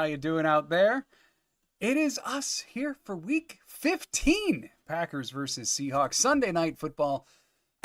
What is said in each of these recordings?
you doing out there? It is us here for week 15. Packers versus Seahawks. Sunday night football.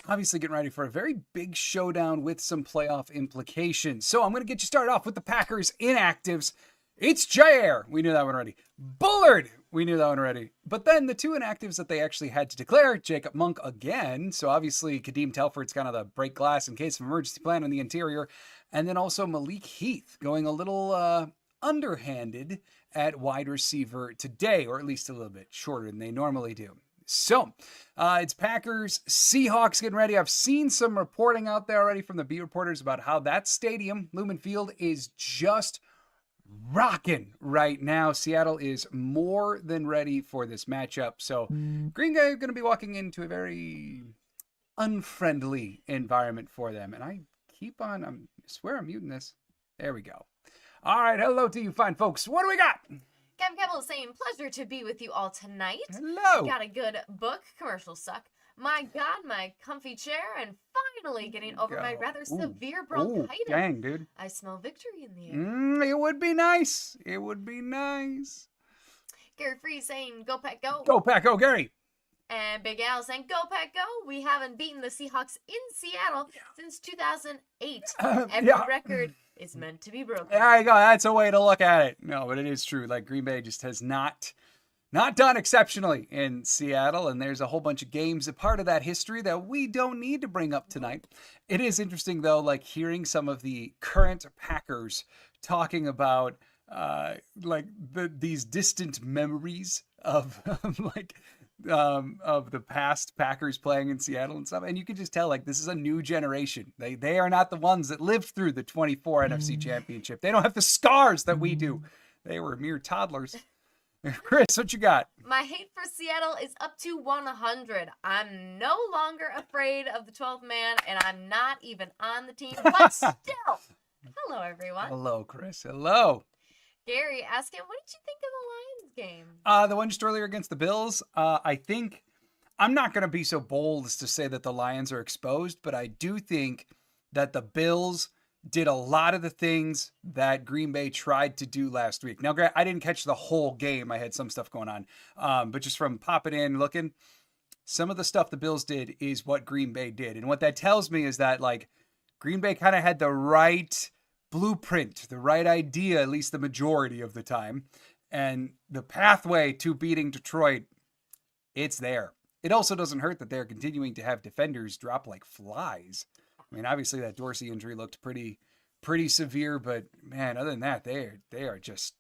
Obviously getting ready for a very big showdown with some playoff implications. So I'm going to get you started off with the Packers inactives. It's Jair. We knew that one already. Bullard. We knew that one already. But then the two inactives that they actually had to declare, Jacob Monk again. So obviously Kadeem Telford's kind of the break glass in case of emergency plan on the interior. And then also Malik Heath going a little underhanded at wide receiver today, or at least a little bit shorter than they normally do. So, it's Packers, Seahawks getting ready. I've seen some reporting out there already from the beat reporters about how that stadium, Lumen Field, is just rocking right now. Seattle is more than ready for this matchup. So, Green Bay going to be walking into a very unfriendly environment for them. And I swear I'm muting this. There we go. All right, hello to you fine folks. What do we got? Gavin Campbell is saying, pleasure to be with you all tonight. Hello. Got a good book. Commercials suck. My God, my comfy chair, and finally getting over my rather severe bronchitis. Dang, dude. I smell victory in the air. It would be nice. It would be nice. Gary Free saying, go Pack, go. Go Pack, go, Gary. And Big Al saying, go Pack, go. We haven't beaten the Seahawks in Seattle since 2008. Every record is meant to be broken. There you go. That's a way to look at it. No, but it is true. Like, Green Bay just has not done exceptionally in Seattle, and there's a whole bunch of games, a part of that history that we don't need to bring up tonight. It is interesting, though, like hearing some of the current Packers talking about these distant memories of of the past Packers playing in Seattle and stuff. And you can just tell, like, this is a new generation. They are not the ones that lived through the 24 NFC championship. They don't have the scars that we do. They were mere toddlers. Chris, what you got? My hate for Seattle is up to 100. I'm no longer afraid of the 12th man, and I'm not even on the team, but still. Hello, everyone. Hello, Chris. Hello. Gary asking, what did you think of the Lions game? The one just earlier against the Bills. I think I'm not going to be so bold as to say that the Lions are exposed, but I do think that the Bills did a lot of the things that Green Bay tried to do last week. Now, I didn't catch the whole game. I had some stuff going on. But just from popping in, looking, some of the stuff the Bills did is what Green Bay did. And what that tells me is that, like, Green Bay kind of had the right blueprint, the right idea, at least the majority of the time. And the pathway to beating Detroit, it's there. It also doesn't hurt that they're continuing to have defenders drop like flies. I mean, obviously that Dorsey injury looked pretty severe, but man, other than that, they are just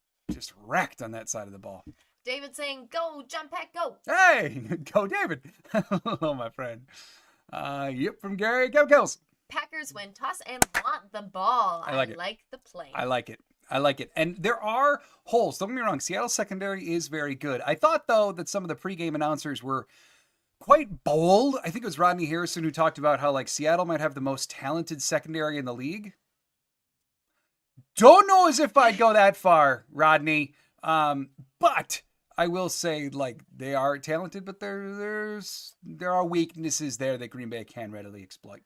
wrecked on that side of the ball. David saying, go, John Pack, go. Hey, go David. Hello, my friend. Yep, from Gary, go Kills. Packers win toss and want the ball. I like it. Like the play. I like it. And there are holes. Don't get me wrong. Seattle's secondary is very good. I thought, though, that some of the pregame announcers were quite bold. I think it was Rodney Harrison who talked about how, like, Seattle might have the most talented secondary in the league. Don't know as if I'd go that far, Rodney. But I will say, like, they are talented, but there are weaknesses there that Green Bay can readily exploit.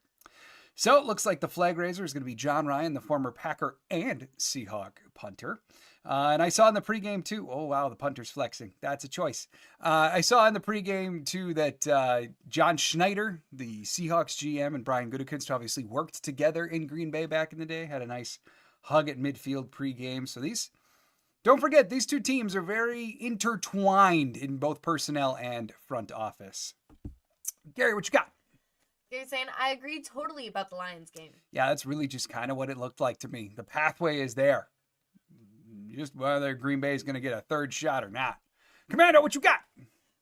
So it looks like the flag raiser is going to be John Ryan, the former Packer and Seahawk punter. And I saw in the pregame, too. Oh, wow, the punter's flexing. That's a choice. I saw in the pregame, too, that John Schneider, the Seahawks GM, and Brian Gutekunst obviously worked together in Green Bay back in the day. Had a nice hug at midfield pregame. So don't forget, these two teams are very intertwined in both personnel and front office. Gary, what you got? You're saying, I agree totally about the Lions game. Yeah, that's really just kind of what it looked like to me. The pathway is there. Just whether Green Bay is going to get a third shot or not. Commando, what you got?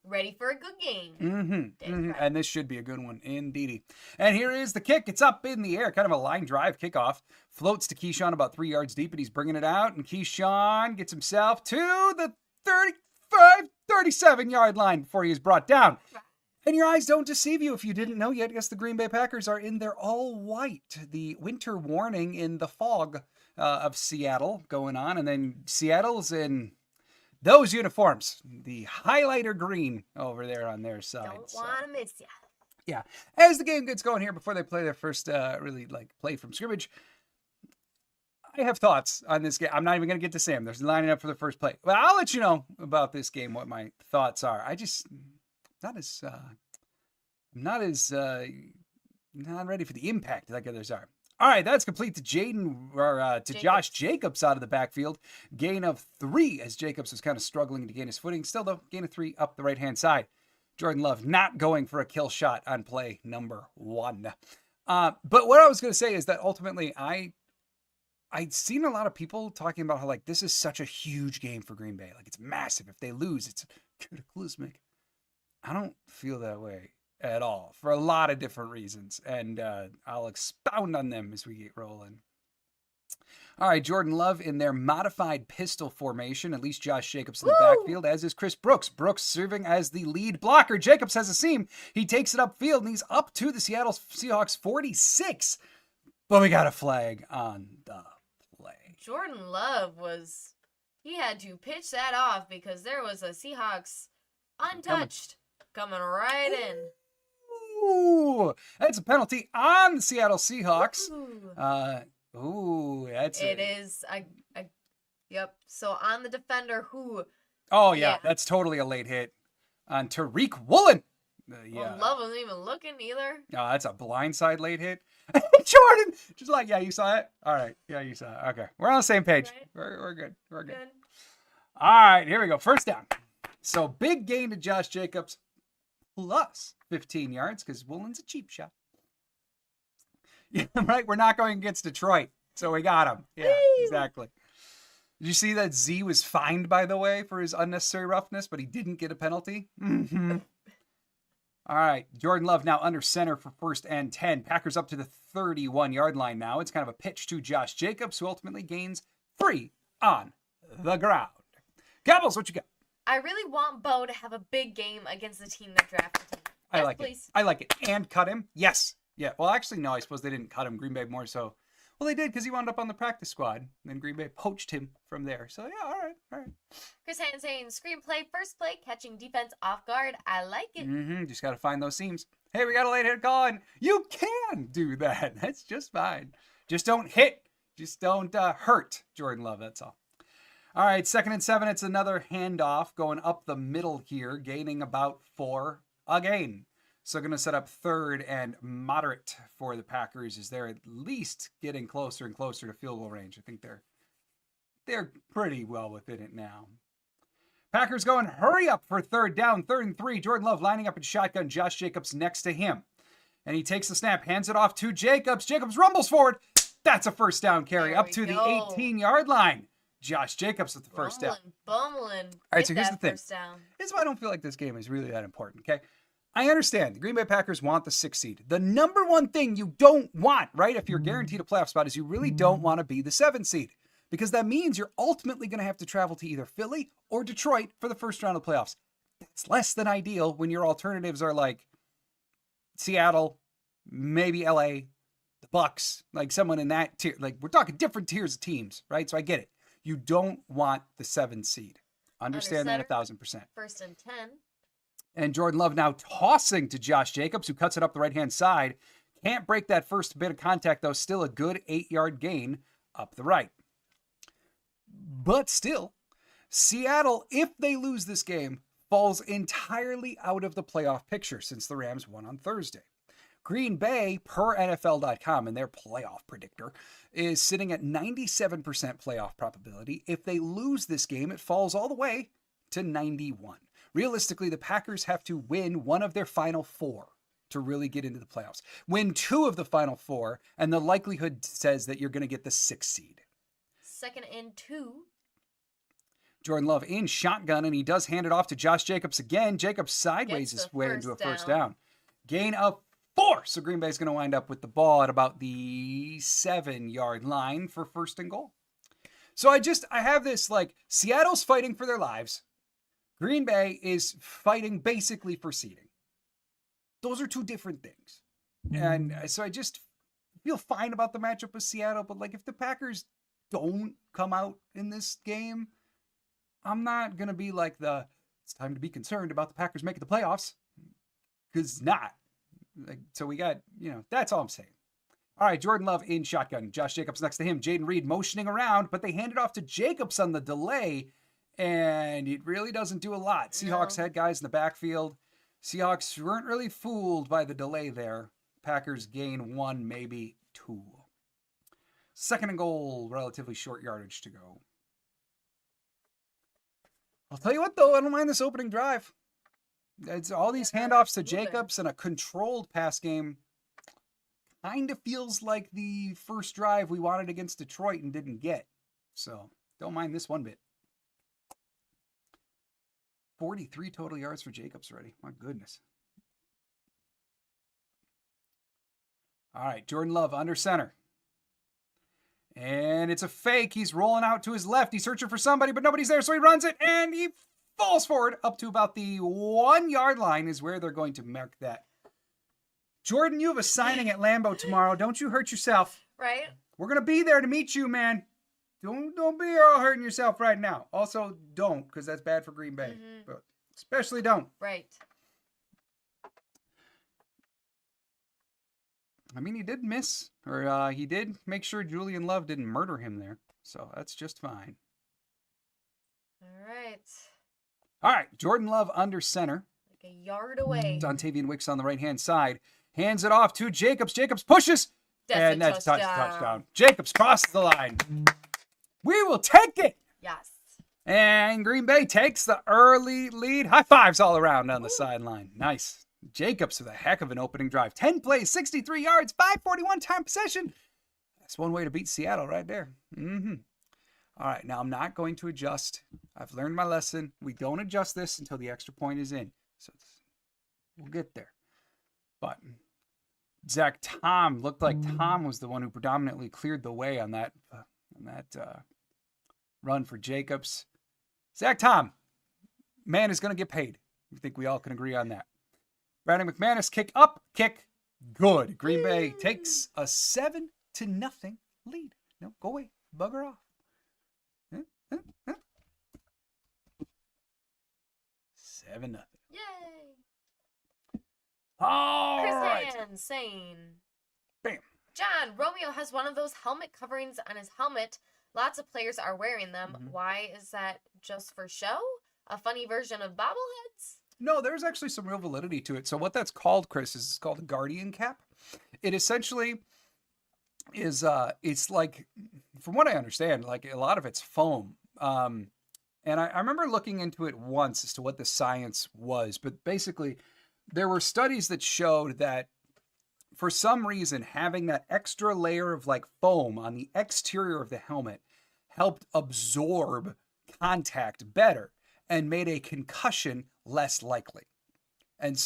Ready for a good game. And this should be a good one, indeedy. And here is the kick. It's up in the air, kind of a line drive kickoff. Floats to Keyshawn about 3 yards deep, and he's bringing it out. And Keyshawn gets himself to the 37-yard line before he is brought down. And your eyes don't deceive you if you didn't know yet. I guess the Green Bay Packers are in their all white. The winter warning in the fog of Seattle going on. And then Seattle's in those uniforms. The highlighter green over there on their side. Don't want to miss ya. Yeah. As the game gets going here before they play their first play from scrimmage, I have thoughts on this game. I'm not even going to get to Sam. There's lining up for the first play. Well, I'll let you know about this game, what my thoughts are. I just, not ready for the impact like others are. All right, that's complete to Josh Jacobs out of the backfield. Gain of 3 as Jacobs was kind of struggling to gain his footing. Still, though, gain of 3 up the right-hand side. Jordan Love not going for a kill shot on play number 1. But what I was going to say is that ultimately I'd seen a lot of people talking about how, like, this is such a huge game for Green Bay. Like, it's massive. If they lose, it's cataclysmic. I don't feel that way at all for a lot of different reasons, and I'll expound on them as we get rolling. All right, Jordan Love in their modified pistol formation, at least Josh Jacobs in the backfield, as is Chris Brooks. Brooks serving as the lead blocker. Jacobs has a seam. He takes it upfield, and he's up to the Seattle Seahawks 46. But we got a flag on the play. Jordan Love he had to pitch that off because there was a Seahawks untouched coming right in. Ooh, that's a penalty on the Seattle Seahawks. Yep. So on the defender who. Oh, yeah. That's totally a late hit on Tariq Woolen. Well, Love wasn't even looking either. Oh, that's a blindside late hit. Jordan, just like, yeah, you saw it? All right. Yeah, you saw it. Okay. We're on the same page. Right. We're good. We're good. All right. Here we go. First down. So big gain to Josh Jacobs plus 15 yards because Woolen's a cheap shot. Yeah, right. We're not going against Detroit. So we got him. Yeah, exactly. Did you see that Z was fined, by the way, for his unnecessary roughness, but he didn't get a penalty? Mm-hmm. All right. Jordan Love now under center for 1st and 10. Packers up to the 31-yard line now. It's kind of a pitch to Josh Jacobs, who ultimately gains 3 on the ground. Gabbles, what you got? I really want Bo to have a big game against the team that drafted him. I like it. I like it. And cut him? Yes. Yeah. Well, actually, no, I suppose they didn't cut him. Green Bay more so. Well, they did because he wound up on the practice squad. And then Green Bay poached him from there. So, yeah, all right. Chris Hansen saying, screenplay, first play, catching defense off guard. I like it. Just got to find those seams. Hey, we got a late hit call, and you can do that. That's just fine. Just don't hit. Just don't hurt Jordan Love. That's all. All right, 2nd and 7. It's another handoff going up the middle here, gaining about 4 again. So going to set up 3rd and moderate for the Packers as they're at least getting closer and closer to field goal range. I think they're pretty well within it now. Packers going hurry up for 3rd down, 3rd and 3. Jordan Love lining up in shotgun. Josh Jacobs next to him. And he takes the snap, hands it off to Jacobs. Jacobs rumbles forward. That's a 1st down carry up to the 18-yard line. Josh Jacobs with the first down. Bumbling. All right, so here's the thing. This is why I don't feel like this game is really that important, okay? I understand the Green Bay Packers want the 6th seed. The number one thing you don't want, right, if you're guaranteed a playoff spot, is you really don't want to be the 7th seed. Because that means you're ultimately going to have to travel to either Philly or Detroit for the first round of the playoffs. That's less than ideal when your alternatives are like Seattle, maybe LA, the Bucks, like someone in that tier. Like, we're talking different tiers of teams, right? So I get it. You don't want the 7th seed. Understand that 1,000%. 1st and 10. And Jordan Love now tossing to Josh Jacobs, who cuts it up the right-hand side. Can't break that first bit of contact, though. Still a good 8-yard gain up the right. But still, Seattle, if they lose this game, falls entirely out of the playoff picture since the Rams won on Thursday. Green Bay, per NFL.com and their playoff predictor, is sitting at 97% playoff probability. If they lose this game, it falls all the way to 91. Realistically, the Packers have to win one of their final 4 to really get into the playoffs. Win 2 of the final 4, and the likelihood says that you're going to get the 6th seed. 2nd and 2. Jordan Love in shotgun, and he does hand it off to Josh Jacobs again. Jacobs sideways his way into a first down. Gain of 4. So Green Bay's going to wind up with the ball at about the 7-yard line for 1st and goal. So I have this, like, Seattle's fighting for their lives. Green Bay is fighting basically for seeding. Those are 2 different things. And so I just feel fine about the matchup with Seattle. But, like, if the Packers don't come out in this game, I'm not going to be like it's time to be concerned about the Packers making the playoffs. Because it's not. Like, so we got, that's all I'm saying. All right, Jordan Love in shotgun. Josh Jacobs next to him. Jaden Reed motioning around, but they hand it off to Jacobs on the delay, and it really doesn't do a lot. Seahawks had guys in the backfield. Seahawks weren't really fooled by the delay there. Packers gain 1, maybe 2. 2nd and goal, relatively short yardage to go. I'll tell you what, though, I don't mind this opening drive. It's all these handoffs to Jacobs and a controlled pass game. Kind of feels like the first drive we wanted against Detroit and didn't get. So, don't mind this one bit. 43 total yards for Jacobs already. My goodness. All right, Jordan Love under center. And it's a fake. He's rolling out to his left. He's searching for somebody, but nobody's there, so he runs it, and he falls forward up to about the 1-yard line is where they're going to mark that. Jordan, you have a signing at Lambeau tomorrow. Don't you hurt yourself. Right? We're going to be there to meet you, man. Don't be all hurting yourself right now. Also, don't, because that's bad for Green Bay. Mm-hmm. But especially don't. Right. I mean, he did miss, or he did make sure Julian Love didn't murder him there. So that's just fine. All right. All right, Jordan Love under center. Like a yard away. Dontavian Wicks on the right-hand side. Hands it off to Jacobs. Jacobs pushes. And that's touchdown. Jacobs crosses the line. We will take it. Yes. And Green Bay takes the early lead. High fives all around on the sideline. Nice. Jacobs with a heck of an opening drive. 10 plays, 63 yards, 5:41 time possession. That's one way to beat Seattle right there. Mm-hmm. All right, now I'm not going to adjust. I've learned my lesson. We don't adjust this until the extra point is in. So we'll get there. But Zach Tom looked like Tom was the one who predominantly cleared the way on that run for Jacobs. Zach Tom, man, is going to get paid. I think we all can agree on that. Brandon McManus, kick up, kick good. Green Bay takes a 7-0 lead. No, go away. Bugger off. 7-0. Yay. All Chris right. Insane. Bam. John, Romeo has one of those helmet coverings on his helmet. Lots of players are wearing them. Mm-hmm. Why is that just for show? A funny version of bobbleheads? No, there's actually some real validity to it. So what that's called, Chris, is it's called a guardian cap. It essentially is, it's like, from what I understand, like a lot of it's foam. And I remember looking into it once as to what the science was. But basically, there were studies that showed that for some reason, having that extra layer of like foam on the exterior of the helmet helped absorb contact better and made a concussion less likely. And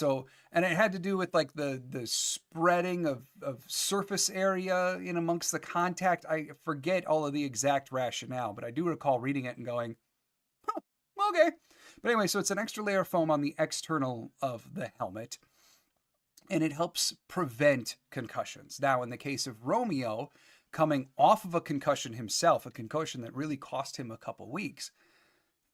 it had to do with like the spreading of surface area in amongst the contact. I forget all of the exact rationale, but I do recall reading it and going, oh, okay. But anyway, so it's an extra layer of foam on the external of the helmet, and it helps prevent concussions. Now, in the case of Romeo, coming off of a concussion himself, a concussion that really cost him a couple weeks,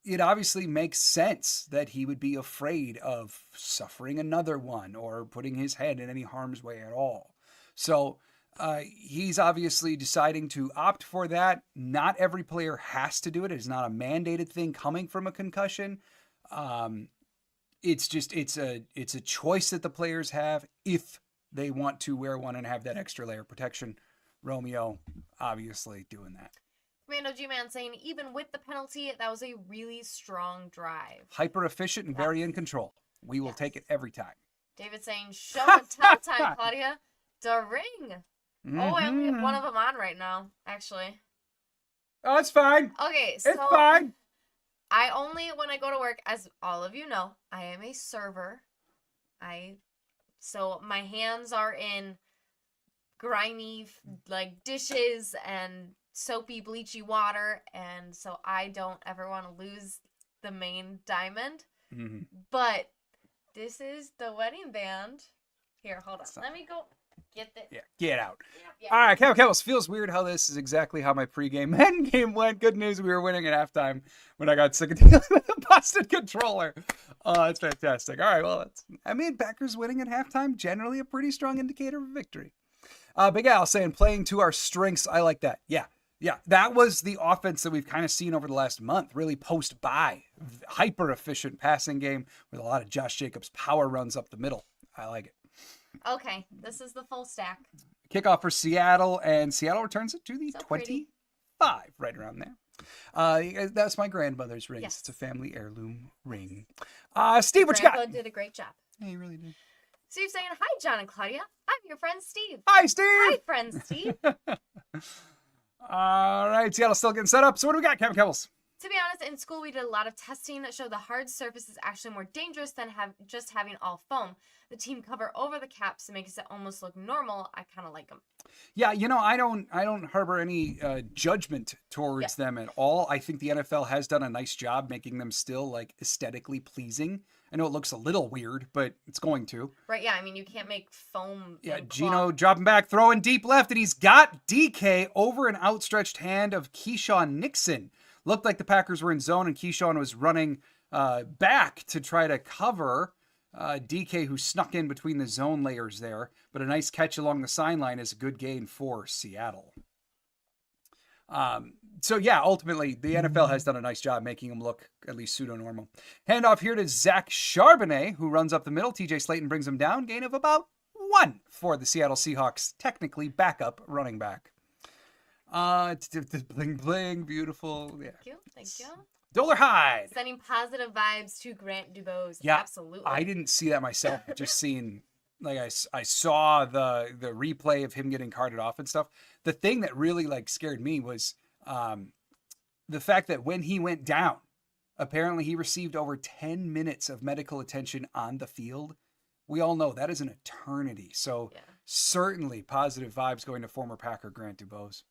it obviously makes sense that he would be afraid of suffering another one or putting his head in any harm's way at all. So he's obviously deciding to opt for that. Not every player has to do it. It is not a mandated thing coming from a concussion. It's a choice that the players have if they want to wear one and have that extra layer of protection. Romeo obviously doing that. Commando G-Man saying, even with the penalty, that was a really strong drive. Hyper efficient and very in control. We will take it every time. David saying, show and tell time, Claudia. The ring. Mm-hmm. Oh, I only have one of them on right now, actually. Oh, it's fine. Okay, so. It's fine. I only, when I go to work, as all of you know, I am a server. So my hands are in grimy, like, dishes and soapy, bleachy water, and so I don't ever want to lose the main diamond. Mm-hmm. But this is the wedding band. Here, hold on. Let me go get this. Yeah, get out. Yeah. All right, Kevels, feels weird how this is exactly how my pregame end game went. Good news, we were winning at halftime when I got sick of dealing with the busted controller. Oh, that's fantastic. All right, well, Packers winning at halftime, generally a pretty strong indicator of victory. Big Al saying playing to our strengths. I like that. Yeah. Yeah. That was the offense that we've kind of seen over the last month, really post by. Hyper efficient passing game with a lot of Josh Jacobs power runs up the middle. I like it. Okay, this is the full stack. Kickoff for Seattle, and Seattle returns it to the So 25, right around there. That's my grandmother's ring. Yes. It's a family heirloom ring. Steve, what you Grandpa got? did a great job. Yeah, he really did. Steve saying, hi, John and Claudia. I'm your friend Steve. Hi, Steve. Hi, friend Steve. All right, Seattle still getting set up. So what do we got, Kevin Kebbles? To be honest, in school we did a lot of testing that showed the hard surface is actually more dangerous than just having all foam. The team cover over the caps makes it almost look normal. I kind of like them. Yeah, I don't harbor any judgment towards them at all. I think the NFL has done a nice job making them still like aesthetically pleasing. I know it looks a little weird, but it's going to. Right, yeah. I mean, you can't make foam. Yeah, like, Gino cloth. dropping back, throwing deep left, and he's got DK over an outstretched hand of Keyshawn Nixon. Looked like the Packers were in zone, and Keyshawn was running back to try to cover DK, who snuck in between the zone layers there. But a nice catch along the sideline is a good gain for Seattle. So yeah, ultimately the NFL has done a nice job making him look at least pseudo-normal. Handoff here to Zach Charbonnet, who runs up the middle. TJ Slayton brings him down. Gain of about 1 for the Seattle Seahawks, technically backup running back. Bling bling, beautiful. Yeah. Thank you. Doler Hyde. Sending positive vibes to Grant Dubose. Yeah, Absolutely. I didn't see that myself. Just seeing, like I saw the replay of him getting carted off and stuff. The thing that really like scared me was the fact that when he went down, apparently he received over 10 minutes of medical attention on the field. We all know that is an eternity. So certainly positive vibes going to former Packer Grant Dubose.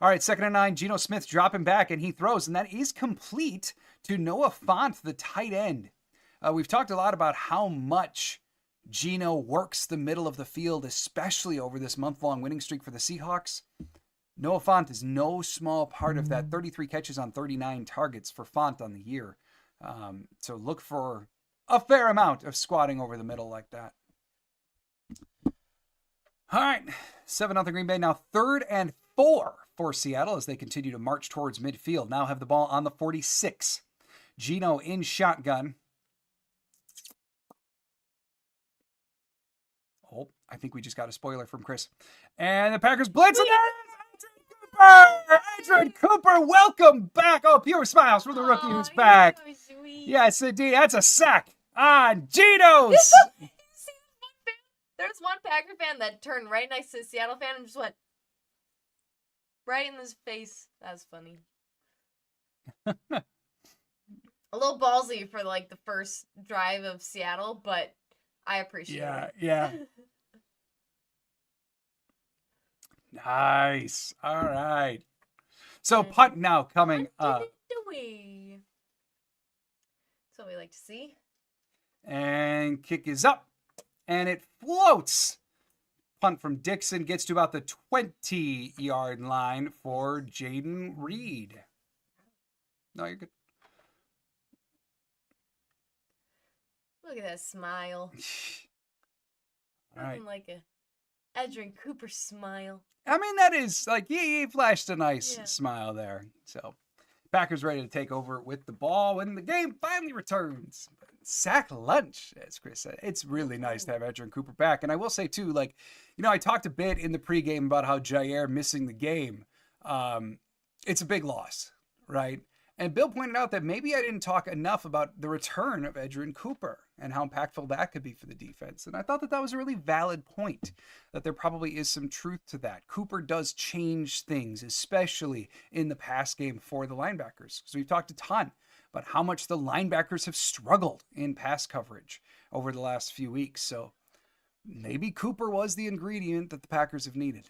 All right, 2nd and 9, Geno Smith dropping back, and he throws, and that is complete to Noah Fant, the tight end. We've talked a lot about how much Geno works the middle of the field, especially over this month-long winning streak for the Seahawks. Noah Fant is no small part of that. 33 catches on 39 targets for Fant on the year. So look for a fair amount of squatting over the middle like that. All right, 7-0 Green Bay. Now 3rd and 4 for Seattle as they continue to march towards midfield. Now have the ball on the 46. Geno in shotgun. Oh, I think we just got a spoiler from Chris. And the Packers blitz. Adrian Cooper, welcome back. Oh, pure smiles for the rookie who's back. So sweet. Yes, indeed. That's a sack on Geno's. There's one Packer fan that turned right next to a Seattle fan and just went right in his face. That was funny. A little ballsy for like the first drive of Seattle, but I appreciate it. Yeah. Nice. All right. So punt now coming up. Away. That's what we like to see. And kick is up. And it floats. Punt from Dixon gets to about the 20-yard line for Jaden Reed. No, you're good. Look at that smile. All right. Nothing like a Adrian Cooper smile. I mean, that is like he flashed a nice smile there. So Packers ready to take over with the ball when the game finally returns. Sack lunch, as Chris said. It's really nice to have Adrian Cooper back. And I will say too, like, I talked a bit in the pregame about how Jair missing the game. It's a big loss, right? And Bill pointed out that maybe I didn't talk enough about the return of Adrian Cooper and how impactful that could be for the defense. And I thought that was a really valid point, that there probably is some truth to that. Cooper does change things, especially in the pass game for the linebackers. Because we've talked a ton about how much the linebackers have struggled in pass coverage over the last few weeks. So maybe Cooper was the ingredient that the Packers have needed.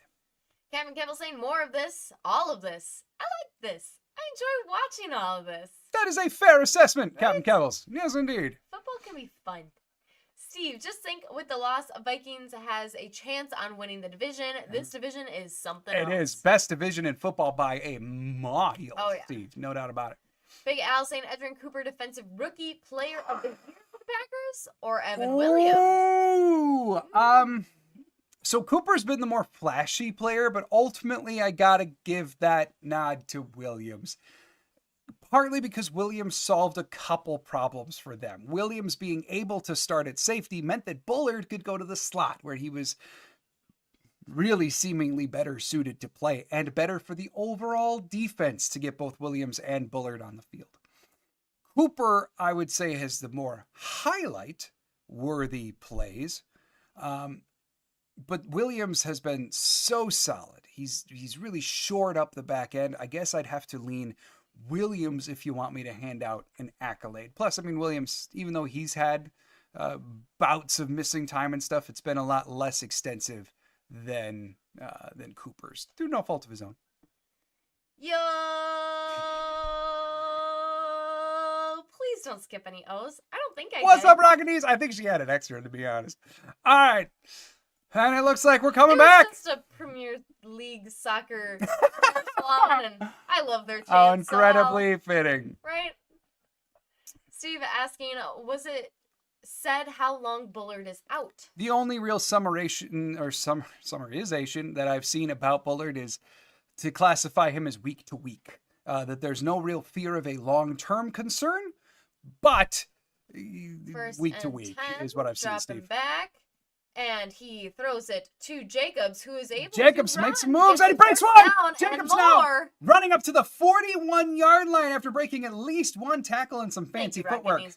Kevin Kevel saying more of this, all of this. I like this. I enjoy watching all of this. That is a fair assessment, Right? Captain Kevels. Yes, indeed. Football can be fun. Steve, just think with the loss, Vikings has a chance on winning the division. This division is something else. It is. Best division in football by a mile, Steve. No doubt about it. Big Al saying Adrian Cooper, defensive rookie player of the year for the Packers, or Evan Williams? Oh, So Cooper's been the more flashy player, but ultimately I got to give that nod to Williams. Partly because Williams solved a couple problems for them. Williams being able to start at safety meant that Bullard could go to the slot, where he was really seemingly better suited to play, and better for the overall defense to get both Williams and Bullard on the field. Cooper, I would say, has the more highlight-worthy plays. But Williams has been so solid. He's really shored up the back end. I guess I'd have to lean Williams if you want me to hand out an accolade. Plus, I mean, Williams, even though he's had bouts of missing time and stuff, it's been a lot less extensive than Cooper's, through no fault of his own. Yo! Please don't skip any O's. I don't think I What's did. up, Rockities? I think she had an extra, to be honest. All right. And it looks like we're coming It was back. just a Premier League soccer marathon, and I love their chants. How incredibly fitting. Right? Steve asking, was it said how long Bullard is out? The only real summarization that I've seen about Bullard is to classify him as week to week. That there's no real fear of a long-term concern, but First week to and week 10, is what I've seen, drop Steve. him back, and he throws it to Jacobs, who is able Jacobs to makes run, some moves, get and he the breaks first one! down Jacobs and now more. running up to the 41-yard line after breaking at least one tackle and some fancy Thank you, footwork. Rocky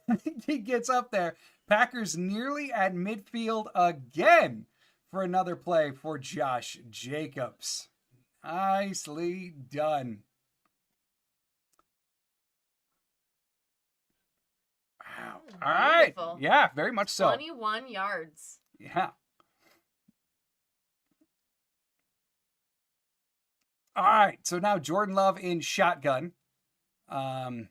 News, He gets up there. Packers nearly at midfield again for another play for Josh Jacobs. Nicely done. Wow. All right. Beautiful. Yeah, very much so. 21 yards. Yeah. All right. So now Jordan Love in shotgun. And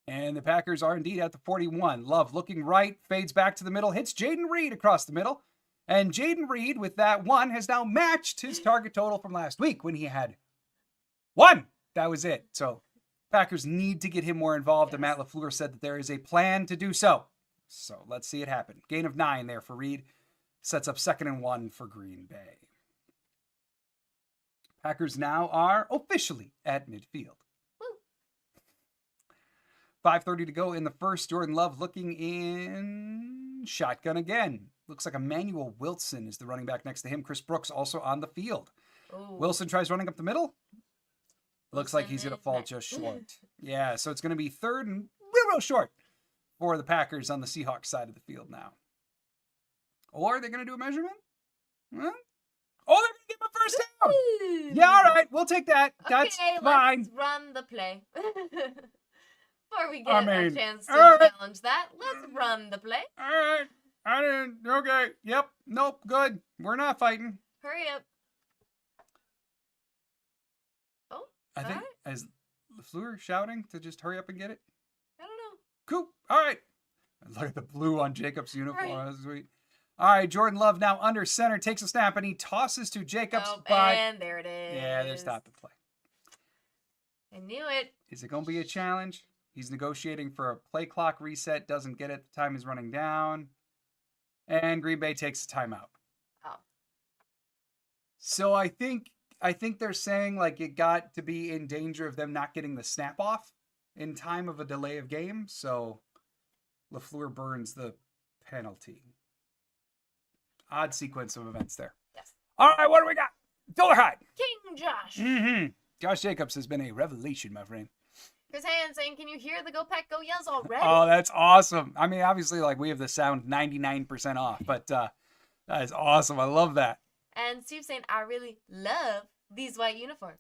the Packers are indeed at the 41. Love looking right, fades back to the middle, hits Jaden Reed across the middle. And Jaden Reed, with that one, has now matched his target total from last week when he had one. That was it. So Packers need to get him more involved, and Matt LaFleur said that there is a plan to do so. So let's see it happen. Gain of 9 there for Reed. Sets up 2nd and 1 for Green Bay. Packers now are officially at midfield. 5:30 to go in the first. Jordan Love looking in shotgun again. Looks like Emmanuel Wilson is the running back next to him. Chris Brooks also on the field. Ooh. Wilson tries running up the middle. Looks like he's going to Wilson fall is just back. short. Yeah, so it's going to be 3rd and real short for the Packers on the Seahawks side of the field now. Or are they going to do a measurement? Huh? Oh, they're going to give him a first down. Yeah, all right. We'll take that. That's Okay, fine. let's run the play. Before we get a chance to all right. challenge that, let's run the play. All right. I didn't. Okay. Yep. Nope. Good. We're not fighting. Hurry up. Oh, I think, alright. is LaFleur shouting to just hurry up and get it? I don't know. Cool. All right. Look at the blue on Jacobs' uniform. Right. That's sweet. All right. Jordan Love now under center, takes a snap, and he tosses to Jacobs. Oh, But and there it is. yeah, they stopped the play. I knew it. Is it going to be a challenge? He's negotiating for a play clock reset. Doesn't get it. The time is running down. And Green Bay takes a timeout. Oh. So I think they're saying like it got to be in danger of them not getting the snap off in time of a delay of game. So LaFleur burns the penalty. Odd sequence of events there. Yes. All right, what do we got? Dollarhide. King Josh. Mm-hmm. Josh Jacobs has been a revelation, my friend. Chris Hand saying, can you hear the Go Pack Go yells already? Oh, that's awesome. I mean, obviously, like we have the sound 99% off, but that is awesome. I love that. And Steve saying, I really love these white uniforms.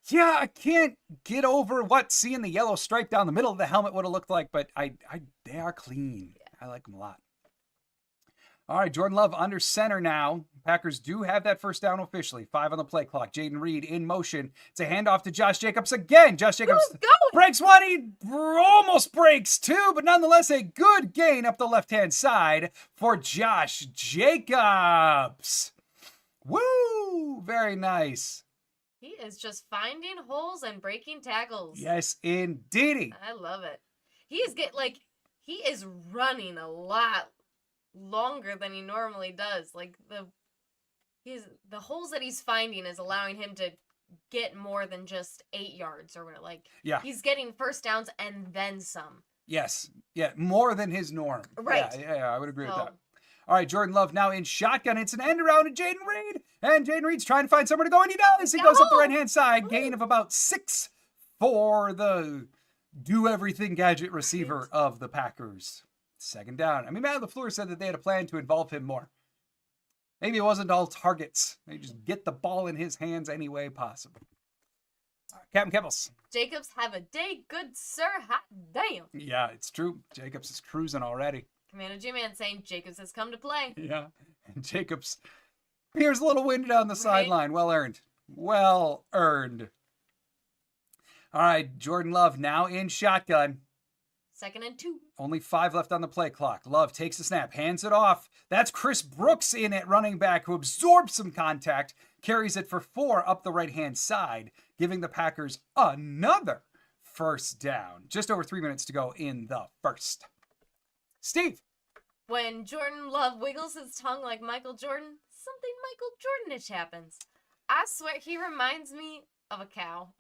Yeah, I can't get over what seeing the yellow stripe down the middle of the helmet would have looked like, but they are clean. I like them a lot. All right, Jordan Love under center now. Packers do have that first down officially. 5 on the play clock. Jaden Reed in motion. It's a handoff to Josh Jacobs again. Josh Jacobs breaks one. He almost breaks 2, but nonetheless a good gain up the left-hand side for Josh Jacobs. Woo! Very nice. He is just finding holes and breaking tackles. Yes, indeedy. I love it. He is running a lot longer than he normally does. Like the holes that he's finding is allowing him to get more than just 8 yards or whatever. Like, Yeah. he's getting first downs and then some. Yes. Yeah, more than his norm. Right. Yeah, I would agree with that. All right, Jordan Love now in shotgun. It's an end around to Jaden Reed. And Jaden Reed's trying to find somewhere to go, and he does. He goes up the right-hand side. Gain of about 6 for the do-everything gadget receiver of the Packers. Second down. I mean, Matt LaFleur said that they had a plan to involve him more. Maybe it wasn't all targets. They just get the ball in his hands any way possible. All right, Captain Kibbles. Jacobs have a day, good sir. Hot damn. Yeah, it's true. Jacobs is cruising already. Commander G-Man saying Jacobs has come to play. Yeah, and Jacobs appears a little winded on the sideline. Well earned. Well earned. All right, Jordan Love now in shotgun. 2nd and 2. Only 5 left on the play clock. Love takes the snap, hands it off. That's Chris Brooks in at running back, who absorbs some contact, carries it for 4 up the right-hand side, giving the Packers another first down. Just over 3 minutes to go in the first. Steve. When Jordan Love wiggles his tongue like Michael Jordan, something Michael Jordanish happens. I swear he reminds me of a cow.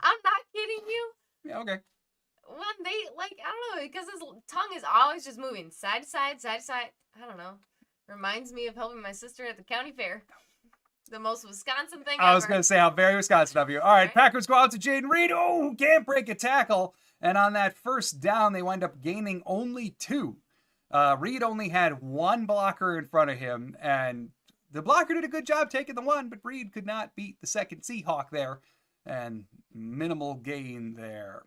I'm not kidding you. Yeah, okay. When they, like, I don't know, because his tongue is always just moving side to side, side to side. I don't know. Reminds me of helping my sister at the county fair. The most Wisconsin thing ever. I was going to say how very Wisconsin of you. All right, Packers go out to Jaden Reed. Oh, can't break a tackle. And on that first down, they wind up gaining only 2. Reed only had 1 blocker in front of him, and the blocker did a good job taking the 1, but Reed could not beat the second Seahawk there, and minimal gain there.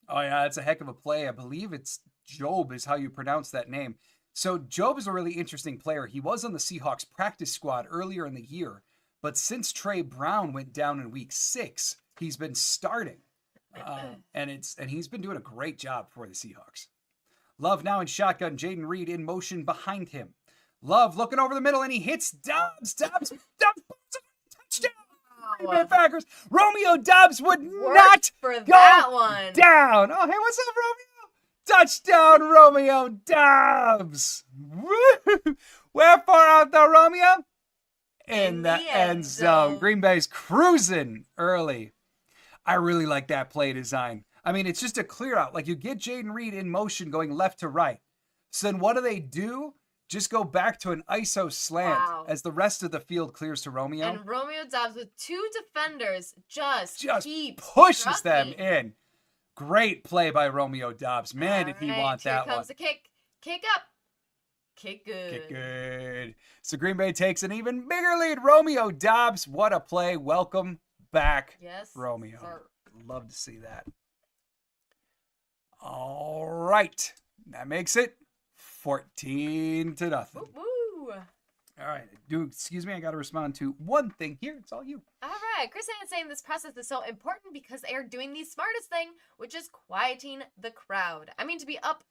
Oh, yeah, that's a heck of a play. I believe it's Job is how you pronounce that name. So Job is a really interesting player. He was on the Seahawks practice squad earlier in the year, but since Trey Brown went down in week 6, he's been starting. And he's been doing a great job for the Seahawks. Love now in shotgun. Jaden Reed in motion behind him. Love looking over the middle, and he hits Dobbs. Dobbs, touchdown. Green Bay Packers. Romeo Dobbs would not for go that one. down. Oh, hey, what's up, Romeo? Touchdown, Romeo Dobbs. Woo! Wherefore art thou, Romeo? In the end zone. Green Bay's cruising early. I really like that play design. I mean, it's just a clear out. Like, you get Jaden Reed in motion going left to right. So then what do? Just go back to an ISO slant as the rest of the field clears to Romeo. And Romeo Dobbs with 2 defenders just pushes them in. Great play by Romeo Dobbs. Man, did he want that one. Here comes the kick. Kick up. Kick good. Kick good. So Green Bay takes an even bigger lead. Romeo Dobbs, what a play. Welcome back, yes, Romeo. Sir. Love to see that. All right. That makes it 14-0. Woo-woo. All right. Excuse me, I got to respond to one thing here. It's all you. All right. Chris Hannon saying this process is so important because they are doing the smartest thing, which is quieting the crowd. I mean, to be up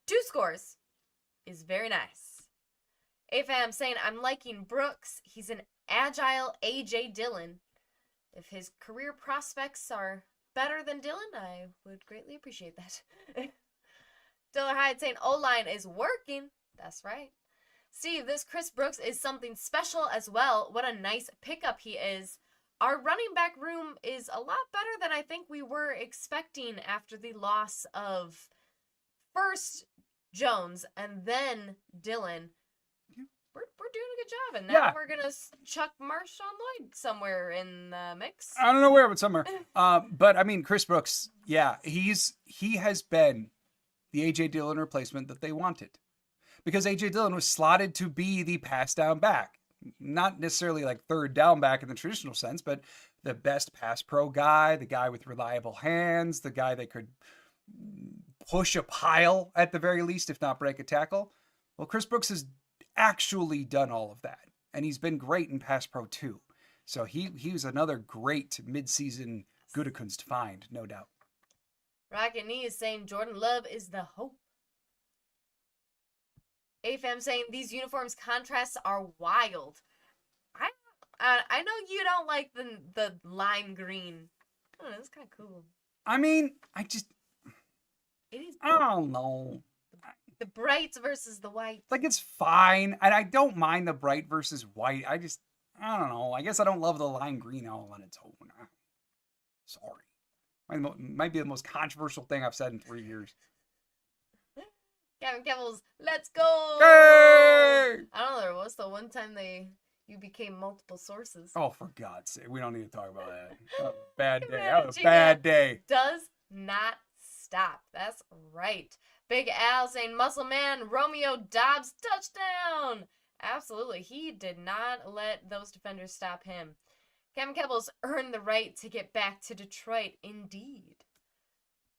2 scores is very nice. AFAM saying, I'm liking Brooks. He's an agile A.J. Dillon. If his career prospects are better than Dillon, I would greatly appreciate that. Diller Hyde saying, O-line is working. That's right. Steve, this Chris Brooks is something special as well. What a nice pickup he is. Our running back room is a lot better than I think we were expecting after the loss of first Jones and then Dillon. We're doing a good job, and now we're gonna chuck Marshawn Lloyd somewhere in the mix. I don't know where, but somewhere. But I mean, Chris Brooks, he has been the A.J. Dillon replacement that they wanted, because A.J. Dillon was slotted to be the pass down back, not necessarily like third down back in the traditional sense, but the best pass pro guy, the guy with reliable hands, the guy that could push a pile at the very least, if not break a tackle. Well, Chris Brooks has actually done all of that, and he's been great in pass pro too. So he was another great midseason Gutekunst find, no doubt. Rocket Knee is saying Jordan Love is the hope. AFM saying these uniforms contrasts are wild. I know you don't like the lime green. I don't know, it's kind of cool. I mean, It is I don't know. the brights versus the whites. Like, it's fine. And I don't mind the bright versus white. I don't know. I guess I don't love the lime green all on its own. Sorry. Might be the most controversial thing I've said in 3 years. Gavin Kevels, let's go! Yay! I don't know, there was the one time you became multiple sources. Oh, for God's sake. We don't need to talk about that. That was a bad day. Man, That was a bad day. Does not stop. That's right. Big Al saying, Muscle Man, Romeo Dobbs, touchdown! Absolutely. He did not let those defenders stop him. Kevin Kebbles earned the right to get back to Detroit, indeed.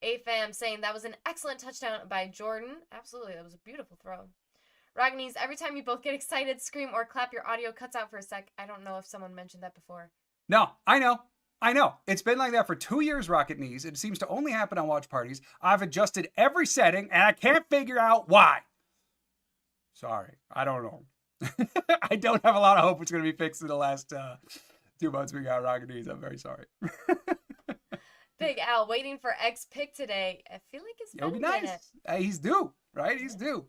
AFAM saying that was an excellent touchdown by Jordan. Absolutely, that was a beautiful throw. Rogneys, every time you both get excited, scream, or clap, your audio cuts out for a sec. I don't know if someone mentioned that before. No, I know. It's been like that for 2 years, Rocket Knees. It seems to only happen on watch parties. I've adjusted every setting, and I can't figure out why. Sorry, I don't know. I don't have a lot of hope it's going to be fixed in the last 2 months we got Rocket Knees. I'm very sorry. Big Al waiting for X pick today. I feel like it's It'll be been a nice. minute. He's due, right? He's due.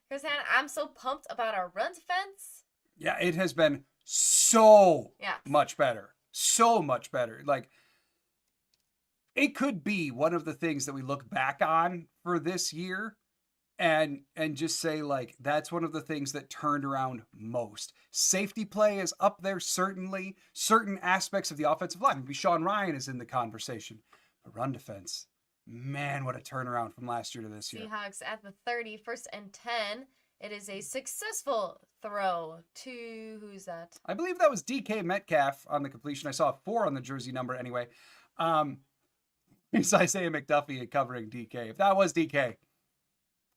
Chris Hanna, I'm so pumped about our run defense. Yeah, it has been so Yeah. much better. So much better. Like, it could be one of the things that we look back on for this year and just say, like, that's one of the things that turned around most. Safety play is up there, certainly. Certain aspects of the offensive line. Maybe Sean Ryan is in the conversation. But run defense, man, what a turnaround from last year to this year. Seahawks at the 30, 1st and 10. It is a successful throw to, who's that? I believe that was DK Metcalf on the completion. I saw a 4 on the jersey number anyway. It's Isaiah McDuffie covering DK. If that was DK,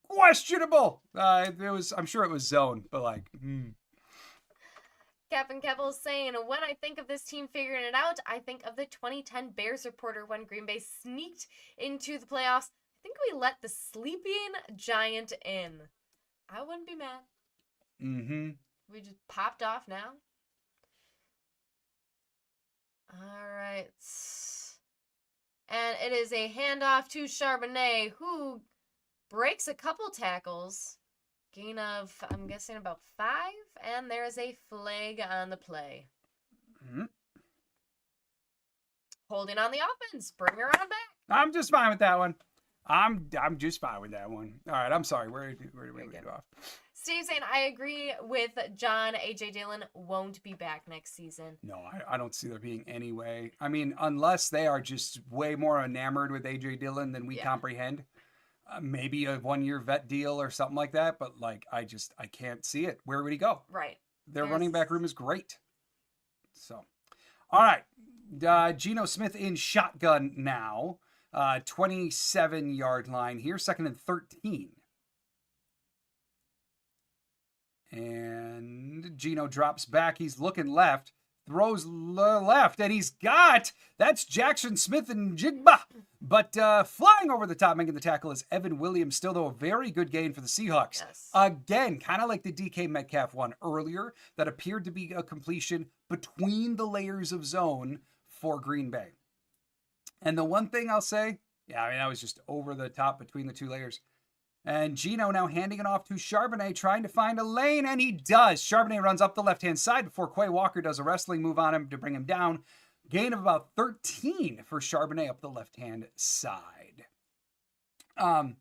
questionable. I'm sure it was zone, but like, Captain Keppel saying, when I think of this team figuring it out, I think of the 2010 Bears reporter when Green Bay sneaked into the playoffs. I think we let the sleeping giant in. I wouldn't be mad. Mm-hmm. We just popped off now. All right. And it is a handoff to Charbonnet, who breaks a couple tackles. Gain of, I'm guessing, about 5. And there is a flag on the play. Mm-hmm. Holding on the offense. Bring her on back. I'm just fine with that one. I'm just fine with that one. All right, I'm sorry. Where did we leave off? Steve saying, I agree with John. A.J. Dillon won't be back next season. No, I don't see there being any way. I mean, unless they are just way more enamored with A.J. Dillon than we comprehend. Maybe a 1-year vet deal or something like that. But, like, I can't see it. Where would he go? Right. Their running back room is great. So, all right. Geno Smith in shotgun now. 27-yard line here. 2nd and 13. And Geno drops back. He's looking left. Throws left. And he's got, that's Jackson Smith and Jigba. But flying over the top, making the tackle is Evan Williams. Still, though, a very good gain for the Seahawks. Yes. Again, kind of like the DK Metcalf one earlier. That appeared to be a completion between the layers of zone for Green Bay. And the one thing I'll say, that was just over the top between the 2 layers. And Geno now handing it off to Charbonnet, trying to find a lane, and he does. Charbonnet runs up the left-hand side before Quay Walker does a wrestling move on him to bring him down. Gain of about 13 for Charbonnet up the left-hand side. I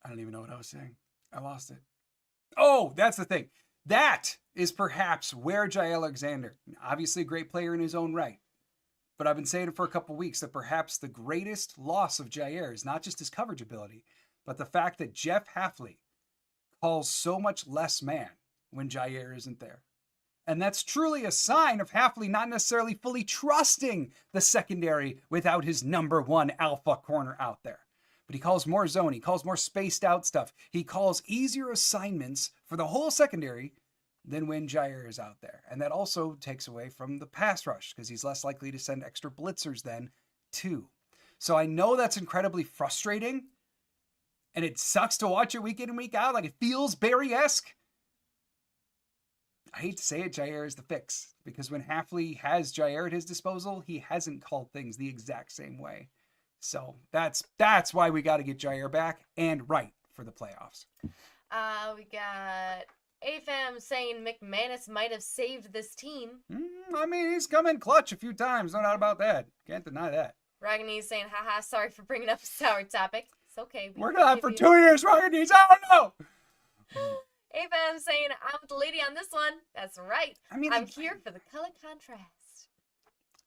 don't even know what I was saying. I lost it. Oh, that's the thing. That is perhaps where Jair Alexander, obviously a great player in his own right, but I've been saying it for a couple weeks that perhaps the greatest loss of Jair is not just his coverage ability, but the fact that Jeff Hafley calls so much less man when Jair isn't there. And that's truly a sign of Hafley not necessarily fully trusting the secondary without his number 1 alpha corner out there. But he calls more zone. He calls more spaced out stuff. He calls easier assignments for the whole secondary than when Jair is out there. And that also takes away from the pass rush because he's less likely to send extra blitzers then too. So I know that's incredibly frustrating and it sucks to watch it week in and week out. Like, it feels Barry-esque. I hate to say it, Jair is the fix because when Hafley has Jair at his disposal, he hasn't called things the exact same way. So that's why we got to get Jair back and right for the playoffs. We got AFAM saying McManus might have saved this team. I mean, he's come in clutch a few times. No doubt about that. Can't deny that. Ragany saying, haha, sorry for bringing up a sour topic. It's okay. Working on it for 2 years, Ragany's. I don't know. AFAM saying, I'm with the lady on this one. That's right. I mean, I'm here for the color contrast.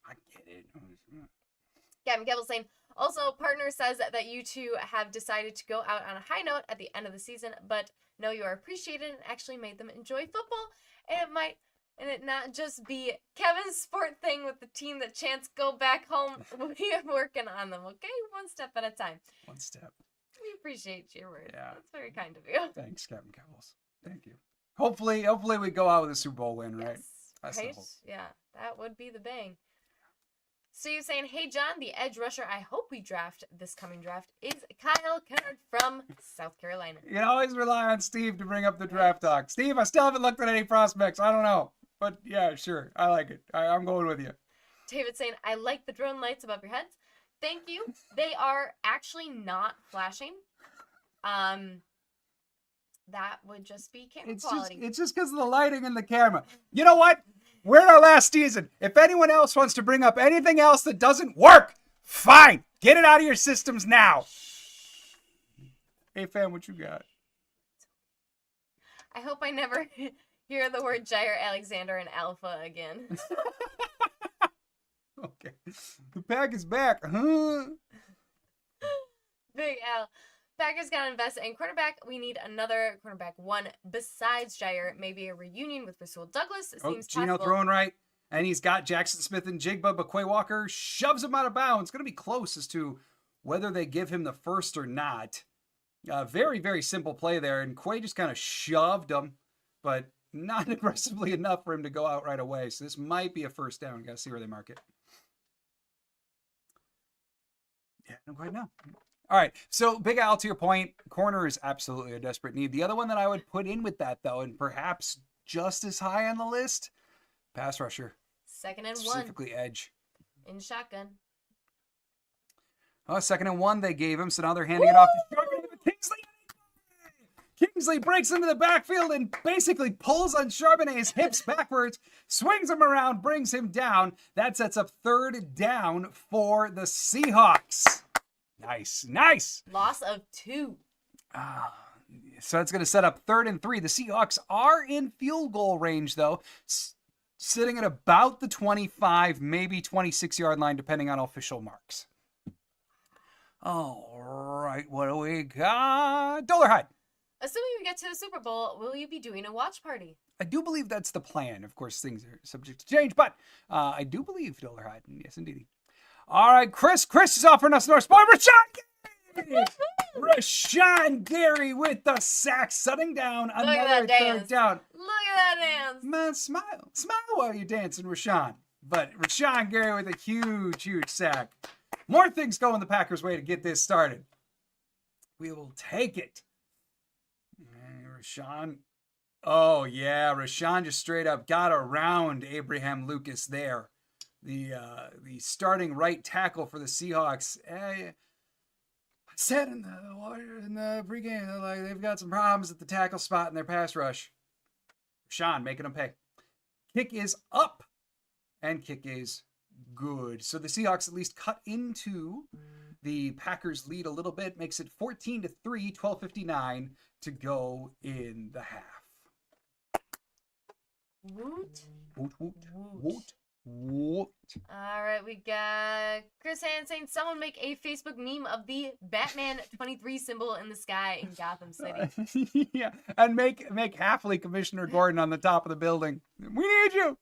I get it. Gavin Gebel saying, also, partner says that you two have decided to go out on a high note at the end of the season, but know you are appreciated and actually made them enjoy football. And it not just be Kevin's sport thing with the team that chants go back home. We are working on them, okay? One step at a time. One step. We appreciate your words. Yeah. That's very kind of you. Thanks, Kevin Kevels. Thank you. Hopefully we go out with a Super Bowl win, right? Yes. That's Right? the hope. Yeah, that would be the bang. So you're saying, hey, John, the edge rusher I hope we draft this coming draft is Kyle Kennard from South Carolina. You can always rely on Steve to bring up the draft talk. Steve, I still haven't looked at any prospects. I don't know. But yeah, sure. I like it. I'm going with you. David saying, I like the drone lights above your heads. Thank you. They are actually not flashing. That would just be camera quality. It's just because of the lighting and the camera. You know what? We're in our last season. If anyone else wants to bring up anything else that doesn't work, fine. Get it out of your systems now. Hey, fam, what you got? I hope I never hear the word Jair Alexander and Alpha again. Okay. The pack is back. Huh? Big L. Packers got to invest in quarterback. We need another quarterback one besides Jair. Maybe a reunion with Rasul Douglas. It seems Gino possible. throwing right. And he's got Jackson Smith and Jigba, but Quay Walker shoves him out of bounds. It's going to be close as to whether they give him the first or not. Very, very simple play there. And Quay just kind of shoved him, but not aggressively enough for him to go out right away. So this might be a first down. Got to see where they mark it. Yeah, I don't quite know. All right, so Big Al, to your point, corner is absolutely a desperate need. The other one that I would put in with that, though, and perhaps just as high on the list, pass rusher. 2nd and 1. Specifically edge. In shotgun. Oh, 2nd and 1 they gave him, so now they're handing it off to Charbonnet. Kingsley. Kingsley breaks into the backfield and basically pulls on Charbonnet's hips backwards, swings him around, brings him down. That sets up 3rd down for the Seahawks. Nice. Loss of 2. So it's going to set up 3rd and 3. The Seahawks are in field goal range, though, sitting at about the 25, maybe 26-yard line, depending on official marks. All right, what do we got? Dollarhide. Assuming we get to the Super Bowl, will you be doing a watch party? I do believe that's the plan. Of course, things are subject to change, but I do believe Dollarhide. Yes, indeed. All right, Chris is offering us North Sport. Rashawn Gary with the sack, shutting down another 3rd down. Look at that dance. Man, smile while you're dancing, Rashawn. But Rashawn Gary with a huge sack. More things going the Packers' way to get this started. We will take it. Rashawn. Oh, yeah. Rashawn just straight up got around Abraham Lucas there. The starting right tackle for the Seahawks. I said in the pregame, like they've got some problems at the tackle spot in their pass rush. Rashawn making them pay. Kick is up, and kick is good. So the Seahawks at least cut into the Packers' lead a little bit, makes it 14-3, 12:59 to go in the half. Woot. What? All right, we got Chris Hand saying someone make a Facebook meme of the Batman 23 symbol in the sky in Gotham City. Yeah, and make Halfley Commissioner Gordon on the top of the building. We need you.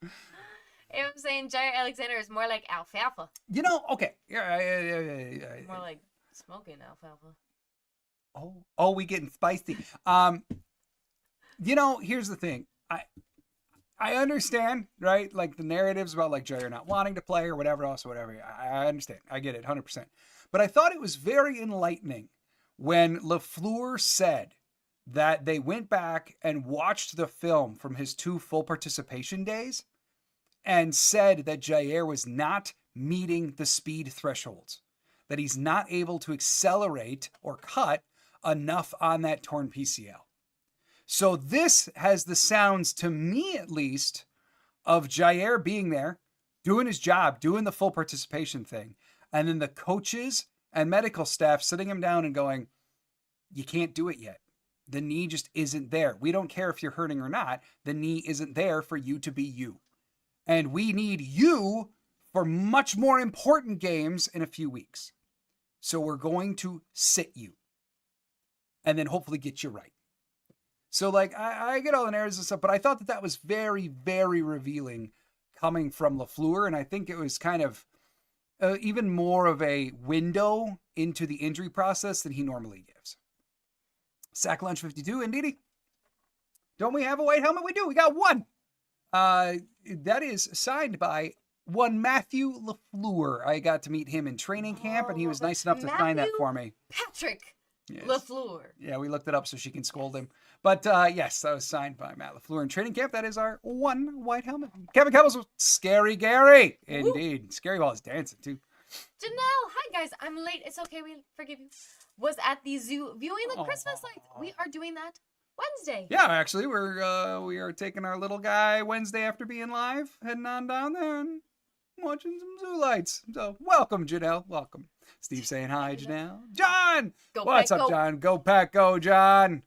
I'm saying Jair Alexander is more like alfalfa. You know, okay. More like smoking alfalfa. Oh, we getting spicy. You know, here's the thing. I understand, right? Like the narratives about like Jair not wanting to play or whatever else, whatever. I understand. I get it 100%. But I thought it was very enlightening when LaFleur said that they went back and watched the film from his 2 full participation days and said that Jair was not meeting the speed thresholds. that he's not able to accelerate or cut enough on that torn PCL. So this has the sounds, to me at least, of Jair being there, doing his job, doing the full participation thing, and then the coaches and medical staff sitting him down and going, you can't do it yet. The knee just isn't there. We don't care if you're hurting or not. The knee isn't there for you to be you. And we need you for much more important games in a few weeks. So we're going to sit you and then hopefully get you right. So like, I get all the narratives and stuff, but I thought that was very, very revealing coming from LaFleur. And I think it was kind of even more of a window into the injury process than he normally gives. Sack Lunch 52, indeedy. Don't we have a white helmet? We do. We got one. That is signed by one Matthew LaFleur. I got to meet him in training camp, and he was nice enough to sign that for me. Patrick Yes. LaFleur. Yeah, we looked it up so she can scold him. But yes, that was signed by Matt LaFleur in training camp. That is our one white helmet. Kevin Kebbels with Scary Gary. Indeed. Woo. Scary Ball is dancing too. Janelle, hi guys. I'm late. It's okay. We forgive you. Was at the zoo viewing the Christmas lights. We are doing that Wednesday. Yeah, actually, we are taking our little guy Wednesday after being live, heading on down there and watching some zoo lights. So welcome, Janelle. Welcome. Steve saying hi, Janelle. John! Go What's Pack, up, go. John? Go Pack, go, John.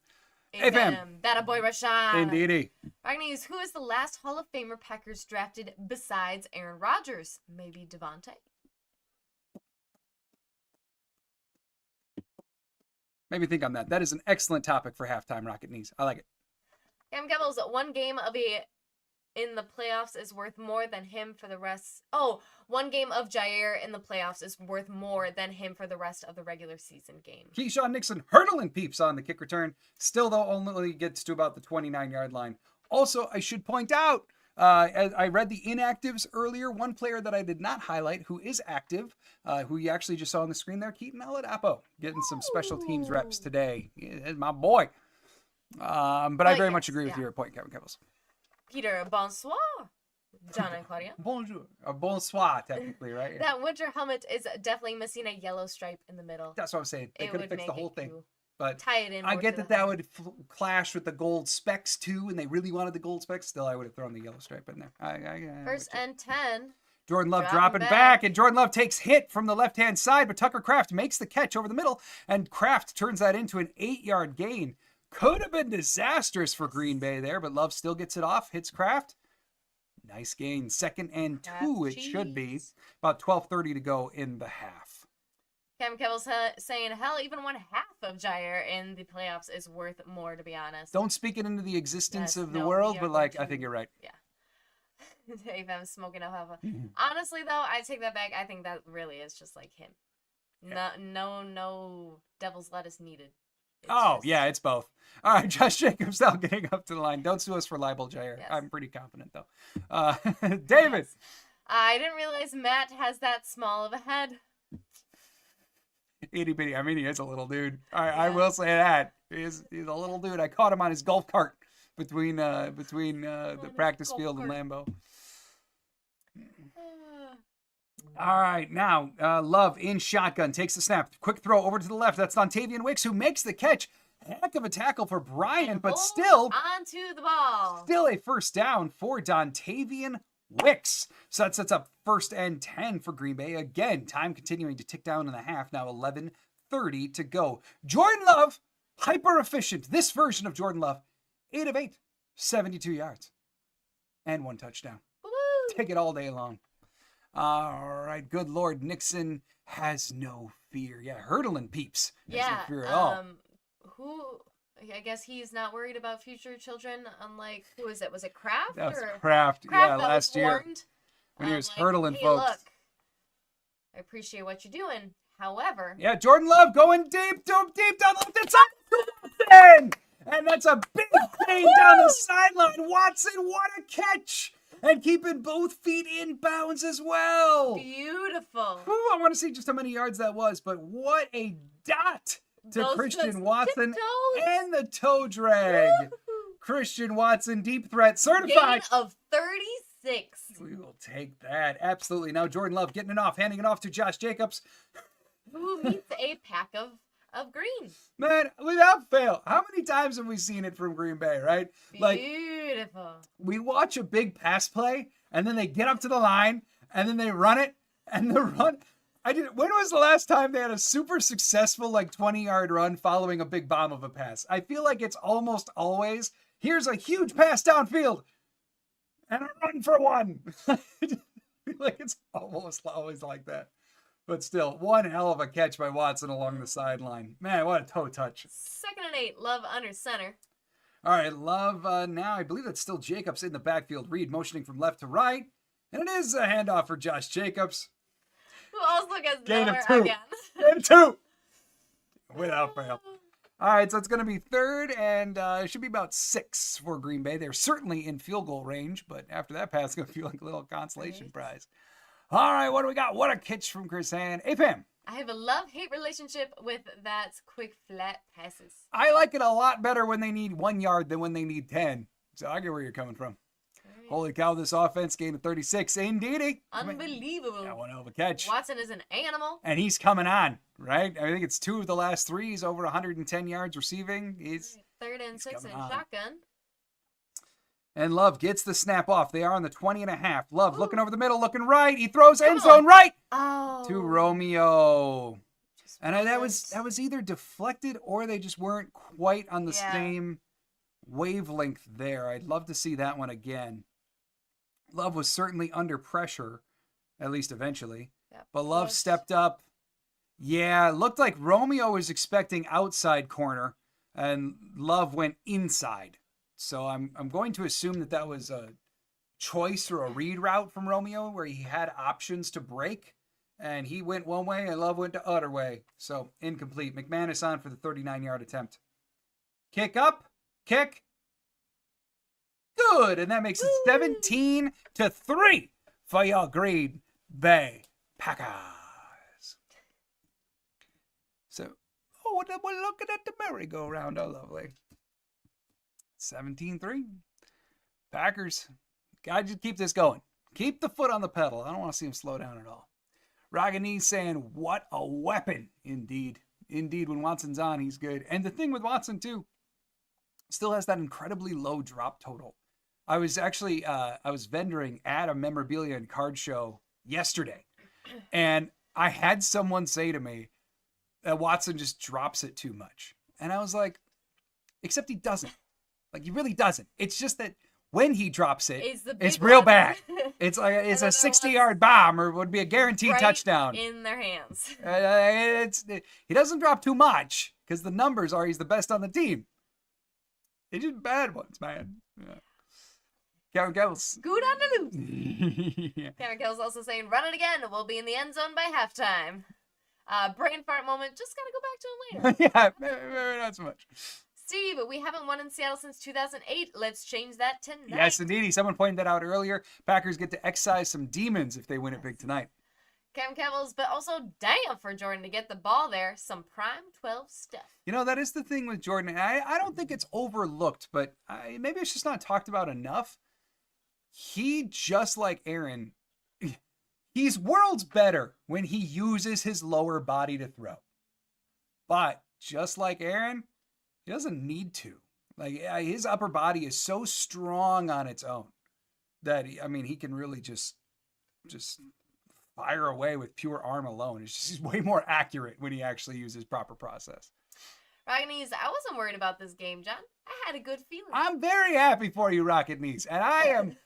Hey, fam. That a boy, Rashawn. Indeedy. Ragnies, who is the last Hall of Famer Packers drafted besides Aaron Rodgers? Maybe Devontae? Maybe think on that. That is an excellent topic for halftime Rocket Knees. I like it. Cam Kebbles, one game of in the playoffs is worth more than him for the rest. Oh, one game of Jair in the playoffs is worth more than him for the rest of the regular season game. Keyshawn Nixon hurdling peeps on the kick return. Still, though, only gets to about the 29-yard line. Also, I should point out, as I read the inactives earlier. One player that I did not highlight who is active, who you actually just saw on the screen there, Keaton Oladapo, getting some special teams reps today. Yeah, my boy. But I very much agree with your point, Kevin Kebbels. Peter, bonsoir. John and Claudia. Bonjour. Or bonsoir, technically, right? That winter helmet is definitely missing a yellow stripe in the middle. That's what I'm saying. They could have fixed the whole thing. But tie it in. I get that would clash with the gold specs too, and they really wanted the gold specs. Still, I would have thrown the yellow stripe in there. First and 10. Jordan Love dropping back, and Jordan Love takes hit from the left-hand side, but Tucker Kraft makes the catch over the middle, and Kraft turns that into an 8-yard gain. Could have been disastrous for Green Bay there, but Love still gets it off, hits Kraft. Nice gain. 2nd and 2, it should be. About 12:30 to go in the half. Cam Kebbels saying, hell, even one half of Jair in the playoffs is worth more, to be honest. Don't speak it into the existence of the world, but I think you're right. Yeah. If I'm smoking alfalfa. Honestly, though, I take that back. I think that really is just like him. Yeah. No devil's lettuce needed. It's both. All right, Josh Jacobs now getting up to the line. Don't sue us for libel, Jair. Yes. I'm pretty confident, though. David. Yes. I didn't realize Matt has that small of a head. Itty bitty. I mean, he is a little dude. I will say that. He's a little dude. I caught him on his golf cart between the practice field and Lambeau. All right, now Love in shotgun takes the snap. Quick throw over to the left. That's Dontavian Wicks who makes the catch. Heck of a tackle for Bryant, but still onto the ball. Still a first down for Dontavian Wicks. So that sets up 1st and 10 for Green Bay. Again, time continuing to tick down in the half. Now 11:30 to go. Jordan Love, hyper efficient. This version of Jordan Love, 8 of 8, 72 yards, and 1 touchdown. Woo! Take it all day long. All right, good Lord, Nixon has no fear. Yeah, hurdling peeps. Has no fear at all. I guess he's not worried about future children, unlike, who is it? Was it Kraft? That was Kraft, yeah, last year. When he was hurdling folks. Look, I appreciate what you're doing. However. Yeah, Jordan Love going deep down the left side. And that's a big thing down the sideline. Watson, what a catch. And keeping both feet in bounds as well. Beautiful. Whew, I want to see just how many yards that was, but what a dot to Christian Watson and the toe drag. Christian Watson, deep threat, certified. Gain of 36. We will take that. Absolutely. Now Jordan Love getting it off, handing it off to Josh Jacobs. Who eats a pack of green? Man, without fail, how many times have we seen it from Green Bay, right? Like, Beautiful. we watch a big pass play, and then they get up to the line, and then they run it, and the run. When was the last time they had a super successful, like, 20-yard run following a big bomb of a pass? I feel like it's almost always, here's a huge pass downfield, and a run for one. I feel like it's almost always like that. But still, one hell of a catch by Watson along the sideline. Man, what a toe touch. 2nd and 8, Love under center. All right, Love now. I believe that's still Jacobs in the backfield. Reed motioning from left to right. And it is a handoff for Josh Jacobs. Who also gets Gain of Miller 2. again. Gain of 2. Without fail. All right, so it's going to be 3rd, and it should be about 6 for Green Bay. They're certainly in field goal range, but after that pass, it's going to feel like a little consolation prize. All right, what do we got? What a catch from Chris Hand. Apam. I have a love-hate relationship with that quick, flat passes. I like it a lot better when they need 1 yard than when they need 10. So I get where you're coming from. Right. Holy cow, this offense gained a 36. Indeedy. Unbelievable. Yeah, one hell of a catch. Watson is an animal. And he's coming on, right? I think it's 2 of the last 3. He's over 110 yards receiving. He's 3rd and 6 and on. shotgun. And Love gets the snap off. They are on the 20.5. Love looking over the middle, looking right. He throws end zone right to Romeo. And that was either deflected or they just weren't quite on the same wavelength there. I'd love to see that one again. Love was certainly under pressure, at least eventually. Yep. But Love stepped up. Yeah, it looked like Romeo was expecting outside corner, and Love went inside. So I'm going to assume that was a choice or a read route from Romeo where he had options to break, and he went one way and Love went the other way. So incomplete. McManus on for the 39-yard attempt. Kick up. Kick. Good. And that makes it 17-3 for your Green Bay Packers. So, we're looking at the merry-go-round. Oh, lovely. 17-3. Packers. Gotta just keep this going. Keep the foot on the pedal. I don't want to see him slow down at all. Ragini saying, what a weapon. Indeed. Indeed, when Watson's on, he's good. And the thing with Watson, too, still has that incredibly low drop total. I was actually, I was vendoring at a memorabilia and card show yesterday. And I had someone say to me that Watson just drops it too much. And I was like, except he doesn't. Like, he really doesn't. It's just that when he drops it, it's real bad. It's like it's a 60-yard bomb, or would be a guaranteed touchdown in their hands. He doesn't drop too much because the numbers are he's the best on the team. It's just bad ones, man. Yeah. Kevin Kells. Good on the loose. Yeah. Kevin Kells also saying, run it again. We'll be in the end zone by halftime. Brain fart moment. Just got to go back to him later. Yeah, maybe not so much. Steve, we haven't won in Seattle since 2008. Let's change that tonight. Yes, indeed. Someone pointed that out earlier. Packers get to excise some demons if they win it big tonight. Cam Campbell's, but also damn for Jordan to get the ball there. Some prime 12 stuff. You know, that is the thing with Jordan. I don't think it's overlooked, but maybe it's just not talked about enough. He, just like Aaron, he's worlds better when he uses his lower body to throw. But just like Aaron, he doesn't need to. Like, his upper body is so strong on its own that, he can really just fire away with pure arm alone. He's way more accurate when he actually uses proper process. Rocket I wasn't worried about this game, John. I had a good feeling. I'm very happy for you, Rocket Knees. And I am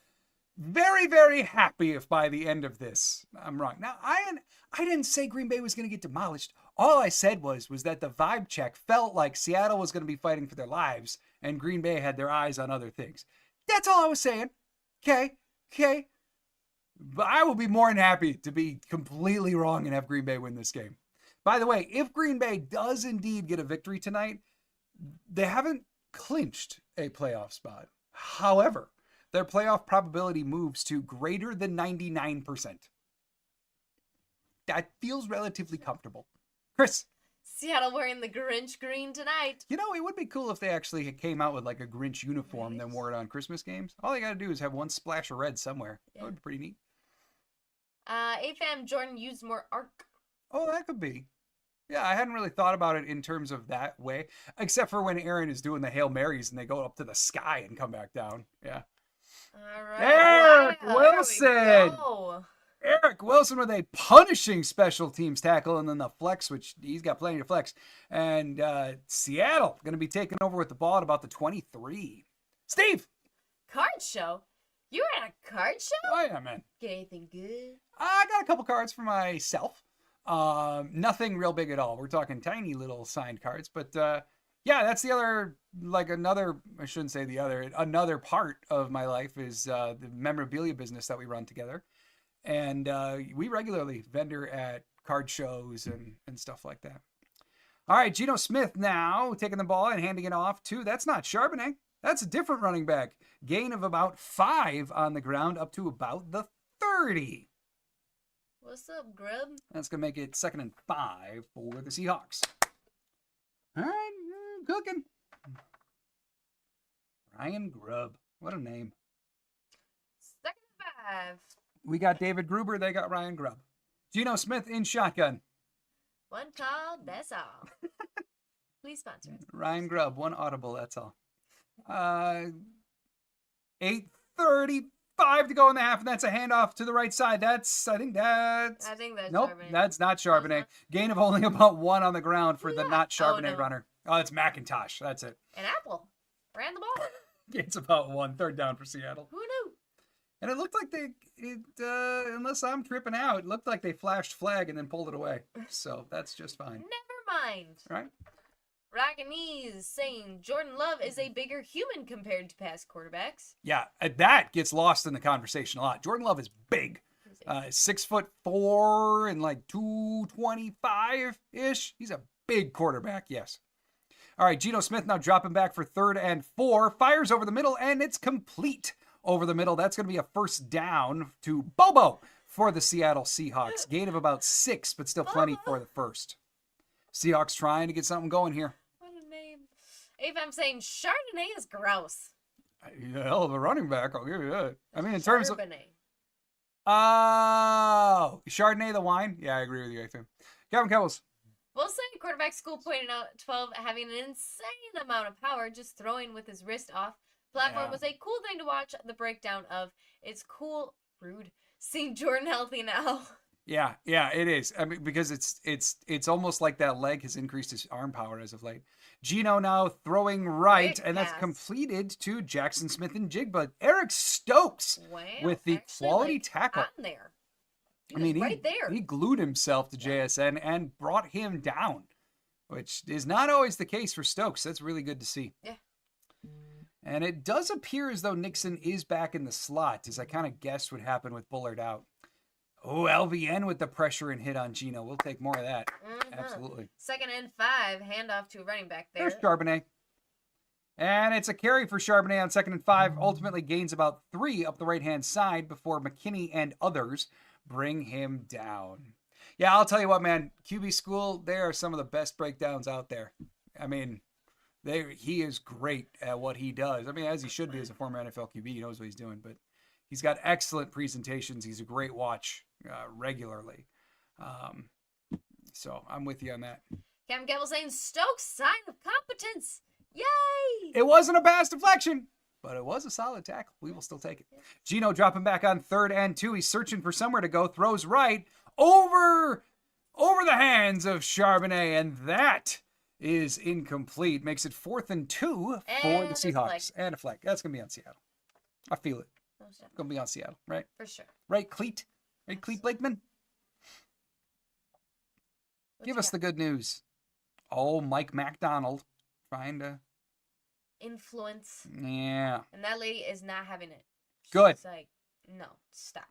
very, very happy if by the end of this I'm wrong. Now, I didn't say Green Bay was going to get demolished. All I said was that the vibe check felt like Seattle was going to be fighting for their lives and Green Bay had their eyes on other things. That's all I was saying. Okay. But I will be more than happy to be completely wrong and have Green Bay win this game. By the way, if Green Bay does indeed get a victory tonight, they haven't clinched a playoff spot. However, their playoff probability moves to greater than 99%. That feels relatively comfortable. Chris. Seattle wearing the Grinch green tonight. You know, it would be cool if they actually came out with like a Grinch uniform and wore it on Christmas games. All they got to do is have one splash of red somewhere. Yeah. That would be pretty neat. AFAM Jordan used more arc. Oh, that could be. Yeah, I hadn't really thought about it in terms of that way, except for when Aaron is doing the Hail Marys and they go up to the sky and come back down. Yeah. All right. Eric Wow, there we Wilson. go. Eric Wilson with a punishing special teams tackle, and then the flex, which he's got plenty to flex. And Seattle going to be taking over with the ball at about the 23. Steve. Card show? You were at a card show? Oh, yeah, man. Get anything good? I got a couple cards for myself. Nothing real big at all. We're talking tiny little signed cards, but yeah, that's the other, I shouldn't say another part of my life is the memorabilia business that we run together. And we regularly vendor at card shows and stuff like that. All right, Geno Smith now taking the ball and handing it off to, that's not Charbonnet. That's a different running back. Gain of about 5 on the ground up to about the 30. What's up, Grub? That's going to make it 2nd and 5 for the Seahawks. All right, cooking. Ryan Grubb. What a name. 2nd and 5. We got David Gruber. They got Ryan Grubb. Geno Smith in shotgun. One call, that's all. Please sponsor us. Ryan Grubb, 1 audible, that's all. 8:35 to go in the half, and that's a handoff to the right side. I think that's nope, Charbonnet. That's not Charbonnet. Gain of only about 1 on the ground for the not Charbonnet runner. Oh, it's McIntosh. That's it. An apple. Ran the ball. Gains about 1. 3rd down for Seattle. Who knew? And it looked like unless I'm tripping out, it looked like they flashed flag and then pulled it away. So that's just fine. Never mind. All right. Raganese saying Jordan Love is a bigger human compared to past quarterbacks. Yeah, that gets lost in the conversation a lot. Jordan Love is big. 6'4" and like 225-ish. He's a big quarterback, yes. All right, Geno Smith now dropping back for 3rd and 4. Fires over the middle, and it's complete over the middle. That's going to be a 1st down to Bobo for the Seattle Seahawks. Gain of about 6, but still plenty for the 1st. Seahawks trying to get something going here. What a name. AFM saying Chardonnay is gross. Hell of a running back, I'll give you that. I mean, in terms of... Chardonnay. Oh, Chardonnay the wine? Yeah, I agree with you, AFM. Kevin Kebbles. We'll say quarterback school pointed out 12 having an insane amount of power, just throwing with his wrist off. Platform was a cool thing to watch the breakdown of. It's cool, rude, seeing Jordan healthy now. Yeah, it is. I mean, because it's almost like that leg has increased his arm power as of late. Geno now throwing right, and that's completed to Jackson Smith and Jigba. Eric Stokes with the quality tackle. On there. Right there. He glued himself to JSN and brought him down, which is not always the case for Stokes. That's really good to see. Yeah. And it does appear as though Nixon is back in the slot, as I kind of guessed would happen with Bullard out. Oh, LVN with the pressure and hit on Geno. We'll take more of that. Mm-hmm. Absolutely. 2nd and 5, handoff to a running back there. There's Charbonnet. And it's a carry for Charbonnet on 2nd and 5. Ultimately gains about 3 up the right-hand side before McKinney and others bring him down. Yeah, I'll tell you what, man. QB school, they are some of the best breakdowns out there. I mean, he is great at what he does. I mean, as he should be as a former NFL QB. He knows what he's doing, but he's got excellent presentations. He's a great watch regularly. So I'm with you on that. Cam Gamble saying Stokes, sign of competence. Yay! It wasn't a pass deflection, but it was a solid tackle. We will still take it. Geno dropping back on 3rd and 2. He's searching for somewhere to go. Throws right over the hands of Charbonnet, and that is incomplete. Makes it 4th and 2 for the Seahawks. And a flag. That's going to be on Seattle. I feel it. It's going to be on Seattle, right? For sure. Right, Cleat? Right, Cleat Blakeman? Give us the good news. Oh, Mike MacDonald trying to influence. Yeah. And that lady is not having it. Good. She's like, no, stop.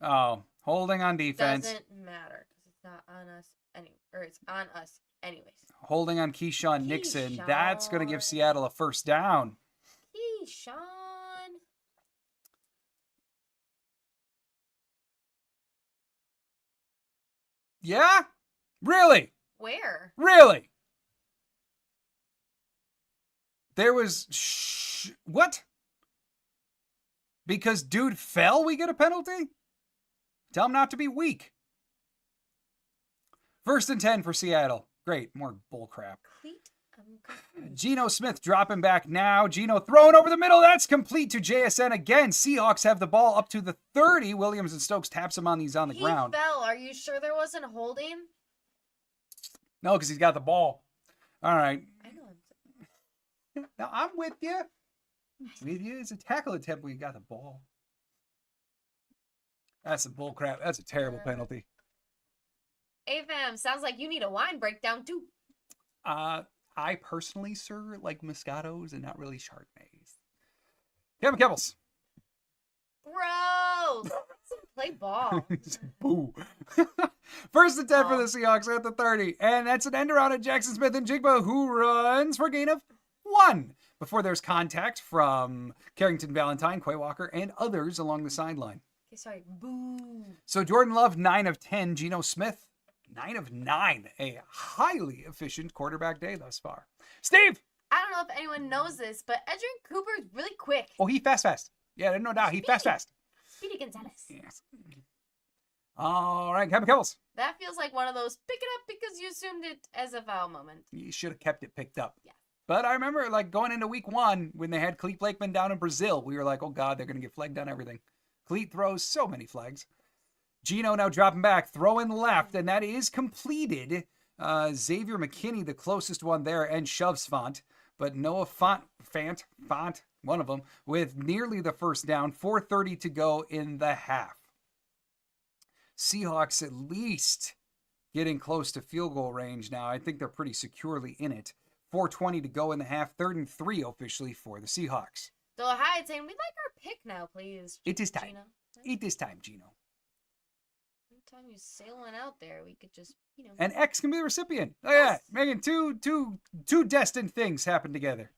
Oh, holding on defense. Doesn't matter because it's not on us it's on us anyways. Holding on Keyshawn Nixon. That's going to give Seattle a 1st down. Keyshawn. Yeah? Really? Where? Really? There was... What? Because dude fell, we get a penalty? Tell him not to be weak. First and 10 for Seattle. Great. More bull crap. Cleat, I'm confused. Geno Smith dropping back now. Geno throwing over the middle. That's complete to JSN again. Seahawks have the ball up to the 30. Williams and Stokes taps him on these on the ground. He fell. Are you sure there wasn't holding? No, because he's got the ball. All right. I know. Now, I'm with you. With you. It's a tackle attempt when you got the ball. That's a bull crap. That's a terrible penalty. AFM, sounds like you need a wine breakdown too. I personally, sir, like Moscatos and not really Chardonnays. Kevin Kebbles. Bro, play ball. Boo. First and 10 for the Seahawks at the 30. And that's an end around at Jackson Smith and Jigba, who runs for a gain of 1. Before there's contact from Carrington Valentine, Quay Walker, and others along the sideline. Okay, sorry. Boo. So Jordan Love, 9 of 10. Geno Smith, 9 of 9. A highly efficient quarterback day thus far. Steve! I don't know if anyone knows this, but Edgerrin Cooper is really quick. Oh, he fast. Yeah, no doubt. He fast. Speedy Gonzalez. Yes. All right, Kevin Kebbles. That feels like one of those pick it up because you assumed it as a foul moment. You should have kept it picked up. Yeah. But I remember, like, going into week 1 when they had Cleet Blakeman down in Brazil, we were like, oh, God, they're going to get flagged on everything. Cleet throws so many flags. Geno now dropping back, throwing left, and that is completed. Xavier McKinney, the closest one there, and shoves Font. But Noah Font, one of them, with nearly the first down, 4:30 to go in the half. Seahawks at least getting close to field goal range now. I think they're pretty securely in it. 4:20 to go in the half, 3rd and 3 officially for the Seahawks. So hi, saying we'd like our pick now, please. It is time. Gino. It is time, Geno. Anytime you're sailing out there, we could just, And X can be the recipient. Oh Yes. yeah, making two destined things happen together.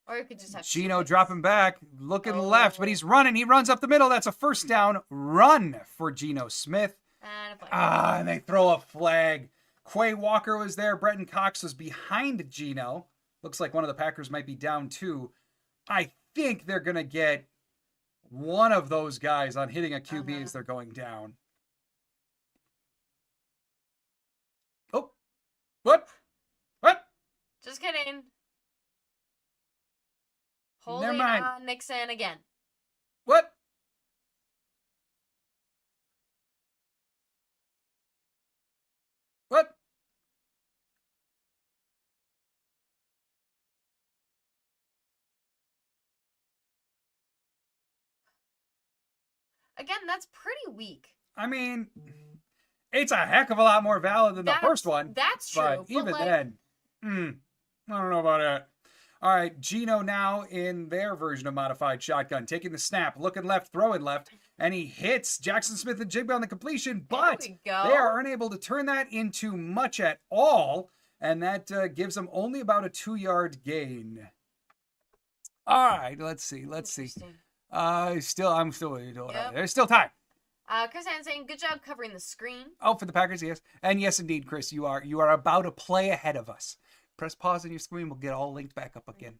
Or you could just have Geno two dropping back, looking Oh. left, but he's running. He runs up the middle. That's a first down run for Geno Smith. picks. And a flag. And they throw a flag. Quay Walker was there. Bretton Cox was behind Geno. Looks like one of the Packers might be down too. I think they're going to get one of those guys on hitting a QB as they're going down. Oh, what? Just kidding. Never Holding mind. on Nixon again. What? What? Again, that's pretty weak. I mean, it's a heck of a lot more valid than the first one. That's true. But even then, I don't know about that. All right, Geno now in their version of modified shotgun, taking the snap, looking left, throwing left, and he hits Jackson Smith and Jigba on the completion, but we they go. are unable to turn that into much at all, and that gives them only about a 2-yard gain. All right, let's see. Interesting. I'm still Yep. there's still time. Chris Hand saying, good job covering the screen. Oh, for the Packers, yes. And yes, indeed, Chris, you are about a play ahead of us. Press pause on your screen. We'll get all linked back up again.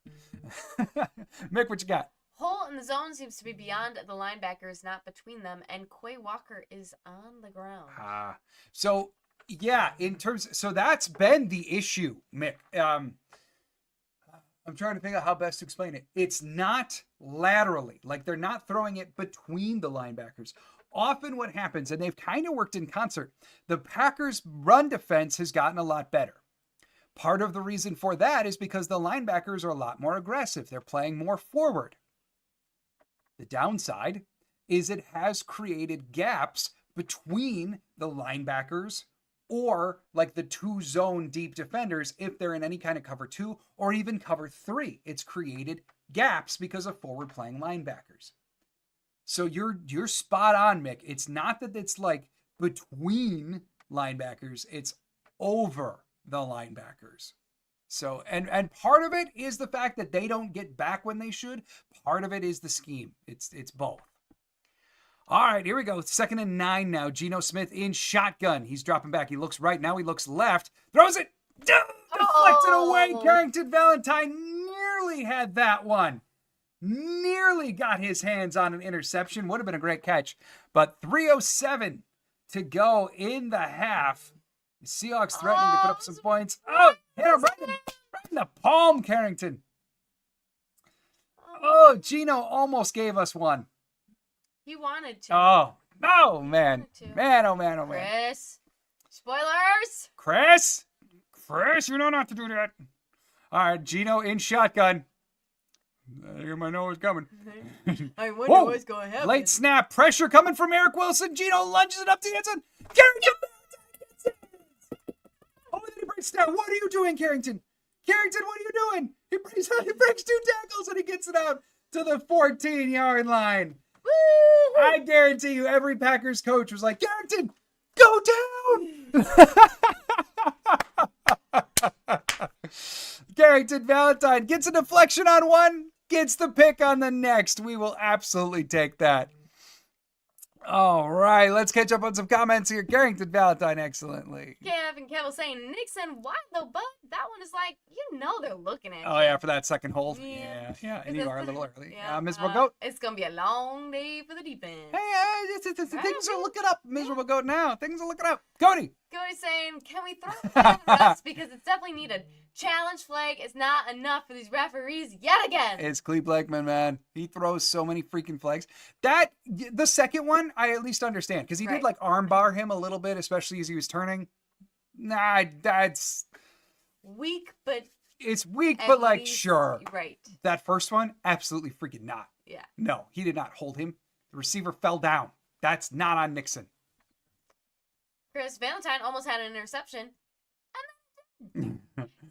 Mick, what you got? Hole in the zone seems to be beyond the linebackers, not between them, and Quay Walker is on the ground. So, yeah, so that's been the issue, Mick. I'm trying to figure out how best to explain it. It's not laterally, like they're not throwing it between the linebackers. Often what happens, and they've kind of worked in concert, the Packers' run defense has gotten a lot better. Part of the reason for that is because the linebackers are a lot more aggressive. They're playing more forward. The downside is it has created gaps between the linebackers or like the 2-zone deep defenders if they're in any kind of cover 2 or even cover 3. It's created gaps because of forward playing linebackers. So you're spot on, Mick. It's not that it's like between linebackers, it's over the linebackers. So, and part of it is the fact that they don't get back when they should. Part of it is the scheme. It's both. All right, here we go. 2nd and 9 now. Geno Smith in shotgun. He's dropping back. He looks right. Now he looks left. Throws it. Deflected away. Carrington Valentine nearly had that one. Nearly got his hands on an interception. Would have been a great catch. But 3:07 to go in the half. The Seahawks threatening to put up some points. Oh, hit him right in the palm, Carrington. Oh, Gino almost gave us one. He wanted to. Oh, man. Man, oh, man, oh, man. Chris. Spoilers. Chris, you don't have to do that. All right, Gino in shotgun. You might know what's coming. I wonder what's going to happen. Late snap. Pressure coming from Eric Wilson. Gino lunges it up to the end zone. Carrington. Oh, then he breaks down. What are you doing, Carrington? Carrington, what are you doing? He breaks 2 tackles and he gets it out to the 14-yard line. Woo! I guarantee you every Packers coach was like, Carrington, go down. Carrington Valentine gets a deflection on one, gets the pick on the next. We will absolutely take that. All right, let's catch up on some comments here. Carrington Valentine, excellently. Kevin Kevel saying, Nixon, why though, bud? That one is like, they're looking at you. Oh, yeah, for that second hold. Yeah, and you are a little early. Miserable Goat. It's going to be a long day for the defense. Hey, things are looking up. Miserable Goat now. Things are looking up. Cody saying, can we throw a flag on refs because it's definitely needed. Challenge flag is not enough for these referees yet again. It's Cleve Blackman, man. He throws so many freaking flags. The second one, I at least understand because he did like arm bar him a little bit, especially as he was turning. Nah, that's weak, but it's weak, but like least, sure. Right. That first one, absolutely freaking not. Yeah. No, he did not hold him. The receiver fell down. That's not on Nixon. Chris Valentine almost had an interception.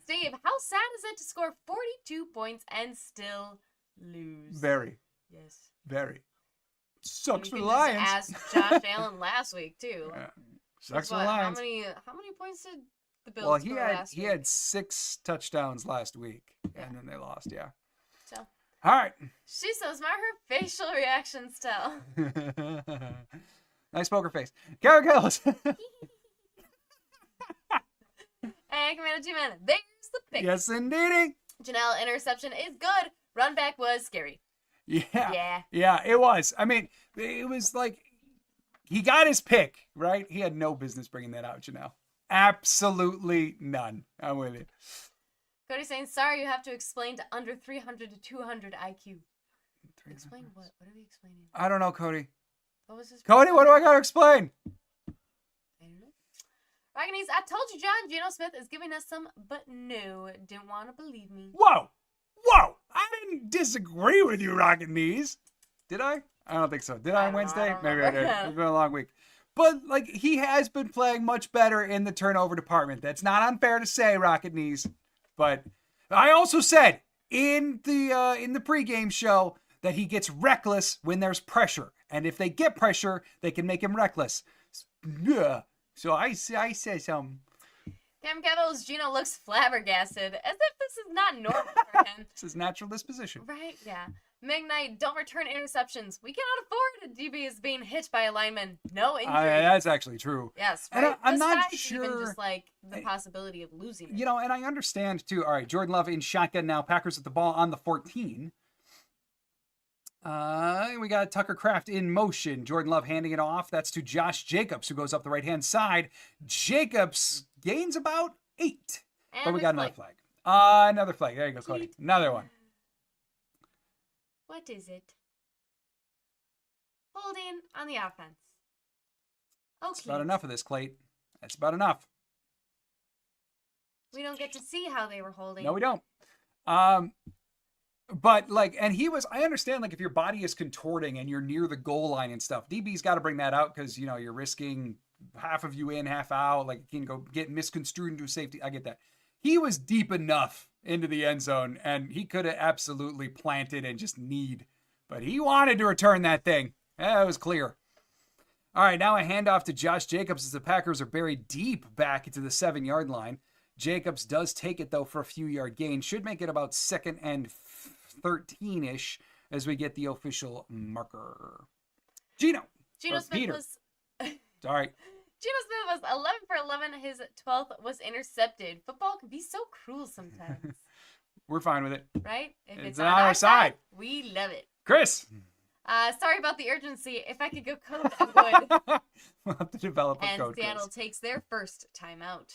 Steve, how sad is it to score 42 points and still lose? Very. Yes. Very. Sucks for the just Lions. Asked Josh Allen last week too. Yeah. Sucks for the Lions. How many points did the Bills score last week? He had 6 touchdowns last week, and then they lost. Yeah. So. All right. She's so smart. Her facial reactions tell. Nice poker face. Garrett Gillis. And Commander G-Man, there's the pick. Yes, indeed. Janelle interception is good. Run back was scary. Yeah, it was. I mean, it was like he got his pick, right? He had no business bringing that out, Janelle. Absolutely none. I'm with you. Cody saying, sorry, you have to explain to under 300 to 200 IQ. Explain what? What are we explaining? I don't know, Cody. What was this? Cody, what do I got to explain? I don't know. Rockinese, I told you, John, Geno Smith is giving us some, but no, didn't want to believe me. Whoa! I didn't disagree with you, Rockin' Knees. Did I? I don't think so. Did I on Wednesday? Maybe I did. It's been a long week. But, like, he has been playing much better in the turnover department. That's not unfair to say, Rocket Knees. But I also said in the pregame show that he gets reckless when there's pressure. And if they get pressure, they can make him reckless. Yeah. So I say something. Cam Kevin's Gino looks flabbergasted, as if this is not normal for him. It's his natural disposition. Right, yeah. Midnight, don't return interceptions. We cannot afford a DB is being hit by a lineman. No injury. That's actually true. Yes, right. And I'm not Besides sure. Even just like the possibility of losing it. And I understand too. All right, Jordan Love in shotgun now. Packers with the ball on the 14. We got Tucker Kraft in motion. Jordan Love handing it off. That's to Josh Jacobs, who goes up the right-hand side. Jacobs gains about 8. And but we got another flag. Another flag. There you go, Cody. Another one. What is it? Holding on the offense. Okay. That's about enough of this, Clate. That's about enough. We don't get to see how they were holding. No, we don't. But, like, and I understand, like, if your body is contorting and you're near the goal line and stuff, DB's got to bring that out because, you're risking half of you in, half out. Like, you can go get misconstrued into safety. I get that. He was deep enough into the end zone, and he could have absolutely planted and just kneed. But he wanted to return that thing. That was clear. All right, now a handoff to Josh Jacobs as the Packers are buried deep back into the 7-yard line. Jacobs does take it, though, for a few-yard gain. Should make it about 2nd and 13-ish as we get the official marker. Gino Smith Peter. was... Sorry. Geno Smith was 11 for 11. His 12th was intercepted. Football can be so cruel sometimes. We're fine with it. Right? If it's on our side. We love it. Chris. Sorry about the urgency. If I could go code, I would. We'll have to develop a And code. Seattle takes their first timeout.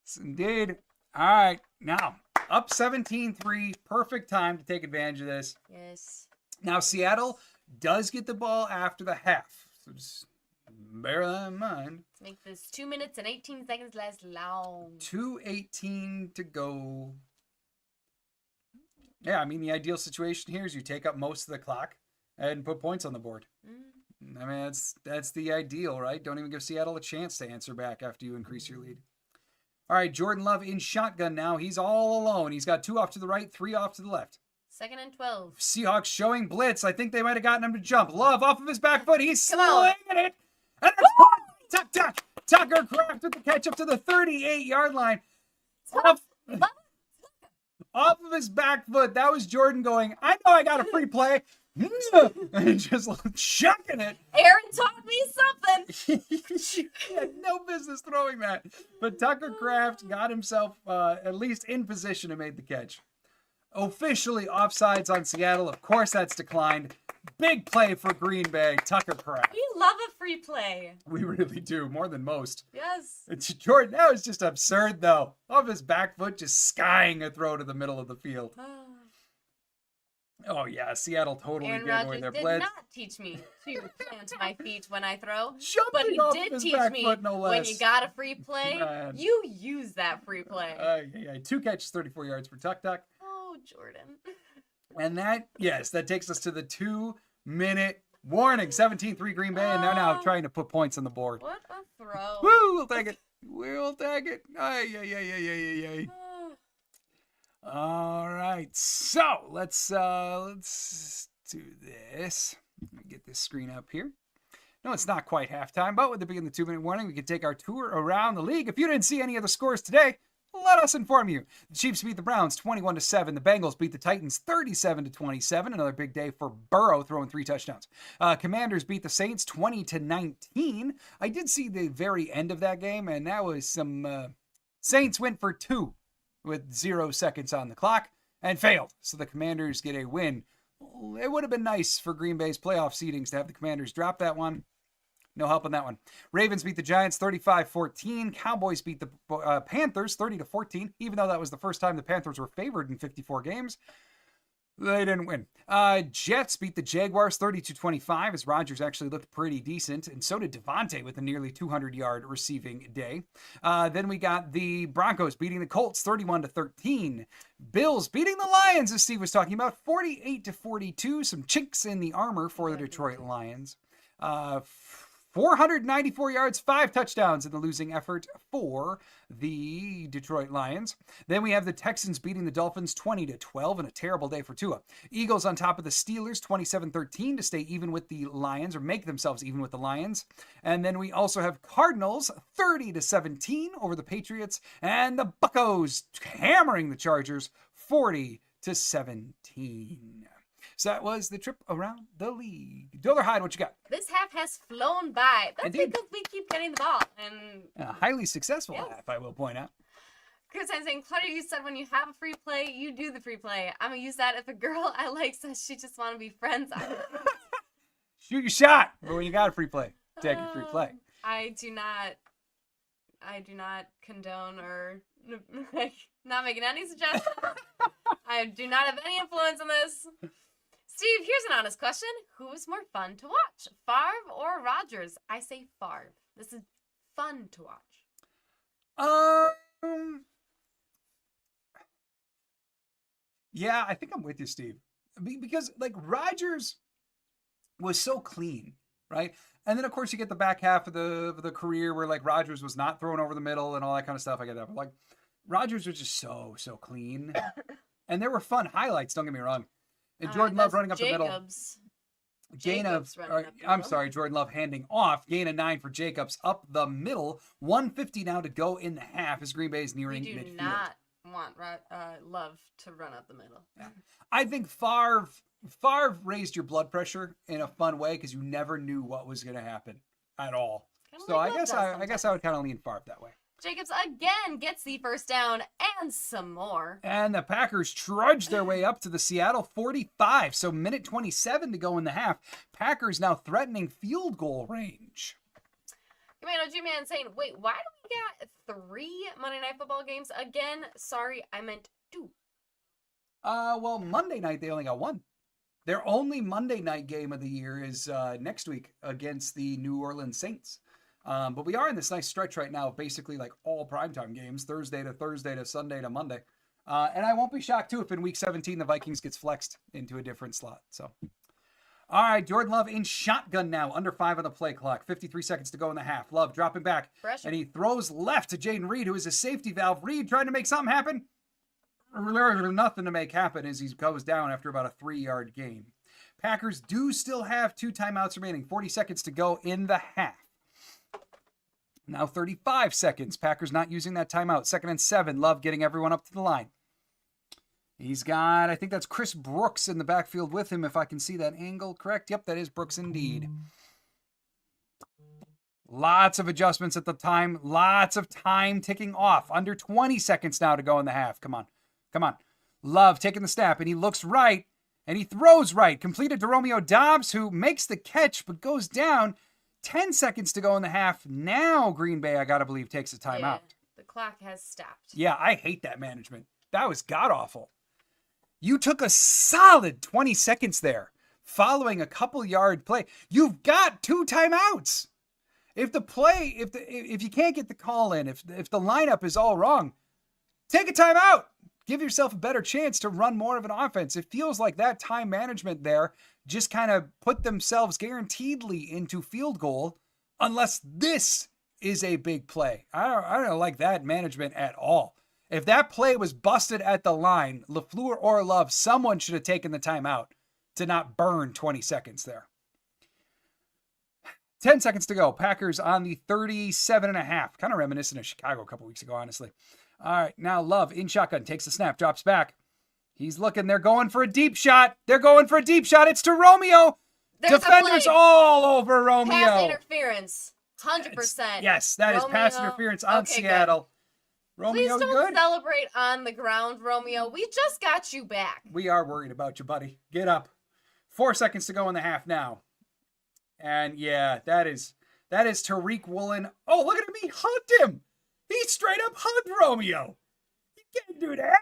Yes, indeed. All right. Now, up 17-3. Perfect time to take advantage of this. Yes. Now, Seattle does get the ball after the half. So just bear that in mind. Let's make this 2 minutes and 18 seconds less long. 2:18 to go. Yeah, I mean, the ideal situation here is you take up most of the clock and put points on the board. I mean, that's the ideal, right? Don't even give Seattle a chance to answer back after you increase your lead. All right, Jordan Love in shotgun now. He's all alone. He's got 2 off to the right, 3 off to the left. 2nd and 12. Seahawks showing blitz. I think they might have gotten him to jump. Love off of his back foot. He's Come on. slinging it. And it's caught. Tuck, tuck. Tucker Kraft with the catch up to the 38-yard line. Off of his back foot. That was Jordan going, I know I got a free play. And just chucking it. Aaron taught me something. He had no business throwing that. But Tucker Kraft got himself at least in position and made the catch. Officially offsides on Seattle. Of course, that's declined. Big play for Green Bay. Tucker Kraft. We love a free play. We really do, more than most. Yes. It's Jordan. That was just absurd, though. Off his back foot, just skying a throw to the middle of the field. Oh, yeah. Seattle totally Aaron gave away Rodgers their did blitz. not teach me to plant my feet when I throw. Jumping But he off did his teach back me foot, no when less. you got a free play, Man. you use that free play. 2 catches, 34 yards for Tuck Tuck. Oh, Jordan. And that takes us to the 2-minute warning. 17-3 Green Bay, and they're now trying to put points on the board. What a throw. Woo, we'll take it. We'll take it. Ay. All right, so let's do this. Let me get this screen up here. No, it's not quite halftime, but with the beginning of the 2-minute warning, we can take our tour around the league. If you didn't see any of the scores today, let us inform you. The Chiefs beat the Browns 21-7. The Bengals beat the Titans 37-27. Another big day for Burrow, throwing 3 touchdowns. Commanders beat the Saints 20-19. I did see the very end of that game, and that was some Saints went for 2 with 0 seconds on the clock and failed. So the Commanders get a win. It would have been nice for Green Bay's playoff seedings to have the Commanders drop that one. No help on that one. Ravens beat the Giants 35-14. Cowboys beat the Panthers 30-14. Even though that was the first time the Panthers were favored in 54 games, they didn't win. Jets beat the Jaguars 32-25 as Rodgers actually looked pretty decent, and so did Devontae with a nearly 200-yard receiving day. Then we got the Broncos beating the Colts 31-13. Bills beating the Lions, as Steve was talking about, 48-42. Some chinks in the armor for the Detroit Lions. 494 yards, 5 touchdowns in the losing effort for the Detroit Lions. Then we have the Texans beating the Dolphins 20-12 in a terrible day for Tua. Eagles on top of the Steelers 27-13 to stay even with the Lions, or make themselves even with the Lions. And then we also have Cardinals 30-17 over the Patriots, and the Buccos hammering the Chargers 40-17. So that was the trip around the league. Dover Hyde, what you got? This half has flown by. That's Indeed. because we keep getting the ball. And A highly successful Yes. half, I will point out. because I'm saying, Clutter, you said when you have a free play, you do the free play. I'm going to use that if a girl I like says she just want to be friends. Shoot your shot. But when you got a free play, take a free play. I do not condone or like not making any suggestions. I do not have any influence on this. Steve, here's an honest question. Who is more fun to watch, Favre or Rodgers? I say Favre. This is fun to watch. Yeah, I think I'm with you, Steve. Because, like, Rodgers was so clean, right? And then, of course, you get the back half of the career where, like, Rodgers was not thrown over the middle and all that kind of stuff. I get that. But, like, Rodgers was just so clean. And there were fun highlights, don't get me wrong. And Jordan Love running up the middle. Jordan Love handing off. Gain of 9 for Jacobs up the middle. 150 now to go in the half as Green Bay is nearing midfield. We do not want Love to run up the middle. Yeah. I think Favre raised your blood pressure in a fun way because you never knew what was going to happen at all. Kinda So like I Love guess does I guess I would kind of lean Favre that way. Jacobs again gets the first down and some more. And the Packers trudge their way up to the Seattle 45. So minute 27 to go in the half. Packers now threatening field goal range. Commando G-Man saying, wait, why do we got 3 Monday Night Football games again? Sorry, I meant 2. Well, Monday night they only got 1. Their only Monday night game of the year is next week against the New Orleans Saints. But we are in this nice stretch right now of basically like all primetime games, Thursday to Thursday to Sunday to Monday. And I won't be shocked, too, if in Week 17 the Vikings gets flexed into a different slot. So, all right, Jordan Love in shotgun now, under 5 on the play clock, 53 seconds to go in the half. Love dropping back, Pressure. and he throws left to Jaden Reed, who is a safety valve. Reed trying to make something happen. Nothing to make happen as he goes down after about a 3-yard gain. Packers do still have 2 timeouts remaining, 40 seconds to go in the half. Now 35 seconds. Packers not using that timeout. 2nd and 7. Love getting everyone up to the line. He's got, I think that's Chris Brooks in the backfield with him, if I can see that angle correct. Yep, that is Brooks indeed. Lots of adjustments at the time. Lots of time ticking off. Under 20 seconds now to go in the half. Come on. Come on. Love taking the snap, and he looks right, and he throws right. Completed to Romeo Doubs, who makes the catch, but goes down. 10 seconds to go in the half. Now Green Bay, I got to believe, takes a timeout. Yeah, the clock has stopped. Yeah, I hate that management. That was god-awful. You took a solid 20 seconds there following a couple-yard play. You've got 2 timeouts. If the play, if you can't get the call in, if the lineup is all wrong, take a timeout. Give yourself a better chance to run more of an offense. It feels like that time management there just kind of put themselves guaranteedly into field goal unless this is a big play. I don't like that management at all. If that play was busted at the line, LaFleur or Love, someone should have taken the timeout to not burn 20 seconds there. 10 seconds to go. Packers on the 37.5. Kind of reminiscent of Chicago a couple weeks ago, honestly. All right, now Love in shotgun, takes the snap, drops back. He's looking. They're going for a deep shot. They're going for a deep shot. It's to Romeo. There's Defenders all over Romeo. Pass interference. 100%. Yes, that is pass interference on Seattle. Good. Romeo, Please don't good? celebrate on the ground, Romeo. We just got you back. We are worried about you, buddy. Get up. 4 seconds to go in the half now. And yeah, that is Tariq Woolen. Oh, look at him. He hugged him. He straight up hugged Romeo. You can't do that.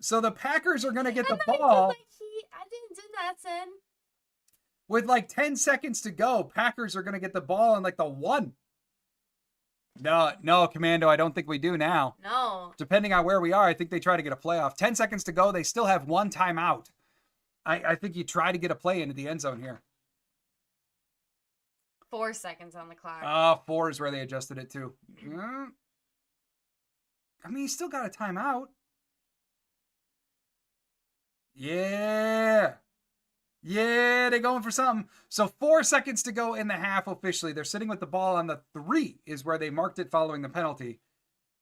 So the Packers are going to get the ball. I didn't do nothing. With like 10 seconds to go, Packers are going to get the ball on like the 1. No, Commando, I don't think we do now. No. Depending on where we are, I think they try to get a playoff. 10 seconds to go. They still have 1 timeout. I think you try to get a play into the end zone here. 4 seconds on the clock. 4 is where they adjusted it to. I mean, he's still got a timeout. Yeah, they're going for something. So 4 seconds to go in the half officially. They're sitting with the ball on the 3 is where they marked it following the penalty.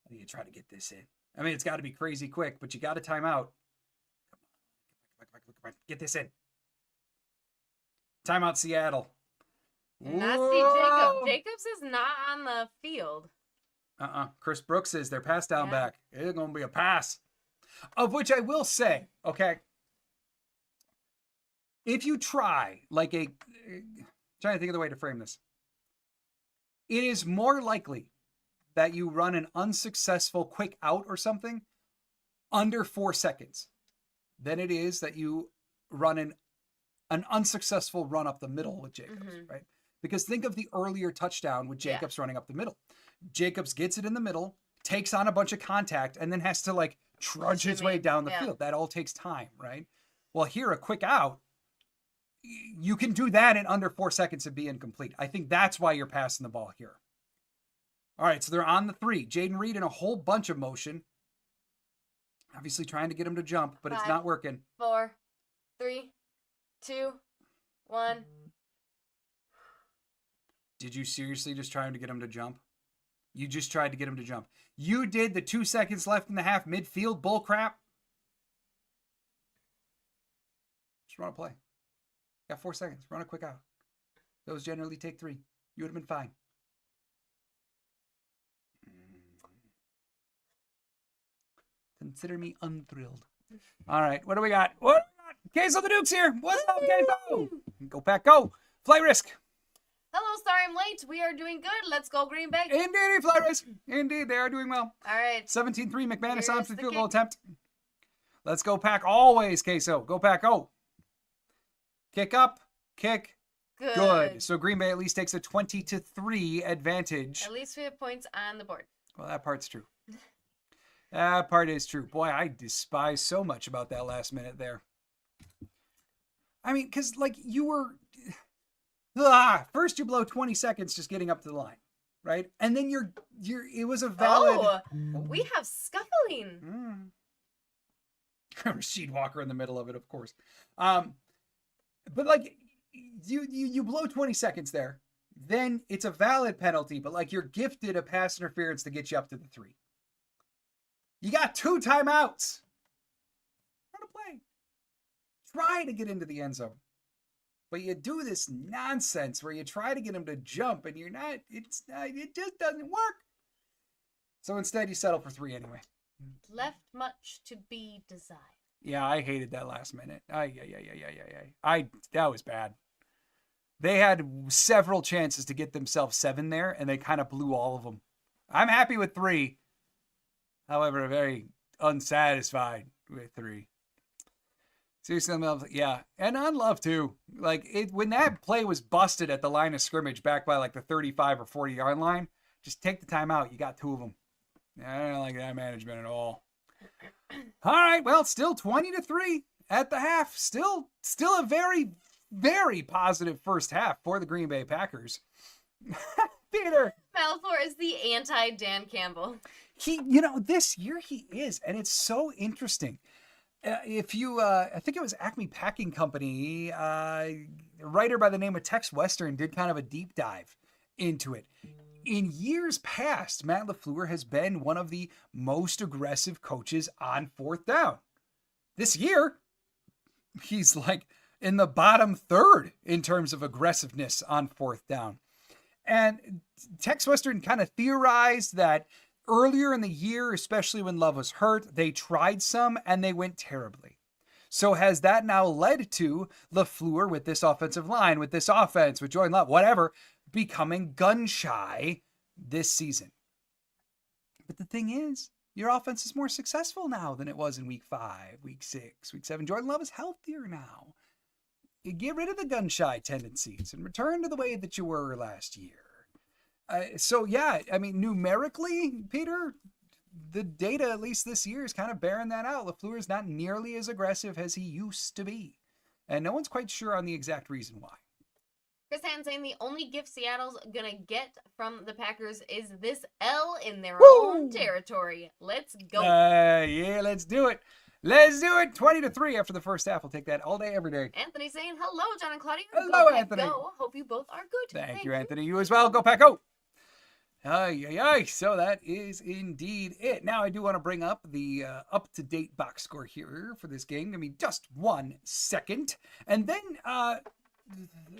I think you try to get this in. I mean, it's got to be crazy quick, but you got a timeout. Come on. Get this in. Timeout Seattle. And that's the Jacob. Jacobs is not on the field. Chris Brooks is their pass down back. It's going to be a pass. Of which I will say, okay, if you try, like trying to think of the way to frame this, it is more likely that you run an unsuccessful quick out or something under 4 seconds than it is that you run an unsuccessful run up the middle with Jacobs, right? Because think of the earlier touchdown with Jacobs running up the middle. Jacobs gets it in the middle, takes on a bunch of contact, and then has to like trudge his way down the field. That all takes time, right? Well, here, a quick out, you can do that in under 4 seconds and be incomplete. I think that's why you're passing the ball here. All right, so they're on the 3. Jaden Reed in a whole bunch of motion. Obviously trying to get him to jump, but 5, it's not working. 4, 3, 2, 1. Did you seriously just try to get him to jump? You just tried to get him to jump. You did the 2 seconds left in the half midfield bull crap. Just run a play. Got 4 seconds. Run a quick out. Those generally take 3. You would have been fine. Consider me unthrilled. All right, what do we got? What do we got? Queso the Duke's here. What's up, Queso? Go, Pack, go. Flight risk. Hello, sorry I'm late. We are doing good. Let's go Green Bay. Indeed, flight risk. Indeed, they are doing well. All right. 17-3, McManus on Here's for the the field goal kick. attempt. Let's go, Pack. Always, Queso. Go, Pack, go. Kick up, kick. Good. So Green Bay at least takes a 20-3 advantage. At least we have points on the board. Well, that part's true. That part is true. Boy, I despise so much about that last minute there. I mean, because, like, you were... first you blow 20 seconds just getting up to the line, right? And then it was a valid... Oh, we have scuffling. Rasheed Walker in the middle of it, of course. But, like, you blow 20 seconds there. Then it's a valid penalty, but, like, you're gifted a pass interference to get you up to the 3. You got 2 timeouts. Run a play. Try to get into the end zone. But you do this nonsense where you try to get him to jump and you're not, it just doesn't work. So instead you settle for 3 anyway. Left much to be desired. Yeah, I hated that last minute. That was bad. They had several chances to get themselves 7 there and they kind of blew all of them. I'm happy with 3. However, very unsatisfied with 3. Seriously, yeah. And on Love, too. Like, when that play was busted at the line of scrimmage back by, like, the 35 or 40-yard line, just take the time out. You got 2 of them. I don't like that management at all. All right, well, still 20-3 at the half. Still a very, very positive first half for the Green Bay Packers. Peter. Malfour is the anti-Dan Campbell. This year he is, and it's so interesting. If you, I think it was Acme Packing Company, a writer by the name of Tex Western did kind of a deep dive into it. In years past, Matt LaFleur has been one of the most aggressive coaches on 4th down. This year, he's like in the bottom third in terms of aggressiveness on 4th down. And Tex Western kind of theorized that earlier in the year, especially when Love was hurt, they tried some and they went terribly. So has that now led to LaFleur with this offensive line, with this offense, with Jordan Love, whatever, becoming gun shy this season? But the thing is, your offense is more successful now than it was in week 5, week 6, week 7. Jordan Love is healthier now. You get rid of the gun shy tendencies and return to the way that you were last year. Numerically, Peter, the data, at least this year, is kind of bearing that out. LaFleur is not nearly as aggressive as he used to be. And no one's quite sure on the exact reason why. Chris Hand saying the only gift Seattle's going to get from the Packers is this L in their own territory. Let's go. Yeah, let's do it. Let's do it. 20-3 after the first half. We'll take that all day, every day. Anthony saying, hello, John and Claudia. Hello, go, Anthony. Go. Hope you both are good. Thank you, Anthony. You as well. Go, Pack, go. So that is indeed it. Now, I do want to bring up the up-to-date box score here for this game. Give me just 1 second. And then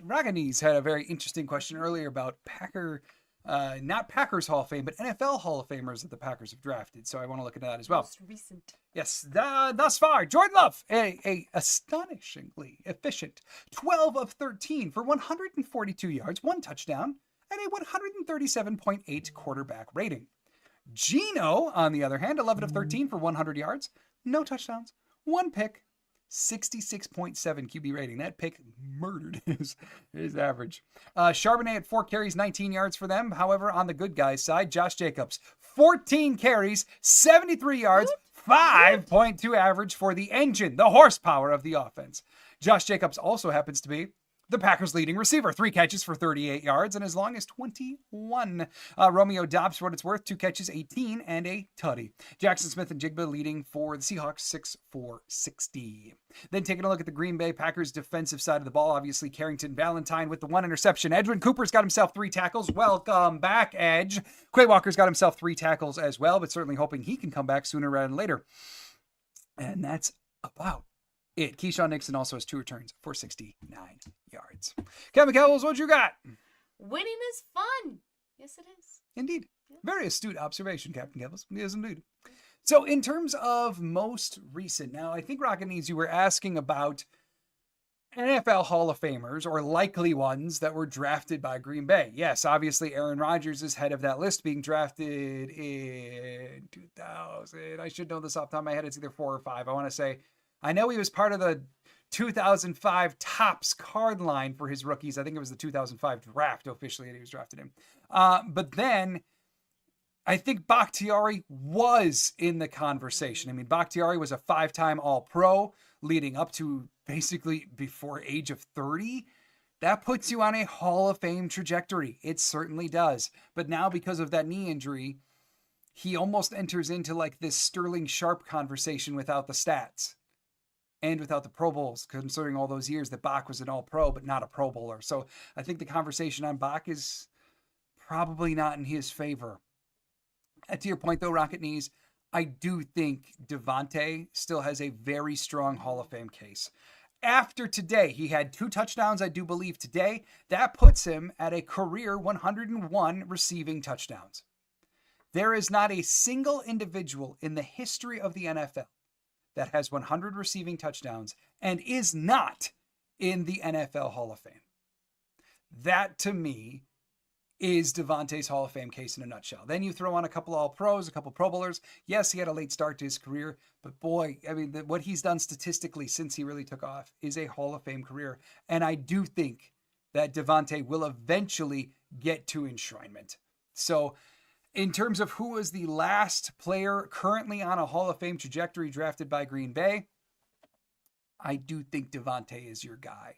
Raganese had a very interesting question earlier about not Packers Hall of Fame, but NFL Hall of Famers that the Packers have drafted. So I want to look at that as well. Most recent. Yes, thus far, Jordan Love, a astonishingly efficient 12 of 13 for 142 yards, 1 touchdown, and a 137.8 quarterback rating. Geno, on the other hand, 11 of 13 for 100 yards, no touchdowns, 1 pick, 66.7 QB rating. That pick murdered his average. Charbonnet at 4 carries, 19 yards for them. However, on the good guys' side, Josh Jacobs, 14 carries, 73 yards, 5.2 average for the engine, the horsepower of the offense. Josh Jacobs also happens to be the Packers' leading receiver, 3 catches for 38 yards and as long as 21. Romeo Dobbs, for what it's worth, 2 catches, 18, and a tutty. Jackson Smith and Jigba leading for the Seahawks, 6 for 60. Then taking a look at the Green Bay Packers defensive side of the ball, obviously Carrington Valentine with the 1 interception. Edwin Cooper's got himself 3 tackles. Welcome back, Edge. Quay Walker's got himself 3 tackles as well, but certainly hoping he can come back sooner rather than later. And that's about it. Keyshawn Nixon also has 2 returns for 69 yards. Kevin Kells, what you got? Winning is fun. Yes, it is. Indeed. Very astute observation, Captain Kells. Yes, indeed. So in terms of most recent, now I think Rocket Needs, you were asking about NFL Hall of Famers or likely ones that were drafted by Green Bay. Yes, obviously Aaron Rodgers is head of that list, being drafted in 2000. I should know this off the top of my head. It's either 4 or 5. I want to say, I know he was part of the 2005 Topps card line for his rookies. I think it was the 2005 draft officially that he was drafted in. But then I think Bakhtiari was in the conversation. I mean, Bakhtiari was a 5-time All-Pro leading up to basically before age of 30. That puts you on a Hall of Fame trajectory. It certainly does. But now because of that knee injury, he almost enters into like this Sterling Sharp conversation without the stats and without the Pro Bowls, considering all those years that Bach was an All-Pro but not a Pro Bowler. So I think the conversation on Bach is probably not in his favor. To your point, though, Rocket Knees, I do think Devontae still has a very strong Hall of Fame case. After today, he had 2 touchdowns, I do believe, today. That puts him at a career 101 receiving touchdowns. There is not a single individual in the history of the NFL that has 100 receiving touchdowns and is not in the NFL Hall of Fame. That, to me, is Devontae's Hall of Fame case in a nutshell. Then you throw on a couple All-Pros, a couple Pro Bowlers. Yes, he had a late start to his career, but boy, I mean, what he's done statistically since he really took off is a Hall of Fame career. And I do think that Devontae will eventually get to enshrinement. So in terms of who was the last player currently on a Hall of Fame trajectory drafted by Green Bay, I do think Devontae is your guy.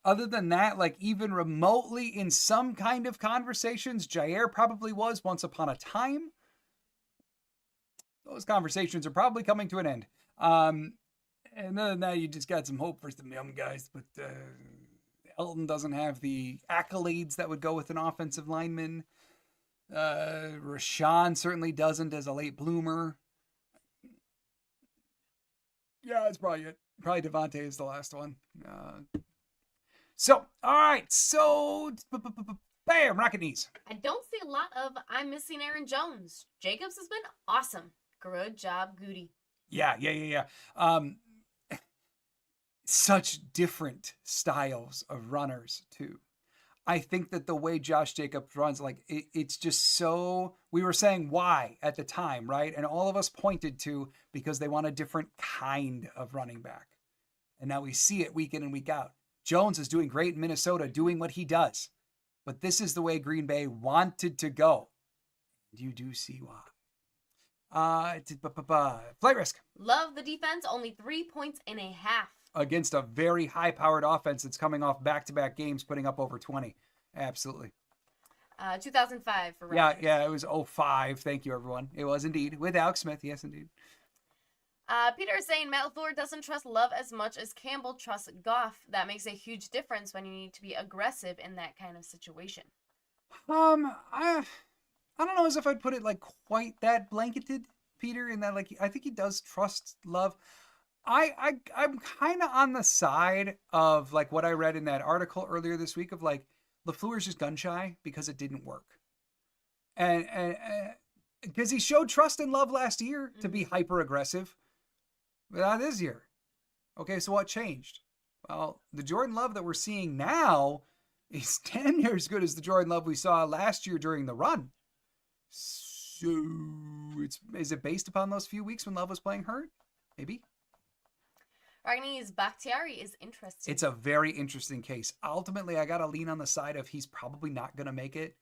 Other than that, like even remotely in some kind of conversations, Jair probably was once upon a time. Those conversations are probably coming to an end. And other than that, you just got some hope for some young guys. But Elton doesn't have the accolades that would go with an offensive lineman. Rashawn certainly doesn't as a late bloomer. Yeah, that's probably it. Probably Devontae is the last one. So, all right. So, bam, Rocket Knees. I don't see a lot of I'm missing Aaron Jones. Jacobs has been awesome. Good job, Goody. Yeah. Such different styles of runners, too. I think that the way Josh Jacobs runs, like, it's just so... We were saying why at the time, right? And all of us pointed to because they want a different kind of running back. And now we see it week in and week out. Jones is doing great in Minnesota, doing what he does. But this is the way Green Bay wanted to go. You do see why. Flight risk. Love the defense, only 3.5 points. Against a very high-powered offense that's coming off back-to-back games, putting up over 20. Absolutely. 2005 for Rodgers. Yeah, it was 05. Thank you, everyone. It was indeed. With Alex Smith, yes, indeed. Peter is saying Matt LaFleur doesn't trust Love as much as Campbell trusts Goff. That makes a huge difference when you need to be aggressive in that kind of situation. I don't know as if I'd put it like quite that blanketed, Peter, in that like I think he does trust Love. I'm kind of on the side of like what I read in that article earlier this week of like LaFleur's just gun shy because it didn't work, and because he showed trust in Love last year to be hyper aggressive. But not this year. Okay, so what changed? Well, the Jordan Love that we're seeing now is damn near as good as the Jordan Love we saw last year during the run. So, is it based upon those few weeks when Love was playing hurt? Maybe. Ragni's Bakhtiari is interesting. It's a very interesting case. Ultimately, I got to lean on the side of he's probably not going to make it.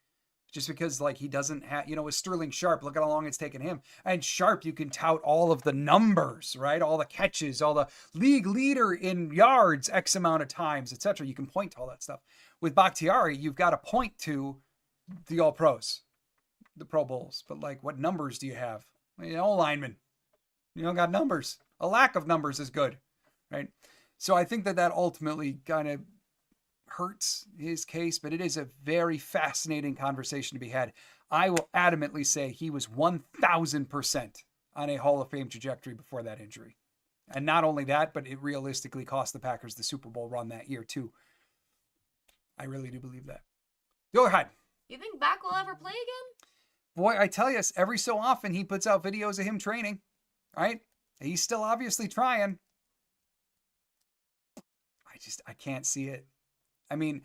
Just because, like, he doesn't have, with Sterling Sharp, look at how long it's taken him. And Sharp, you can tout all of the numbers, right? All the catches, all the league leader in yards, X amount of times, etc. You can point to all that stuff. With Bakhtiari, you've got to point to the All-Pros, the Pro Bowls. But, like, what numbers do you have? Linemen. You don't got numbers. A lack of numbers is good, right? So I think that ultimately kind of hurts his case, but it is a very fascinating conversation to be had. I will adamantly say he was 1,000% on a Hall of Fame trajectory before that injury. And not only that, but it realistically cost the Packers the Super Bowl run that year too. I really do believe that. Go ahead. You think Bach will ever play again? boy, I tell you, every so often he puts out videos of him training, right? He's still obviously trying. I can't see it. I mean,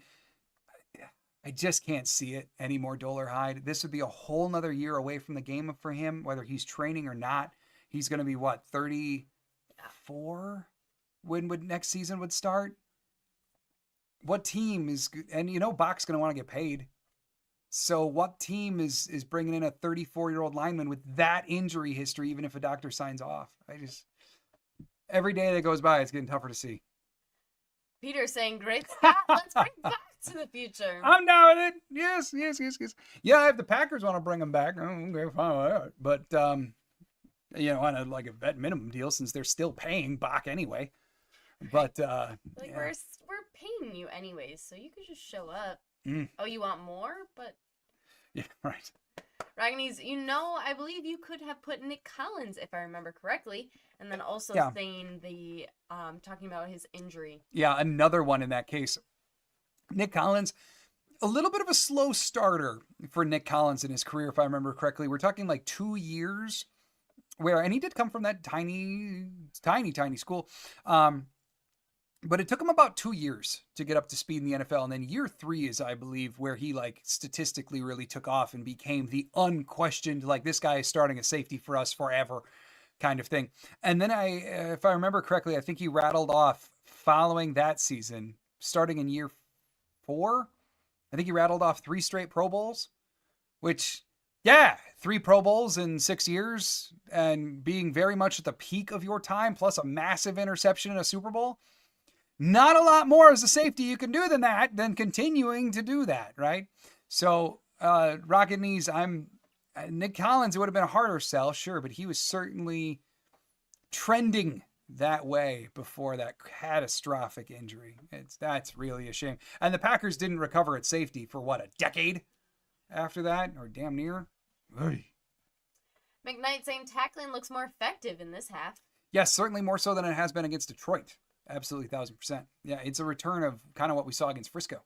I just can't see it anymore, Doler Hyde. This would be a whole nother year away from the game for him, whether he's training or not. He's going to be, what, 34 when next season would start? What team is, and Bach's going to want to get paid. So what team is bringing in a 34-year-old lineman with that injury history, even if a doctor signs off? Every day that goes by, it's getting tougher to see. Peter saying, great Scott, let's bring Bach to the future. I'm down with it. Yes. Yeah, if the Packers want to bring him back, okay, fine. But, on a vet minimum deal, since they're still paying Bach anyway. But, yeah. We're paying you anyways, so you could just show up. Oh, you want more? But yeah, right. Ragnies, I believe you could have put Nick Collins, if I remember correctly, and then also saying the talking about his injury. Yeah, another one in that case. Nick Collins, a little bit of a slow starter for Nick Collins in his career, if I remember correctly. We're talking like 2 years and he did come from that tiny school. But it took him about 2 years to get up to speed in the NFL. And then year 3 is, I believe, where he statistically really took off and became the unquestioned, this guy is starting a safety for us forever kind of thing. And then if I remember correctly, I think he rattled off following that season, starting in year 4. I think he rattled off 3 straight Pro Bowls, which, 3 Pro Bowls in 6 years and being very much at the peak of your time, plus a massive interception in a Super Bowl. Not a lot more as a safety you can do than continuing to do that, right? So, Rocket Knees, Nick Collins, it would have been a harder sell, sure, but he was certainly trending that way before that catastrophic injury. That's really a shame. And the Packers didn't recover at safety for, a decade after that, or damn near? Oy. McKnight saying tackling looks more effective in this half. Yes, certainly more so than it has been against Detroit. Absolutely, 1,000%. Yeah, it's a return of kind of what we saw against Frisco.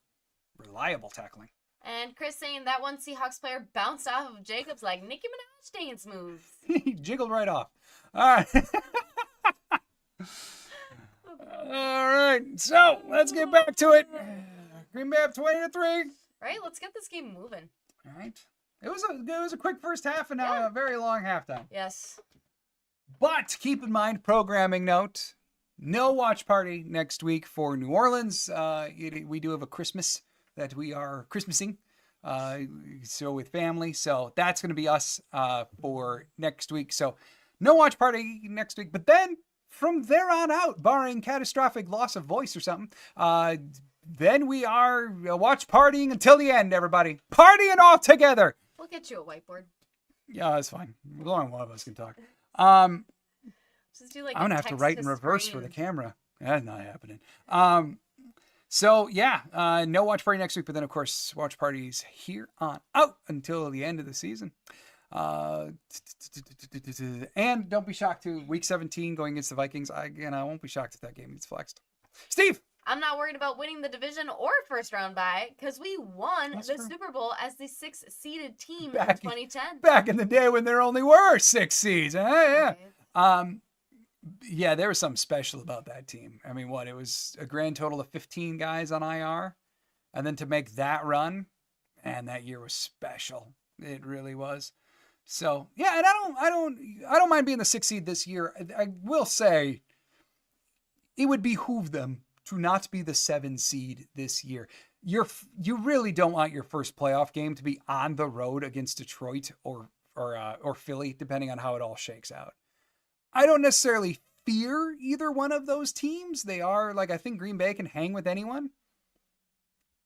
Reliable tackling. And Chris saying that one Seahawks player bounced off of Jacobs like Nicki Minaj dance moves. He jiggled right off. All right. All right. So let's get back to it. Green Bay up 20-3. Right. Let's get this game moving. All right. It was a quick first half and now a very long halftime. Yes. But keep in mind, programming note. No watch party next week for New Orleans. We do have a Christmas that we are Christmasing, so with family. So that's going to be us for next week. So no watch party next week. But then from there on out, barring catastrophic loss of voice or something, then we are watch partying until the end, everybody. Partying all together. We'll get you a whiteboard. Yeah, that's fine. As long as one of us can talk. Just do I'm going to have to write in reverse for the camera. That's not happening. So, no watch party next week, but then, of course, watch parties here on out until the end of the season. And don't be shocked to week 17 going against the Vikings. I won't be shocked if that game gets flexed. Steve! I'm not worried about winning the division or first round bye because we won Super Bowl as the 6th-seeded team in 2010. Back in the day when there only were 6 seeds. Yeah. There was something special about that team. I mean, it was a grand total of 15 guys on IR. And then to make that run, and that year was special. It really was. So, and I don't mind being the 6th seed this year. I will say it would behoove them to not be the 7 seed this year. You really don't want your first playoff game to be on the road against Detroit or Philly, depending on how it all shakes out. I don't necessarily fear either one of those teams. They are, I think Green Bay can hang with anyone.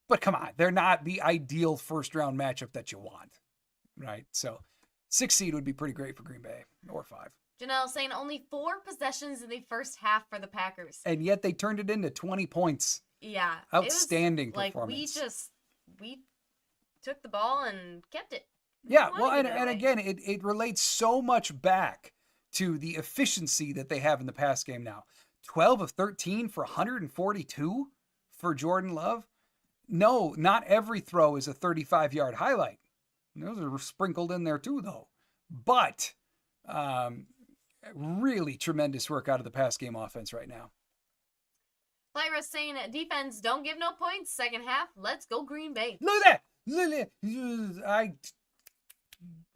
But come on, they're not the ideal first-round matchup that you want, right? So 6 seed would be pretty great for Green Bay, or 5. Janelle saying only 4 possessions in the first half for the Packers. And yet they turned it into 20 points. Yeah. Outstanding performance. We took the ball and kept it. Yeah, and again, it relates so much back to the efficiency that they have in the pass game now. 12 of 13 for 142 for Jordan Love. No, not every throw is a 35-yard highlight. Those are sprinkled in there too, though. But really tremendous work out of the pass game offense right now. Lyra's saying defense, don't give no points. Second half, let's go Green Bay. Look at that.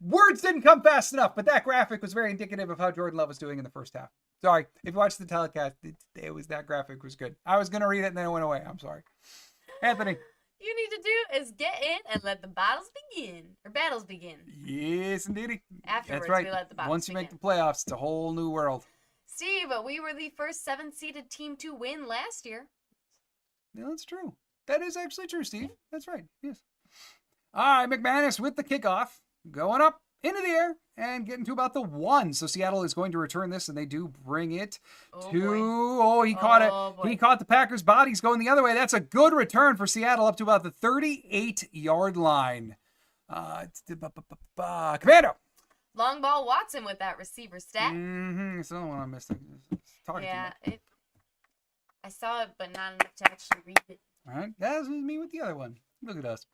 Words didn't come fast enough, but that graphic was very indicative of how Jordan Love was doing in the first half. Sorry, if you watched the telecast, that graphic was good. I was going to read it and then it went away. I'm sorry. Anthony. You need to do is get in and let the battles begin. Yes, indeedy. Afterwards, that's right. We let the battles Once you begin. make the playoffs, it's a whole new world. Steve, we were the first 7-seeded team to win last year. Yeah, that's true. That is actually true, Steve. That's right. Yes. All right, McManus with the kickoff. Going up into the air and getting to about the 1. So Seattle is going to return this, and they do bring it he caught it. Boy. He caught the Packers' bodies going the other way. That's a good return for Seattle up to about the 38-yard line. Commando. Long ball Watson with that receiver stat. It's another one I missed. Yeah, I saw it, but not enough to actually read it. All right, that's me with the other one. Look at us.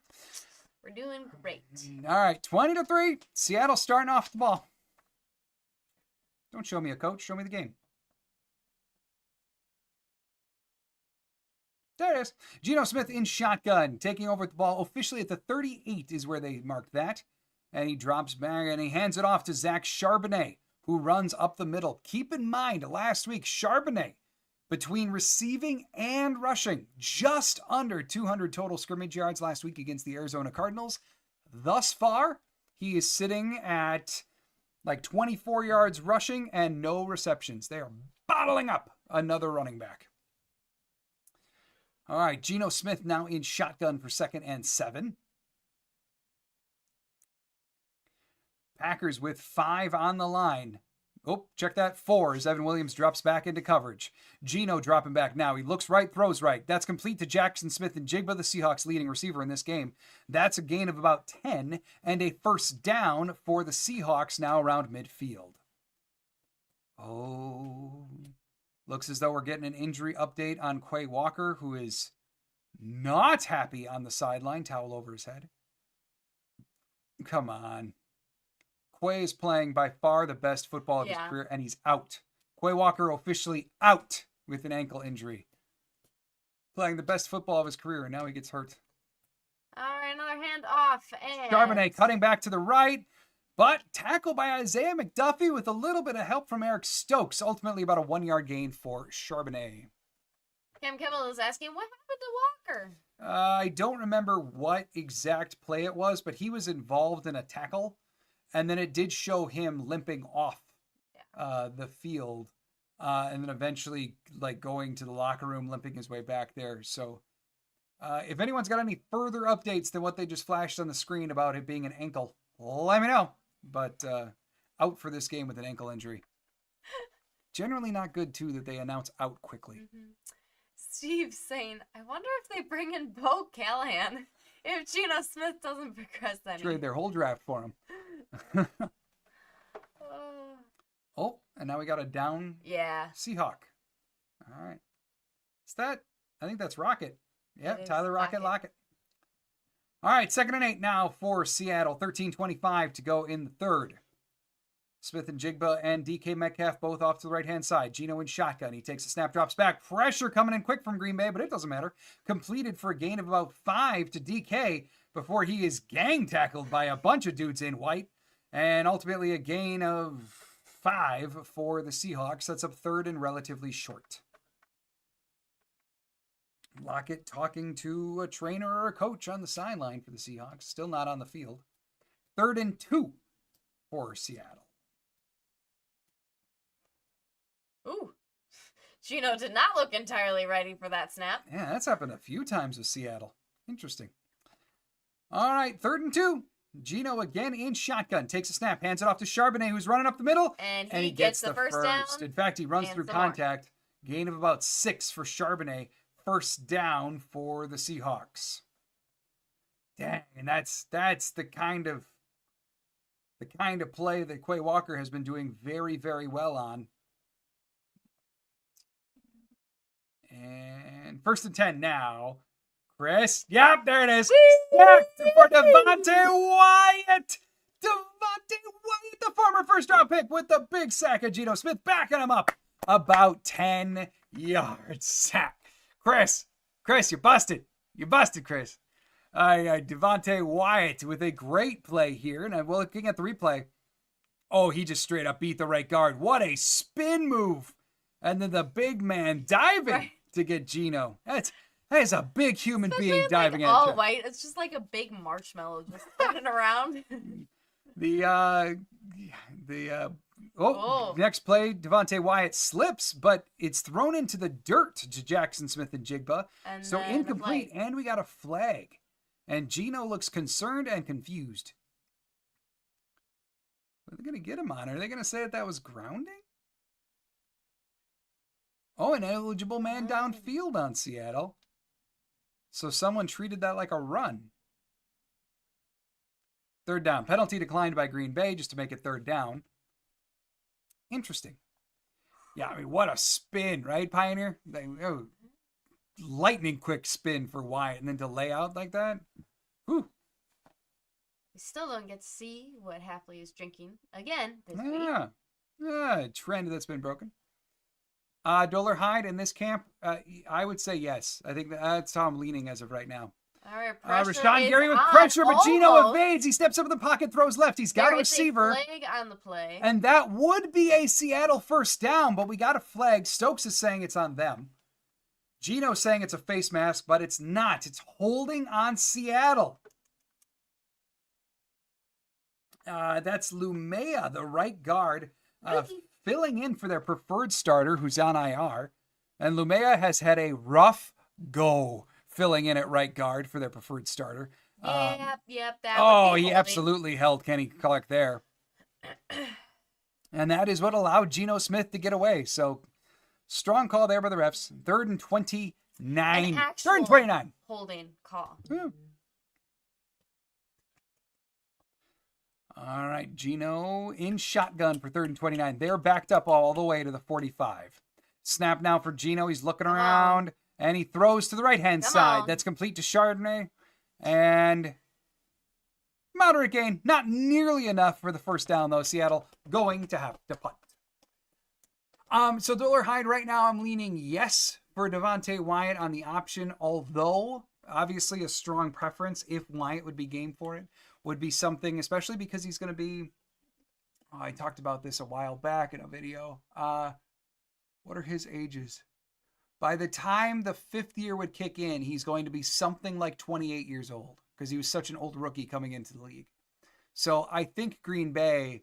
We're doing great. All right, 20-3. Seattle starting off the ball. Don't show me a coach. Show me the game. There it is. Geno Smith in shotgun, taking over the ball officially at the 38 is where they marked that. And he drops back and he hands it off to Zach Charbonnet, who runs up the middle. Keep in mind, last week, Charbonnet, between receiving and rushing, just under 200 total scrimmage yards last week against the Arizona Cardinals. Thus far, he is sitting at like 24 yards rushing and no receptions. They are bottling up another running back. All right, Geno Smith now in shotgun for 2nd and 7. Packers with 5 on the line. Oh, check that. 4 as Evan Williams drops back into coverage. Geno dropping back now. He looks right, throws right. That's complete to Jackson Smith and Jigba, the Seahawks leading receiver in this game. That's a gain of about 10 and a first down for the Seahawks now around midfield. Oh, looks as though we're getting an injury update on Quay Walker, who is not happy on the sideline, towel over his head. Come on. Quay is playing by far the best football of his career, and he's out. Quay Walker officially out with an ankle injury. Playing the best football of his career, and now he gets hurt. All right, another hand off. And Charbonnet cutting back to the right, but tackled by Isaiah McDuffie with a little bit of help from Eric Stokes. Ultimately about a 1-yard gain for Charbonnet. Cam Kimmel is asking, what happened to Walker? I don't remember what exact play it was, but he was involved in a tackle. And then it did show him limping off the field and then eventually like going to the locker room, limping his way back there. So if anyone's got any further updates than what they just flashed on the screen about it being an ankle, let me know. But out for this game with an ankle injury. Generally not good, too, that they announce out quickly. Mm-hmm. Steve's saying, I wonder if they bring in Bo Callahan if Geno Smith doesn't progress any. Trade their whole draft for him. Oh, and now we got a down Seahawk. All right. Is that? I think that's Rocket. Yep, Tyler Rocket Lockett. All right, 2nd and 8 now for Seattle. 13:25 to go in the third. Smith and Jigba and DK Metcalf both off to the right-hand side. Geno in shotgun. He takes a snap, drops back. Pressure coming in quick from Green Bay, but it doesn't matter. Completed for a gain of about 5 to DK before he is gang tackled by a bunch of dudes in white. And ultimately a gain of 5 for the Seahawks. That's up 3rd and relatively short. Lockett talking to a trainer or a coach on the sideline for the Seahawks. Still not on the field. 3rd and 2 for Seattle. Ooh. Geno did not look entirely ready for that snap. Yeah, that's happened a few times with Seattle. Interesting. All right, 3rd and 2. Geno again in shotgun. Takes a snap, hands it off to Charbonnet, who's running up the middle. And he gets the first down. In fact, he runs through contact. Gain of about 6 for Charbonnet. First down for the Seahawks. Dang, and that's the kind of play that Quay Walker has been doing very, very well on. And 1st and 10 now. Chris. Yep, there it is. Sacked for Devontae Wyatt. Devontae Wyatt, the former first-round pick, with the big sack of Geno Smith, backing him up about 10 yards. Sack. Chris, you're busted. You busted, Chris. Devontae Wyatt with a great play here. And I'm looking at the replay. Oh, he just straight up beat the right guard. What a spin move. And then the big man diving to get Geno. That is a big human being diving at you. All white. It's just like a big marshmallow just spinning around. Next play, Devontae Wyatt slips, but it's thrown into the dirt to Jackson Smith and Jigba. And so incomplete, and we got a flag. And Geno looks concerned and confused. What are they going to get him on? Are they going to say that was grounding? Oh, an eligible man downfield on Seattle. So someone treated that like a run. Third down. Penalty declined by Green Bay just to make it third down. Interesting. Yeah, I mean, what a spin, right, Pioneer? Lightning quick spin for Wyatt, and then to lay out like that. Whew. We still don't get to see what Hafley is drinking again this week. Yeah, a trend that's been broken. Doler Hyde in this camp, I would say yes. I think that's how I'm leaning as of right now. All right, pressure Rashawn Gary with on. pressure, but Geno Almost. evades. He steps up in the pocket, throws left. He's got a receiver. There is a flag on the play. And that would be a Seattle first down, but we got a flag. Stokes is saying it's on them. Geno's saying it's a face mask, but it's not. It's holding on Seattle. That's Lumea, the right guard, filling in for their preferred starter, who's on IR. And Lumea has had a rough go filling in at right guard for their preferred starter. Yep. He absolutely held Kenny Clark there. And that is what allowed Geno Smith to get away. So, strong call there by the refs. 3rd and 29. 3rd and 29. Holding call. Yeah. All right, Geno in shotgun for 3rd and 29. They're backed up all the way to the 45. Snap now for Geno. He's looking around, and he throws to the right-hand side. That's complete to Chardonnay. And moderate gain. Not nearly enough for the first down, though. Seattle going to have to punt. So Doler Hyde right now, I'm leaning yes for Devontae Wyatt on the option, although obviously a strong preference, if Wyatt would be game for it, would be something, especially because he's going to be, I talked about this a while back in a video. What are his ages? By the time the 5th year would kick in, he's going to be something like 28 years old because he was such an old rookie coming into the league. So I think Green Bay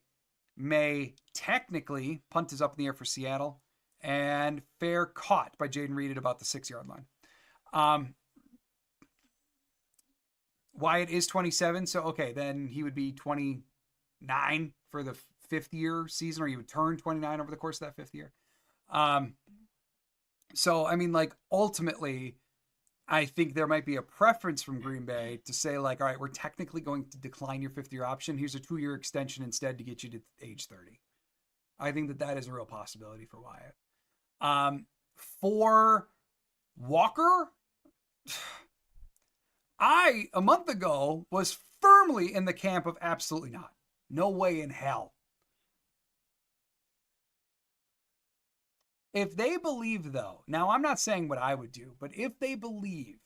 may technically punt is up in the air for Seattle, and fair caught by Jaden Reed at about the 6-yard line. Wyatt is 27, so okay, then he would be 29 for the 5th year season, or he would turn 29 over the course of that 5th year. So, I mean, like, ultimately, I think there might be a preference from Green Bay to say, like, all right, we're technically going to decline your 5th year option. Here's a 2-year extension instead to get you to age 30. I think that is a real possibility for Wyatt. For Walker, a month ago, was firmly in the camp of absolutely not. No way in hell. If they believe, though, now I'm not saying what I would do, but if they believe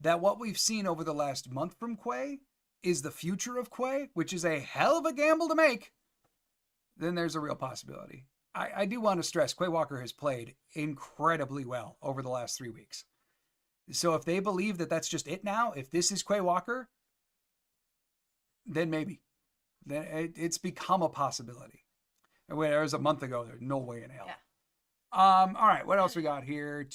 that what we've seen over the last month from Quay is the future of Quay, which is a hell of a gamble to make, then there's a real possibility. I do want to stress, Quay Walker has played incredibly well over the last 3 weeks. So if they believe that that's just it now, if this is Quay Walker, then maybe. Then it's become a possibility. Whereas a month ago, there's no way in hell. Yeah. All right, what else we got here?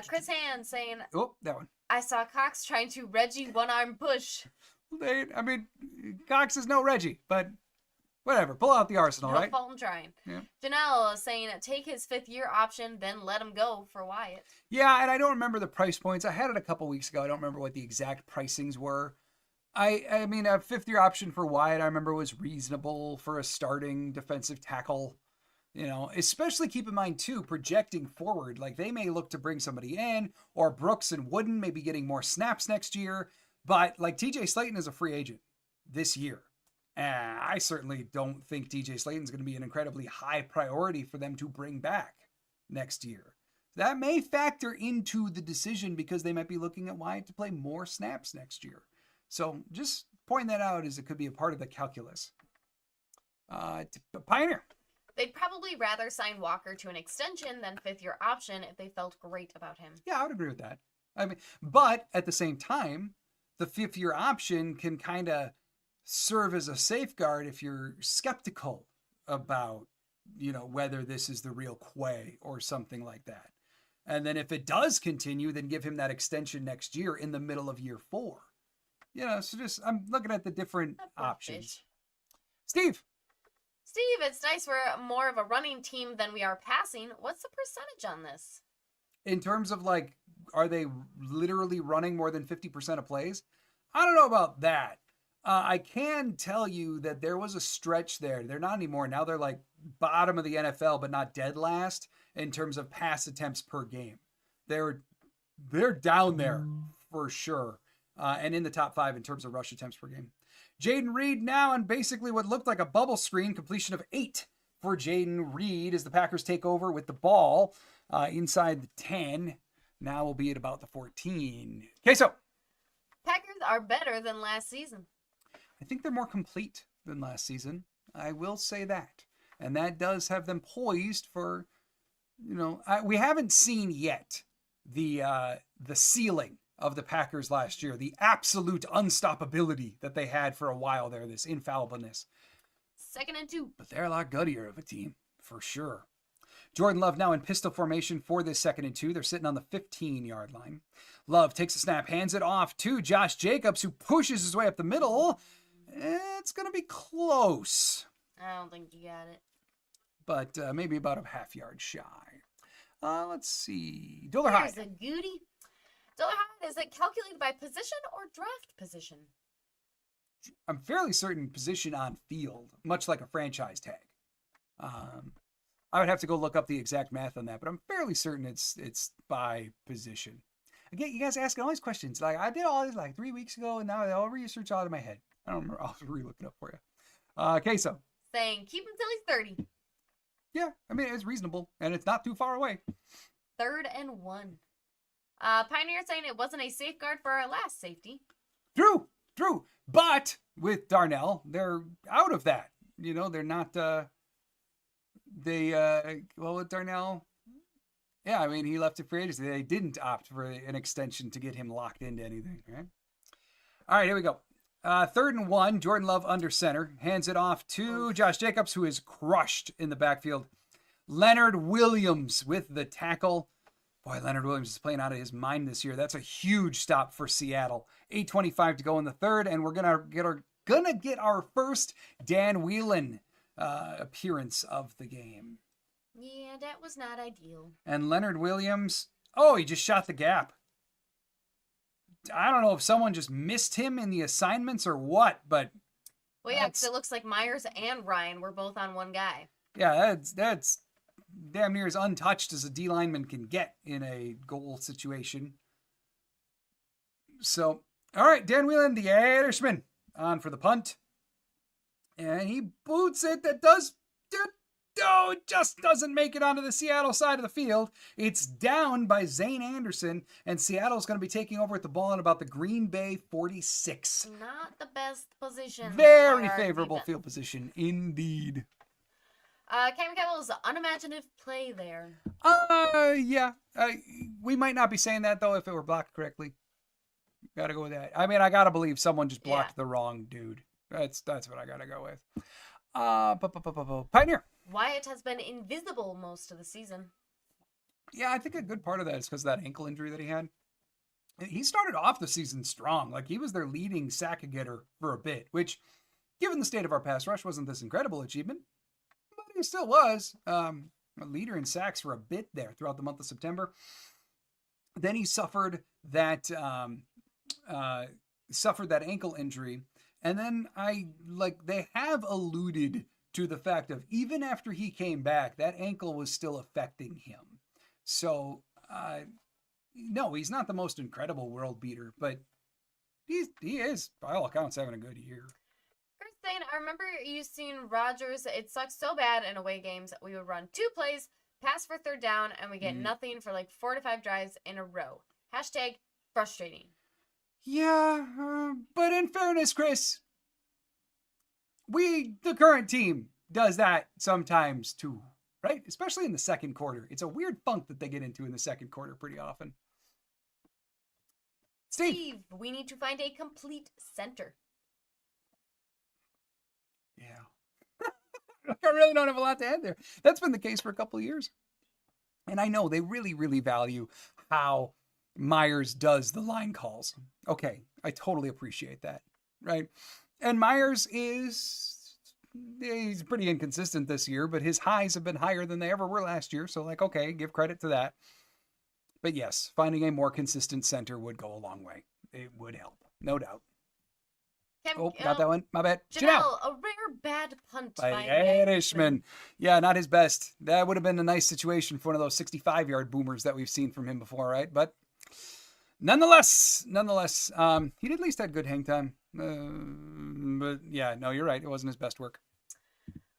Chris Hand saying, oh, that one. I saw Cox trying to Reggie one-arm push. Cox is no Reggie, but whatever. Pull out the arsenal, right? No fault in trying. Yeah. Janelle saying, take his 5th year option, then let him go for Wyatt. Yeah, and I don't remember the price points. I had it a couple weeks ago. I don't remember what the exact pricings were. I mean, a 5th year option for Wyatt, I remember, was reasonable for a starting defensive tackle. Especially keep in mind too, projecting forward, like they may look to bring somebody in, or Brooks and Wooden may be getting more snaps next year. But like TJ Slayton is a free agent this year. And I certainly don't think TJ Slayton is going to be an incredibly high priority for them to bring back next year. That may factor into the decision because they might be looking at Wyatt to play more snaps next year. So just point that out as it could be a part of the calculus. Pioneer. They'd probably rather sign Walker to an extension than fifth-year option if they felt great about him. Yeah, I would agree with that. I mean, but at the same time, the fifth-year option can kind of serve as a safeguard if you're skeptical about, whether this is the real Quay or something like that. And then if it does continue, then give him that extension next year in the middle of year 4. So just I'm looking at the different options. Steve, it's nice we're more of a running team than we are passing. What's the percentage on this? In terms of are they literally running more than 50% of plays? I don't know about that. I can tell you that there was a stretch there. They're not anymore. Now they're like bottom of the NFL, but not dead last in terms of pass attempts per game. They're down there for sure. And in the top 5 in terms of rush attempts per game. Jaden Reed now on basically what looked like a bubble screen, completion of 8 for Jaden Reed as the Packers take over with the ball inside the 10. Now we'll be at about the 14. Queso. Packers are better than last season. I think they're more complete than last season. I will say that. And that does have them poised for, we haven't seen yet the ceiling of the Packers last year, the absolute unstoppability that they had for a while there, this infallibleness. 2nd and 2. But they're a lot guttier of a team, for sure. Jordan Love now in pistol formation for this 2nd and 2. They're sitting on the 15-yard line. Love takes a snap, hands it off to Josh Jacobs, who pushes his way up the middle. It's going to be close. I don't think you got it. But maybe about a half yard shy. Let's see. Diller Hyde. There's a goodie. Diller Hyde, is it calculated by position or draft position? I'm fairly certain position on field, much like a franchise tag. I would have to go look up the exact math on that, but I'm fairly certain it's by position. Again, you guys asking all these questions. Like I did all this 3 weeks ago, and now I'll research all in my head. I don't remember. I'll re-look it up for you. Queso. Saying keep him till he's 30. Yeah, I mean it's reasonable, and it's not too far away. 3rd and 1. Pioneer saying it wasn't a safeguard for our last safety. True. But with Darnell, they're out of that. They're not. With Darnell, yeah, I mean he left it free agency. They didn't opt for an extension to get him locked into anything. Right? All right, here we go. 3rd and 1. Jordan Love under center, hands it off to Josh Jacobs, who is crushed in the backfield. Leonard Williams with the tackle. Boy, Leonard Williams is playing out of his mind this year. That's a huge stop for Seattle. 8:25 to go in the 3rd, and we're gonna get our first Dan Whelan appearance of the game. Yeah, that was not ideal. And Leonard Williams, he just shot the gap. I don't know if someone just missed him in the assignments or what, but well, yeah, because it looks like Myers and Ryan were both on one guy. Yeah, that's damn near as untouched as a D lineman can get in a goal situation. So, all right, Dan Whelan, the Irishman, on for the punt. And he boots it. That it just doesn't make it onto the Seattle side of the field. It's down by Zane Anderson, and Seattle's going to be taking over at the ball at about the Green Bay 46. Not the best position. Very favorable field position, indeed. Cameron Campbell's unimaginative play there. Yeah. We might not be saying that, though, if it were blocked correctly. Gotta go with that. I mean, I gotta believe someone just blocked the wrong dude. That's what I gotta go with. Pioneer. Wyatt has been invisible most of the season. Yeah, I think a good part of that is because of that ankle injury that he had. He started off the season strong. Like, he was their leading sack-a-getter for a bit, which, given the state of our pass rush, wasn't this incredible achievement. But he still was a leader in sacks for a bit there throughout the month of September. Then he suffered that ankle injury. And then they have alluded to the fact of even after he came back, that ankle was still affecting him. So, no, he's not the most incredible world beater, but he is, by all accounts, having a good year. Saying, I remember you seeing Rodgers. It sucks so bad in away games. We would run 2 plays, pass for 3rd down, and we get nothing for like 4 to 5 drives in a row. Hashtag frustrating. Yeah, but in fairness, Chris, the current team, does that sometimes too, right? Especially in the second quarter. It's a weird funk that they get into in the second quarter pretty often. Steve, we need to find a complete center. Yeah. I really don't have a lot to add there. That's been the case for a couple of years. And I know they really, really value how Myers does the line calls. Okay, I totally appreciate that, right? And Myers he's pretty inconsistent this year, but his highs have been higher than they ever were last year. So, like, okay, give credit to that. But yes, finding a more consistent center would go a long way. It would help, no doubt. Got that one. My bad. Janelle, a rare bad punt by Irishman. Yeah, not his best. That would have been a nice situation for one of those 65-yard boomers that we've seen from him before, right? But nonetheless, he did at least had good hang time. But yeah, no, you're right. It wasn't his best work.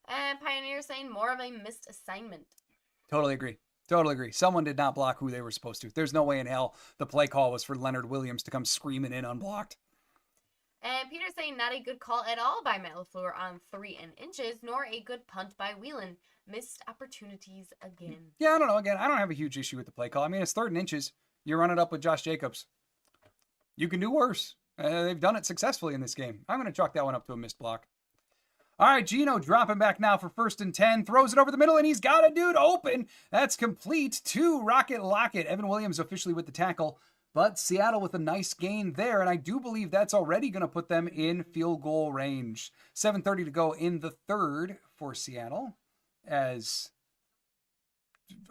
And Pioneer saying more of a missed assignment. Totally agree. Someone did not block who they were supposed to. There's no way in hell the play call was for Leonard Williams to come screaming in unblocked. And Peter saying not a good call at all by Matt LaFleur on 3 inches, nor a good punt by Whelan. Missed opportunities again. Yeah, I don't know. Again, I don't have a huge issue with the play call. I mean, it's 3rd and inches. You run it up with Josh Jacobs. You can do worse. They've done it successfully in this game. I'm going to chalk that one up to a missed block. All right, Gino dropping back now for 1st and 10. Throws it over the middle, and he's got a dude open. That's complete to Rocket Lockett. Evan Williams officially with the tackle. But Seattle with a nice gain there, and I do believe that's already going to put them in field goal range. 7:30 to go in the 3rd for Seattle, as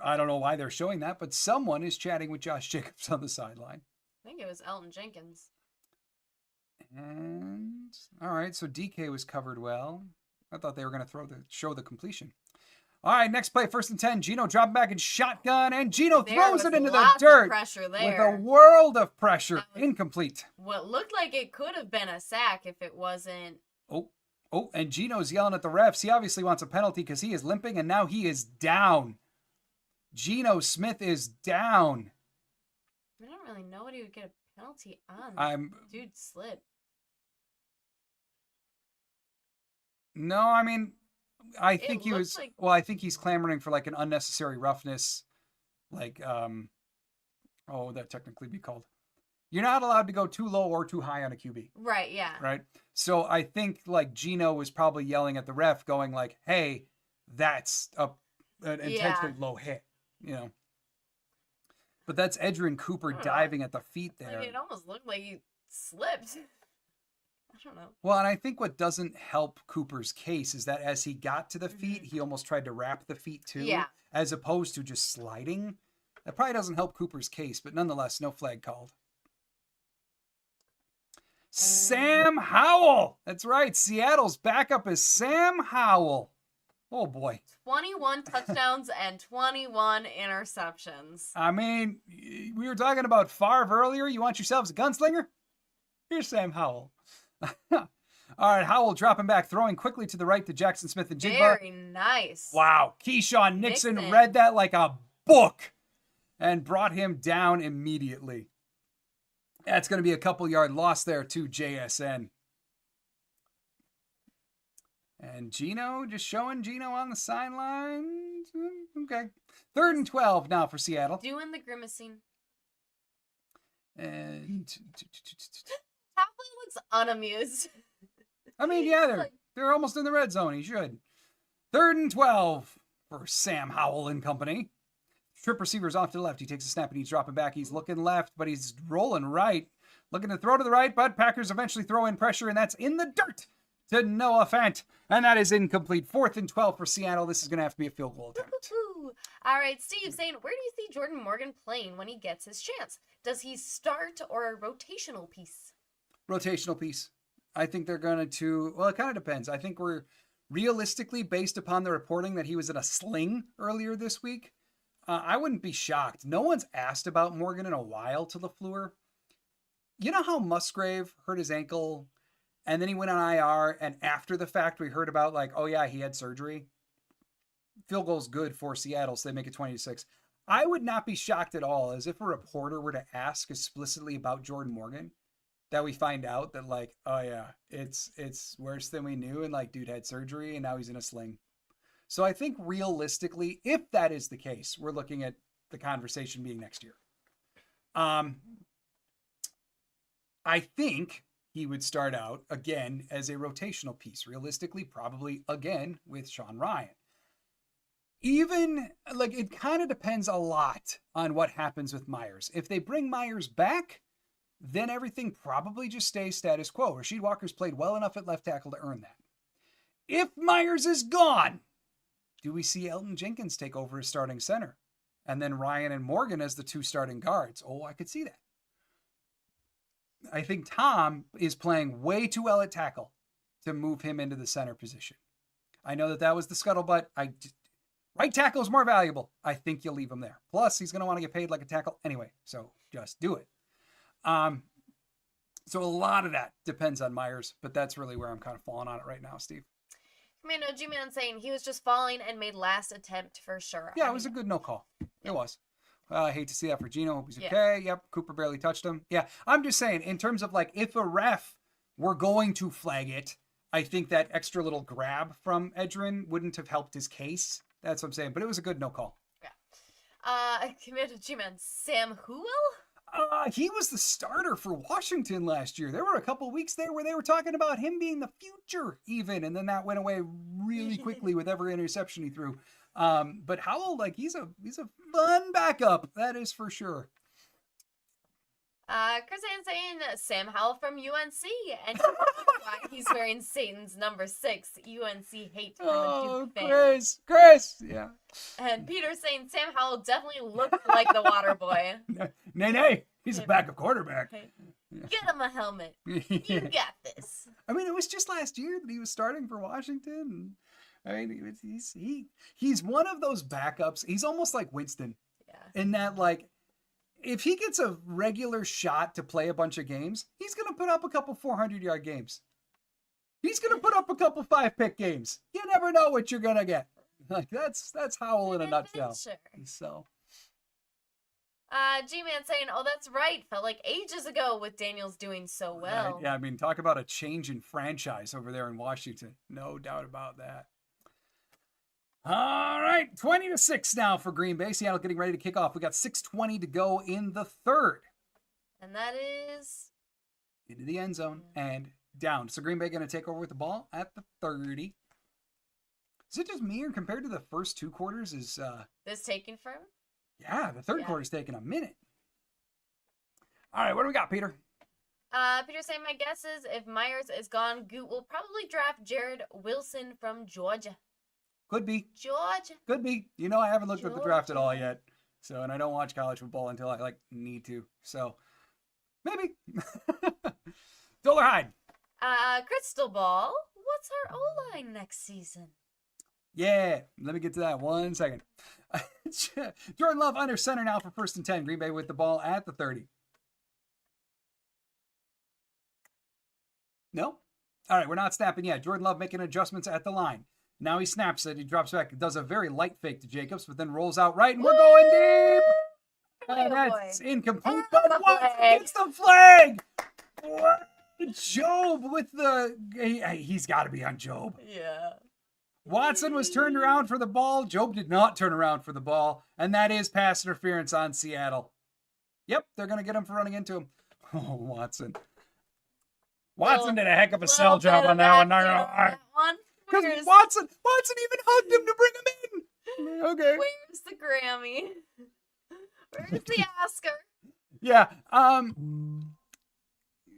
I don't know why they're showing that, but someone is chatting with Josh Jacobs on the sideline. I think it was Elton Jenkins. And, all right, so DK was covered well. I thought they were going to show the completion. All right, next play, 1st and 10. Gino dropping back in shotgun, and Gino throws it into the dirt pressure there. with a world of pressure. Incomplete. What looked like it could have been a sack if it wasn't. Oh, and Gino's yelling at the refs. He obviously wants a penalty because he is limping, and now he is down. Geno Smith is down. I don't really know what he would get a penalty on. Dude slipped. No, I mean, I think he was. Like, well, I think he's clamoring for like an unnecessary roughness, like what would that technically be called? You're not allowed to go too low or too high on a QB. Right. Yeah. Right. So I think like Gino was probably yelling at the ref, going like, "Hey, that's an intentionally low hit," you know. But that's Edgerrin Cooper diving at the feet there. Like, it almost looked like he slipped. I don't know. Well, and I think what doesn't help Cooper's case is that as he got to the feet, he almost tried to wrap the feet too, as opposed to just sliding. That probably doesn't help Cooper's case, but nonetheless, no flag called. Sam Howell. That's right. Seattle's backup is Sam Howell. Oh, boy. 21 touchdowns and 21 interceptions. I mean, we were talking about Favre earlier. You want yourselves a gunslinger? Here's Sam Howell. All right, Howell dropping back, throwing quickly to the right to Jackson Smith and Jigba. Very nice. Wow. Keyshawn Nixon read that like a book and brought him down immediately. That's going to be a couple-yard loss there to JSN. And Gino, just showing Gino on the sidelines. Okay. 3rd and 12 now for Seattle. Doing the grimacing. And Howell looks unamused. I mean, yeah, they're almost in the red zone. He should. 3rd and 12 for Sam Howell and company. Trip receiver's off to the left. He takes a snap and he's dropping back. He's looking left, but he's rolling right. Looking to throw to the right, but Packers eventually throw in pressure, and that's in the dirt to Noah Fant. And that is incomplete. 4th and 12 for Seattle. This is going to have to be a field goal attempt. All right, Steve saying, where do you see Jordan Morgan playing when he gets his chance? Does he start or a rotational piece? Rotational piece. I think they're going to, well, it kind of depends. I think we're realistically, based upon the reporting that he was in a sling earlier this week, I wouldn't be shocked. No one's asked about Morgan in a while to LaFleur. You know how Musgrave hurt his ankle and then he went on IR, and after the fact we heard about like, oh yeah, he had surgery. Field goal's good for Seattle, so they make it 20-6. I would not be shocked at all as if a reporter were to ask explicitly about Jordan Morgan, that we find out that like, oh yeah, it's worse than we knew, and like dude had surgery and now he's in a sling. So I think realistically, if that is the case, we're looking at the conversation being next year. I think he would start out again as a rotational piece. Realistically, probably again with Sean Ryan. Even like it kind of depends a lot on what happens with Myers. If they bring Myers back, then everything probably just stays status quo. Rasheed Walker's played well enough at left tackle to earn that. If Myers is gone, do we see Elton Jenkins take over as starting center? And then Ryan and Morgan as the two starting guards? Oh, I could see that. I think Tom is playing way too well at tackle to move him into the center position. I know that was the scuttlebutt. Right tackle is more valuable. I think you'll leave him there. Plus, he's going to want to get paid like a tackle anyway, so just do it. So a lot of that depends on Myers, but that's really where I'm kind of falling on it right now, Steve. Man, no, G-Man saying he was just falling and made last attempt for sure. Yeah, it was a good no call. It was. I hate to see that for Gino. Hope he's okay. Yep, Cooper barely touched him. Yeah, I'm just saying, in terms of like, if a ref were going to flag it, I think that extra little grab from Edgerrin wouldn't have helped his case. That's what I'm saying. But it was a good no call. Yeah. Commander G-Man, Sam Hewell? He was the starter for Washington last year. There were a couple weeks there where they were talking about him being the future even, and then that went away really quickly with every interception he threw. But Howell, like he's a fun backup, that is for sure. Chris Ann saying Sam Howell from UNC, and why he's wearing Satan's number 6. UNC hate him. Oh, Chris, yeah. And Peter saying Sam Howell definitely looked like the water boy. Nay, he's a backup quarterback. Hey, get him a helmet. You got this. I mean, it was just last year that he was starting for Washington. I mean, he's one of those backups. He's almost like Winston. Yeah. In that, like, if he gets a regular shot to play a bunch of games, he's going to put up a couple 400-yard games. He's going to put up a couple 5-pick games. You never know what you're going to get. Like that's Howell in a nutshell. So, G-Man saying, oh, that's right. Felt like ages ago with Daniels doing so well. Right. Yeah, I mean, talk about a change in franchise over there in Washington. No doubt about that. All right, 20-6 now for Green Bay. Seattle getting ready to kick off. We got 6:20 to go in the third. And that is into the end zone and down. So Green Bay going to take over with the ball at the 30. Is it just me, or compared to the first two quarters, is this taking forever? Yeah, the third quarter's taking a minute. All right, what do we got, Peter? Peter saying, my guess is if Myers is gone, Goot will probably draft Jared Wilson from Georgia. Could be. Georgia. Could be. You know, I haven't looked at the draft at all yet. So, and I don't watch college football until I need to. So, maybe. Dollar Hyde. Crystal Ball. What's our O-line next season? Yeah, let me get to that 1 second. Jordan Love under center now for 1st and 10. Green Bay with the ball at the 30. No? All right, we're not snapping yet. Jordan Love making adjustments at the line. Now he snaps it. He drops back. Does a very light fake to Jacobs, but then rolls out right, and we're going deep. And that's incomplete. But what? It's the flag. What? Job with the... He's got to be on Job. Yeah. Watson was turned around for the ball. Job did not turn around for the ball. And that is pass interference on Seattle. Yep, they're going to get him for running into him. Oh, Watson. Watson did a heck of a sell job on that one. Because Watson even hugged him to bring him in. Okay. Where's the Grammy? Where's the Oscar? Yeah.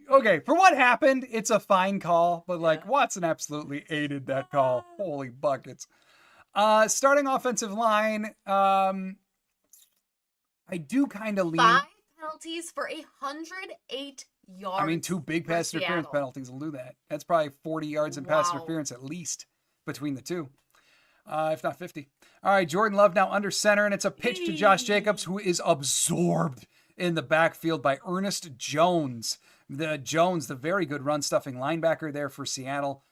Okay, for what happened, it's a fine call, but Watson absolutely aided that call. Holy buckets. Starting offensive line, I do kind of lean. 5 penalties for 108 yards. I mean, 2 big pass interference penalties will do that. That's probably 40 yards in pass interference at least. between the two. If not 50. All right, Jordan Love now under center, and it's a pitch to Josh Jacobs, who is absorbed in the backfield by Ernest Jones. The very good run-stuffing linebacker there for Seattle,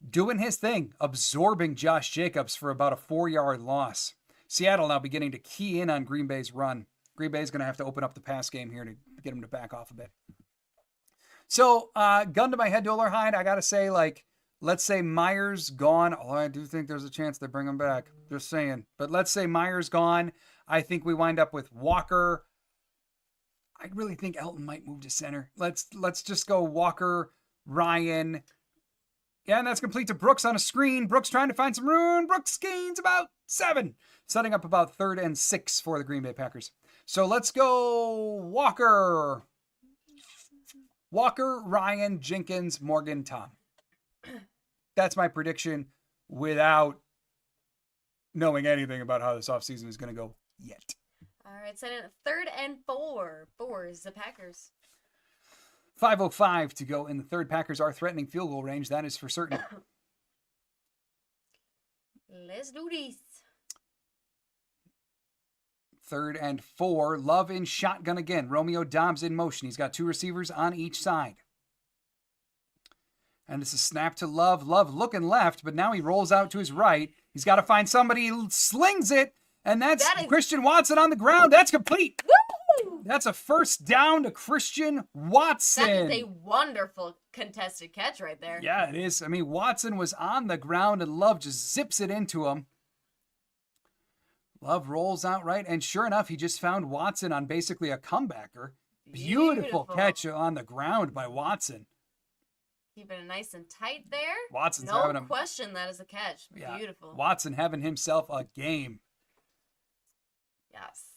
doing his thing, absorbing Josh Jacobs for about a 4-yard loss. Seattle now beginning to key in on Green Bay's run. Green Bay's going to have to open up the pass game here to get him to back off a bit. So, gun to my head, Dolar Hyde, I got to say, let's say Myers gone. Oh, I do think there's a chance they bring him back. Just saying. But let's say Myers gone. I think we wind up with Walker. I really think Elton might move to center. Let's just go Walker, Ryan. Yeah, and that's complete to Brooks on a screen. Brooks trying to find some room. Brooks gains about 7. Setting up about 3rd and 6 for the Green Bay Packers. So let's go Walker. Walker, Ryan, Jenkins, Morgan, Tom. That's my prediction without knowing anything about how this offseason is going to go yet. All right, so 3rd and 4. 4 is the Packers. 5:05 to go in the third. Packers are threatening field goal range. That is for certain. Let's do this. 3rd and 4. Love in shotgun again. Romeo Dobbs in motion. He's got 2 receivers on each side. And it's a snap to Love. Love looking left, but now he rolls out to his right. He's got to find somebody. He slings it, and that's Christian Watson on the ground. That's complete. Woo! That's a first down to Christian Watson. That is a wonderful contested catch right there. Yeah, it is. I mean, Watson was on the ground, and Love just zips it into him. Love rolls out right, and sure enough, he just found Watson on basically a comebacker. Beautiful catch on the ground by Watson. Keeping it nice and tight there. Watson's having no question that is a catch. Yeah, beautiful. Watson having himself a game. Yes.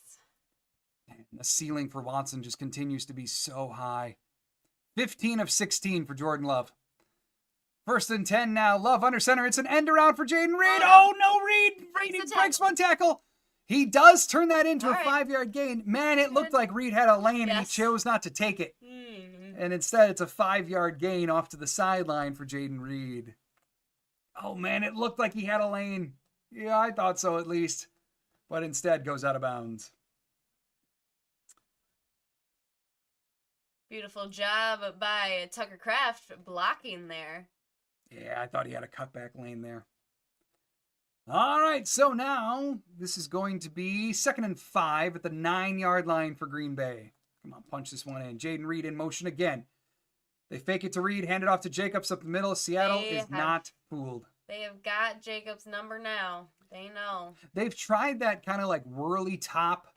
And the ceiling for Watson just continues to be so high. 15 of 16 for Jordan Love. 1st and 10 now. Love under center. It's an end around for Jaden Reed. Oh, no, Reed. Reed breaks one tackle. He does turn that into a 5-yard gain. Man, it looked like Reed had a lane and he chose not to take it. And instead, it's a 5-yard gain off to the sideline for Jaden Reed. Oh, man, it looked like he had a lane. Yeah, I thought so at least. But instead goes out of bounds. Beautiful job by Tucker Kraft blocking there. Yeah, I thought he had a cutback lane there. All right, so now this is going to be 2nd and 5 at the 9-yard line for Green Bay. Come on, punch this one in. Jaden Reed in motion again. They fake it to Reed, hand it off to Jacobs up the middle. Seattle is not fooled. They have got Jacobs' number now. They know. They've tried that kind of like whirly top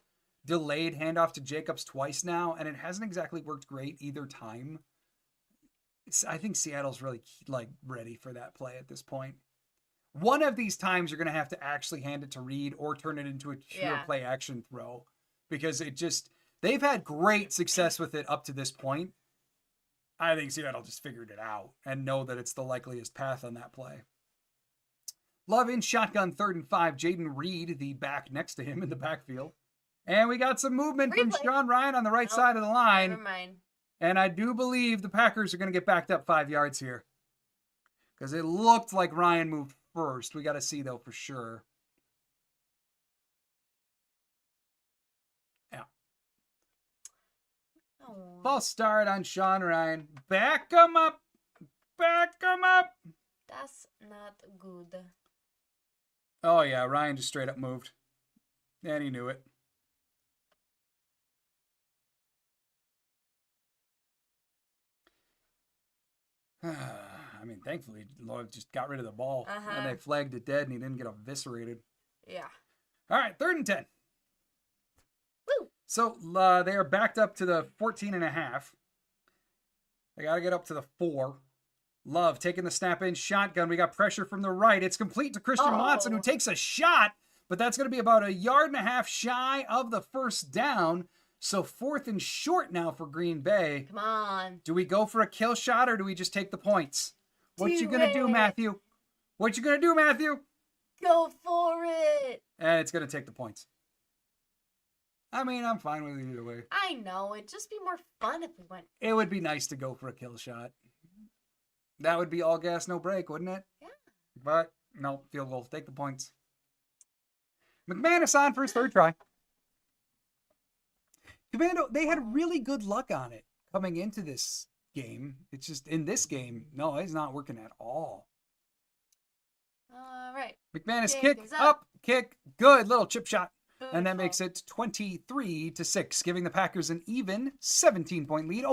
delayed handoff to Jacobs twice now, and it hasn't exactly worked great either time. I think Seattle's really ready for that play at this point. One of these times you're going to have to actually hand it to Reed or turn it into a pure play action throw, because they've had great success with it up to this point. I think Seattle just figured it out and know that it's the likeliest path on that play. Love in shotgun 3rd and 5. Jaden Reed, the back next to him in the backfield. And we got some movement from Sean Ryan on the right side of the line. Never mind. And I do believe the Packers are going to get backed up 5 yards here, because it looked like Ryan moved first. We got to see, though, for sure. Yeah. Oh. False start on Sean Ryan. Back him up. Back him up. That's not good. Oh, yeah. Ryan just straight up moved. And he knew it. I mean, thankfully, Lloyd just got rid of the ball. And they flagged it dead and he didn't get eviscerated. Yeah. All right, 3rd and 10. Woo! So they are backed up to the 14.5. They got to get up to the 4. Love taking the snap in shotgun. We got pressure from the right. It's complete to Christian Watson, who takes a shot, but that's going to be about 1.5 yards shy of the first down. So 4th and short now for Green Bay. Come on. Do we go for a kill shot or do we just take the points? What you going to do, Matthew? What you going to do, Matthew? Go for it. And it's going to take the points. I mean, I'm fine with it either way. I know. It'd just be more fun if we went. It would be nice to go for a kill shot. That would be all gas, no break, wouldn't it? Yeah. But No, field goal. Take the points. McManus on for his third try. Commando, they had really good luck on it coming into this game. It's just in this game, no, it's not working at all. All right. McManus kick up, kick, good little chip shot. Beautiful. And that makes it 23-6, giving the Packers an even 17-point lead,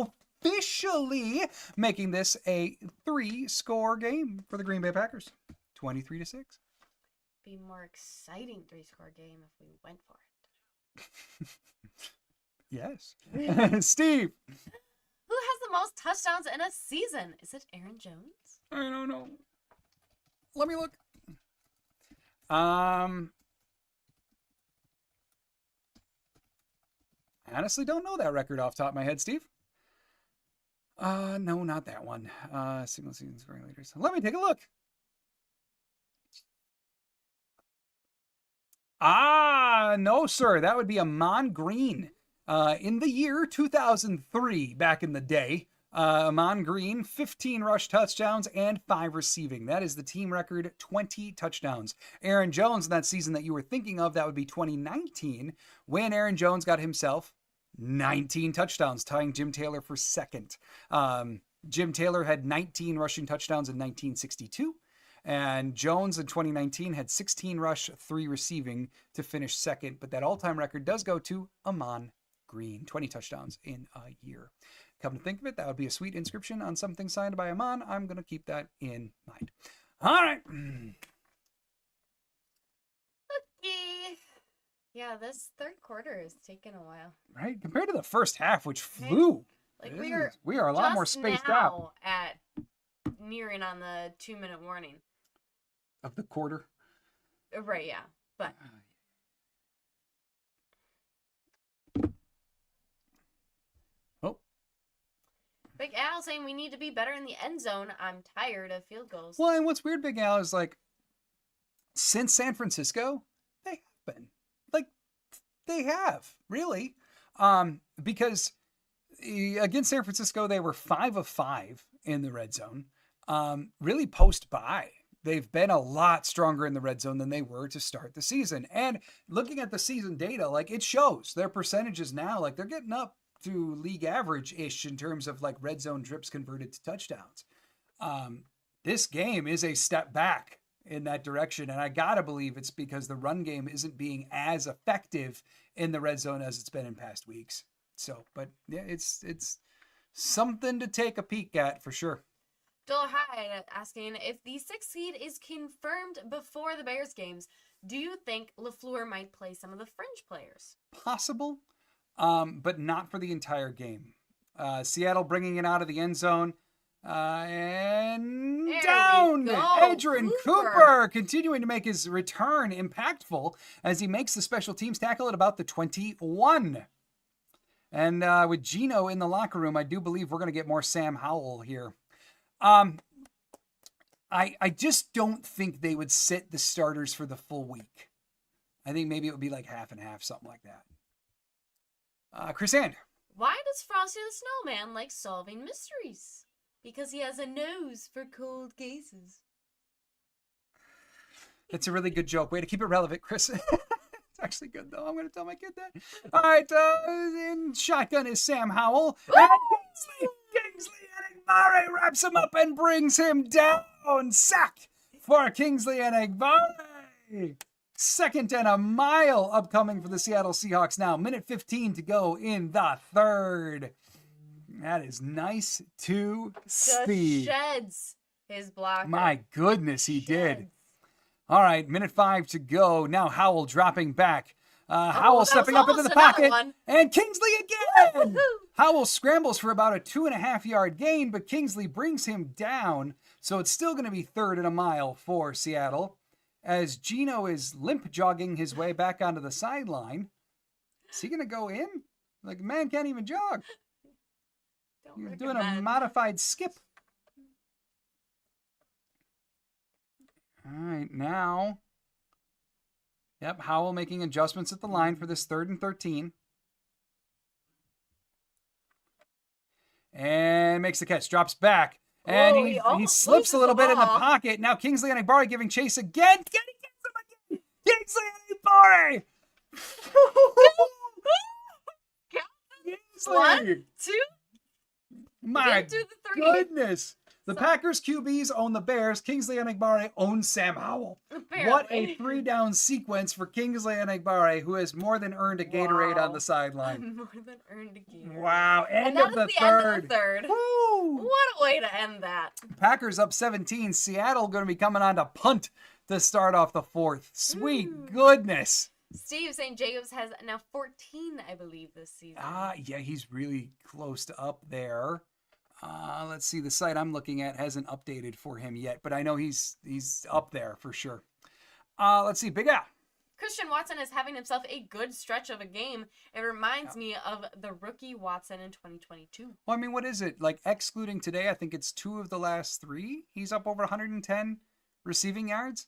officially making this a 3-score game for the Green Bay Packers. 23-6. Be more exciting 3-score game if we went for it. Yes. Steve. Who has the most touchdowns in a season? Is it Aaron Jones? I don't know. Let me look. I honestly don't know that record off the top of my head, Steve. No, not that one. Single season scoring leaders. Let me take a look. No, sir. That would be Amon Green. In the year 2003, back in the day, Amon Green, 15 rush touchdowns and 5 receiving. That is the team record, 20 touchdowns. Aaron Jones in that season that you were thinking of, that would be 2019, when Aaron Jones got himself 19 touchdowns, tying Jim Taylor for second. Jim Taylor had 19 rushing touchdowns in 1962. And Jones in 2019 had 16 rush, 3 receiving to finish second. But that all-time record does go to Amon Green, 20 touchdowns in a year. Come to think of it, that would be a sweet inscription on something signed by Amon. I'm going to keep that in mind. All right. Okay. Yeah, this third quarter is taking a while. Right? Compared to the first half, which flew. Like we are a lot more spaced out. At nearing on the 2-minute warning. Of the quarter? Right, yeah. But Big Al saying we need to be better in the end zone. I'm tired of field goals. Well, and what's weird, Big Al, is like, since San Francisco, they have been. Like, they have, really. Because against San Francisco, they were 5 of 5 in the red zone. Really post-bye. They've been a lot stronger in the red zone than they were to start the season. And looking at the season data, like, it shows their percentages now, like, they're getting up to league average-ish in terms of like red zone trips converted to touchdowns. This game is a step back in that direction, and I gotta believe it's because the run game isn't being as effective in the red zone as it's been in past weeks. So, but yeah, it's something to take a peek at for sure. Joel Hyde asking if the 6th seed is confirmed before the Bears games, do you think LaFleur might play some of the fringe players? Possible. But not for the entire game. Seattle bringing it out of the end zone. And there down! Adrian Cooper continuing to make his return impactful as he makes the special teams tackle at about the 21. And with Gino in the locker room, I do believe we're going to get more Sam Howell here. I just don't think they would sit the starters for the full week. I think maybe it would be like half and half, something like that. Chris And. Why does Frosty the Snowman like solving mysteries? Because he has a nose for cold cases. It's a really good joke. Way to keep it relevant, Chris. It's actually good, though. I'm going to tell my kid that. All right, in shotgun is Sam Howell. And Kingsley Enagbare wraps him up and brings him down. Sacked for Kingsley Enagbare. 2nd and a mile upcoming for the Seattle Seahawks now. Minute 15 to go in the 3rd. That is nice to see. Just sheds his blocker. My goodness, he did. All right, minute 5 to go. Now Howell dropping back. Howell stepping up into the pocket. And Kingsley again. Woo-hoo. Howell scrambles for about a 2.5-yard gain, but Kingsley brings him down. So it's still going to be 3rd and a mile for Seattle. As Gino is limp jogging his way back onto the sideline. Is he going to go in? Like, man can't even jog. He's doing a modified skip. All right, now. Yep, Howell making adjustments at the line for this 3rd and 13. And makes the catch, drops back. And Oh, he almost slips a loses little the bit in the ball. pocket. Now Kingsley Enigbari giving chase again. He gets him again. Kingsley Enigbari. One, Kingsley. two. My Didn't do the three. goodness. The Packers QBs own the Bears. Kingsley Enigbari owns Sam Howell. Apparently. What a 3-down sequence for Kingsley Enigbari, who has more than earned a Gatorade on the sideline. More than earned a Gatorade. Wow. And End that of is the the third. end of the third. Woo! What a way to end that. Packers up 17. Seattle going to be coming on to punt to start off the fourth. Sweet goodness. Steve St. Jacobs has now 14, I believe, this season. Yeah, he's really close to up there. Let's see, the site I'm looking at hasn't updated for him yet, but I know he's up there for sure. Let's see, Big Al. Christian Watson is having himself a good stretch of a game. It reminds me of the rookie Watson in 2022. Well, I mean, what is it? Like, excluding today, I think it's 2 of the last 3. He's up over 110 receiving yards.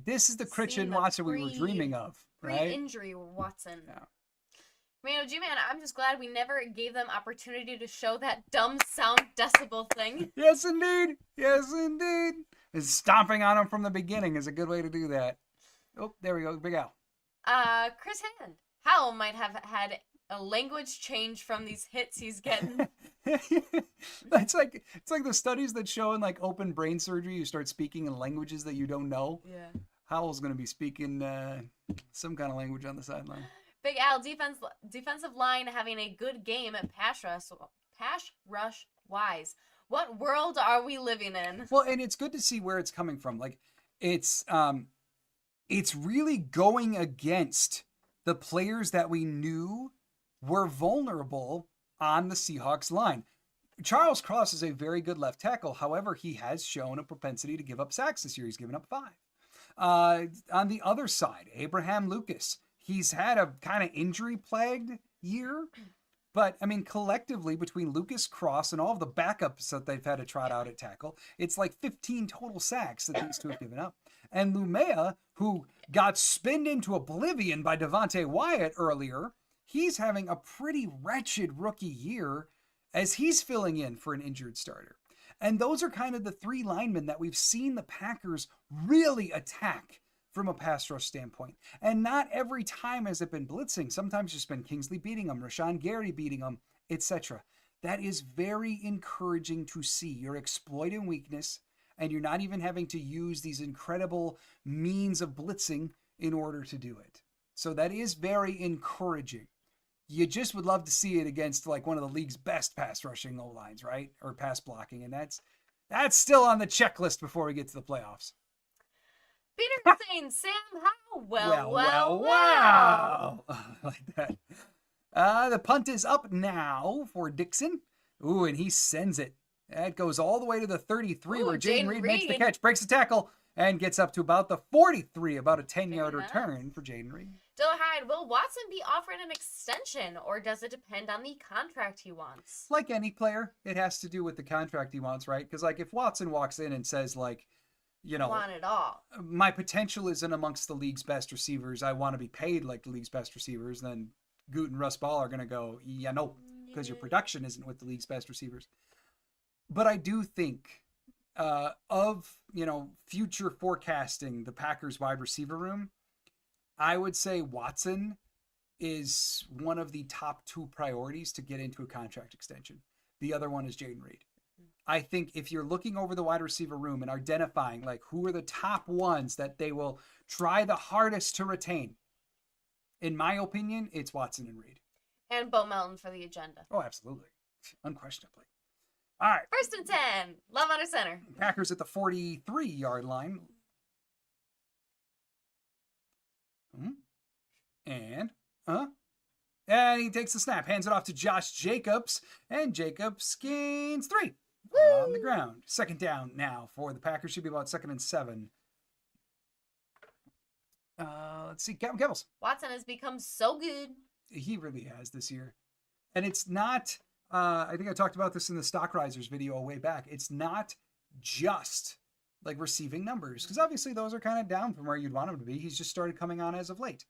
This is the Christian Watson we were dreaming of, right? Pre-injury Watson. Yeah. G-Man, I'm just glad we never gave them opportunity to show that dumb sound decibel thing. Yes, indeed. Yes, indeed. Stomping on him from the beginning is a good way to do that. Oh, there we go. Big Al. Chris Hand. Howell might have had a language change from these hits he's getting. It's like the studies that show in like open brain surgery, you start speaking in languages that you don't know. Yeah. Howell's going to be speaking some kind of language on the sideline. Big Al, defensive line having a good game at pass rush wise. What world are we living in? Well, and it's good to see where it's coming from. Like, it's really going against the players that we knew were vulnerable on the Seahawks line. Charles Cross is a very good left tackle. However, he has shown a propensity to give up sacks this year. He's given up 5. On the other side, Abraham Lucas. He's had a kind of injury-plagued year, but, I mean, collectively, between Lucas, Cross, and all of the backups that they've had to trot out at tackle, it's like 15 total sacks that these two have given up. And Lumea, who got spinned into oblivion by Devontae Wyatt earlier, he's having a pretty wretched rookie year as he's filling in for an injured starter. And those are kind of the 3 linemen that we've seen the Packers really attack from a pass rush standpoint. And not every time has it been blitzing. Sometimes it's been Kingsley beating them, Rashawn Gary beating them, etc. That is very encouraging to see. You're exploiting weakness, and you're not even having to use these incredible means of blitzing in order to do it. So that is very encouraging. You just would love to see it against like one of the league's best pass rushing O-lines, right? Or pass blocking. And that's still on the checklist before we get to the playoffs. Peter saying, Sam Howell. Wow. I like that. The punt is up now for Dixon. Ooh, and he sends it. That goes all the way to the 33 where Jaden Reed makes the catch, breaks the tackle, and gets up to about the 43, about a 10-yard return for Jaden Reed. Dilla Hyde, will Watson be offered an extension, or does it depend on the contract he wants? Like any player, it has to do with the contract he wants, right? Because like if Watson walks in and says like, want it all. My potential isn't amongst the league's best receivers. I want to be paid like the league's best receivers. Then Goot and Russ Ball are going to go, no, because your production isn't with the league's best receivers. But I do think of future forecasting the Packers wide receiver room, I would say Watson is one of the top 2 priorities to get into a contract extension. The other one is Jaden Reed. I think if you're looking over the wide receiver room and identifying like who are the top ones that they will try the hardest to retain, in my opinion, it's Watson and Reed. And Bo Melton for the agenda. Oh, absolutely. Unquestionably. All right. 1st and 10. Love under center. Packers at the 43-yard line. And he takes the snap, hands it off to Josh Jacobs, and Jacobs gains 3 on the ground. 2nd down now for the Packers. Should be about 2nd and 7. Let's see, Captain Kebbles. Watson has become so good. He really has this year. And it's not, I think I talked about this in the Stock Risers video a way back. It's not just like receiving numbers, because obviously those are kind of down from where you'd want him to be. He's just started coming on as of late.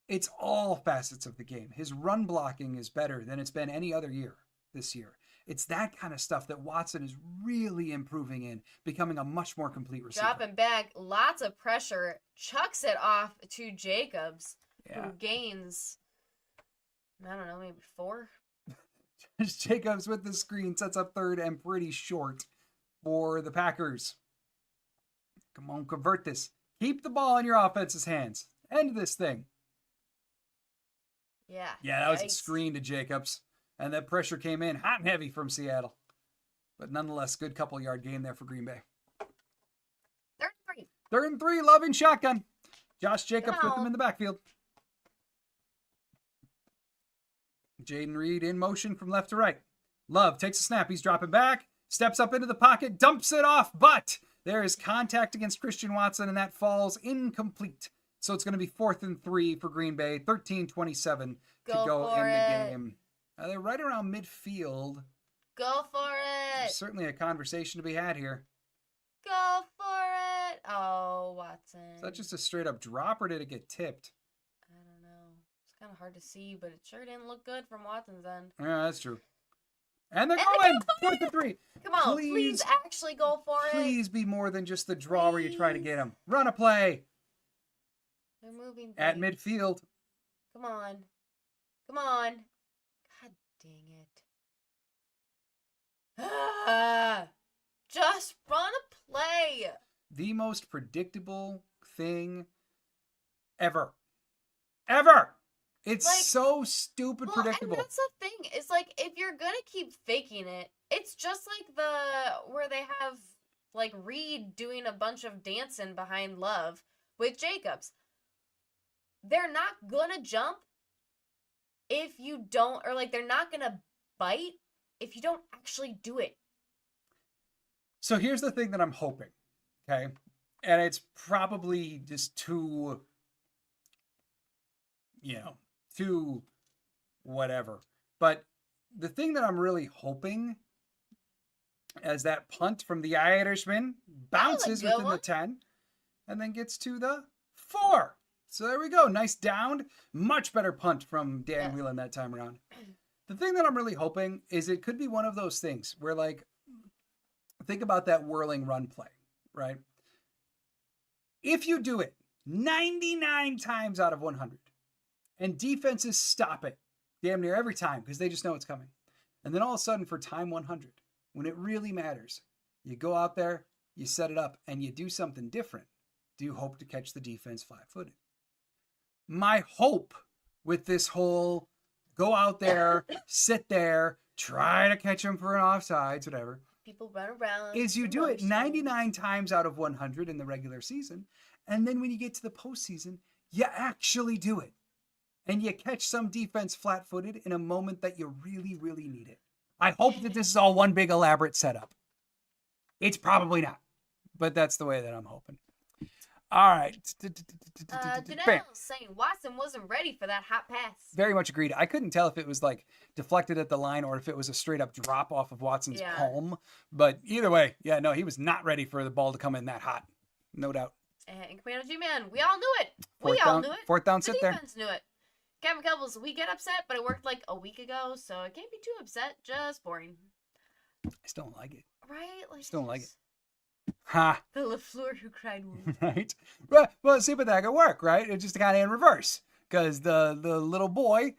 It's all facets of the game. His run blocking is better than it's been any other year. this year. It's that kind of stuff that Watson is really improving in, becoming a much more complete receiver. Dropping back, lots of pressure, chucks it off to Jacobs, Yeah. who gains, I don't know, maybe 4? Jacobs with the screen sets up third and pretty short for the Packers. Come on, convert this. Keep the ball in your offense's hands. End this thing. Yeah. Yeah, that was a screen to Jacobs. And that pressure came in hot and heavy from Seattle. But nonetheless, good couple yard gain there for Green Bay. 3rd and 3. 3rd and 3, Love in shotgun. Josh Jacobs with him in the backfield. Jaden Reed in motion from left to right. Love takes a snap. He's dropping back. Steps up into the pocket. Dumps it off. But there is contact against Christian Watson, and that falls incomplete. So it's going to be 4th and 3 for Green Bay. 13:27 to go in the game. They're right around midfield. Go for it. There's certainly a conversation to be had here. Go for it. Oh, Watson. Is that just a straight up drop, or did it get tipped? I don't know. It's kind of hard to see, but it sure didn't look good from Watson's end. Yeah, that's true. And they're going. 4th and 3. Come on, please actually go for it. Please be more than just the draw where you try to get him. Run a play. They're moving. At midfield. Come on. Come on. God dang it. Just run a play. The most predictable thing ever. Ever. It's Like, so stupid predictable. And that's the thing. It's like, if you're going to keep faking it, it's just like where they have, like, Reed doing a bunch of dancing behind Love with Jacobs. They're not going to jump if you don't, or, like, they're not going to bite if you don't actually do it. So here's the thing that I'm hoping, okay? And it's probably just too whatever. But the thing that I'm really hoping as that punt from the Irishman bounces within the 10 and then gets to the 4. So there we go. Nice downed. Much better punt from Dan Whelan that time around. The thing that I'm really hoping is it could be one of those things where, like, think about that whirling run play, right? If you do it 99 times out of 100 and defenses stop it damn near every time because they just know it's coming. And then all of a sudden for time 100, when it really matters, you go out there, you set it up, and you do something different. Do you hope to catch the defense flat-footed? My hope with this whole go out there, sit there, try to catch them for an offsides, whatever, people run around, is you do it 99 times out of 100 in the regular season. And then when you get to the postseason, you actually do it. And you catch some defense flat-footed in a moment that you really, really need it. I hope that this is all one big elaborate setup. It's probably not, but that's the way that I'm hoping. All right. Janelle saying Watson wasn't ready for that hot pass. Very much agreed. I couldn't tell if it was like deflected at the line or if it was a straight up drop off of Watson's palm. But either way, he was not ready for the ball to come in that hot. No doubt. And Commando G-Man, we all knew it. Knew it. 4th down, sit there. The defense knew it. Kevin Kelbles, we get upset, but it worked like a week ago, so I can't be too upset. Just boring. I still don't like it. Right? Like, still don't like it. Ha! The LaFleur who cried wolf. Right? Well, see, but that could work, right? It's just kind of in reverse. Because the little boy,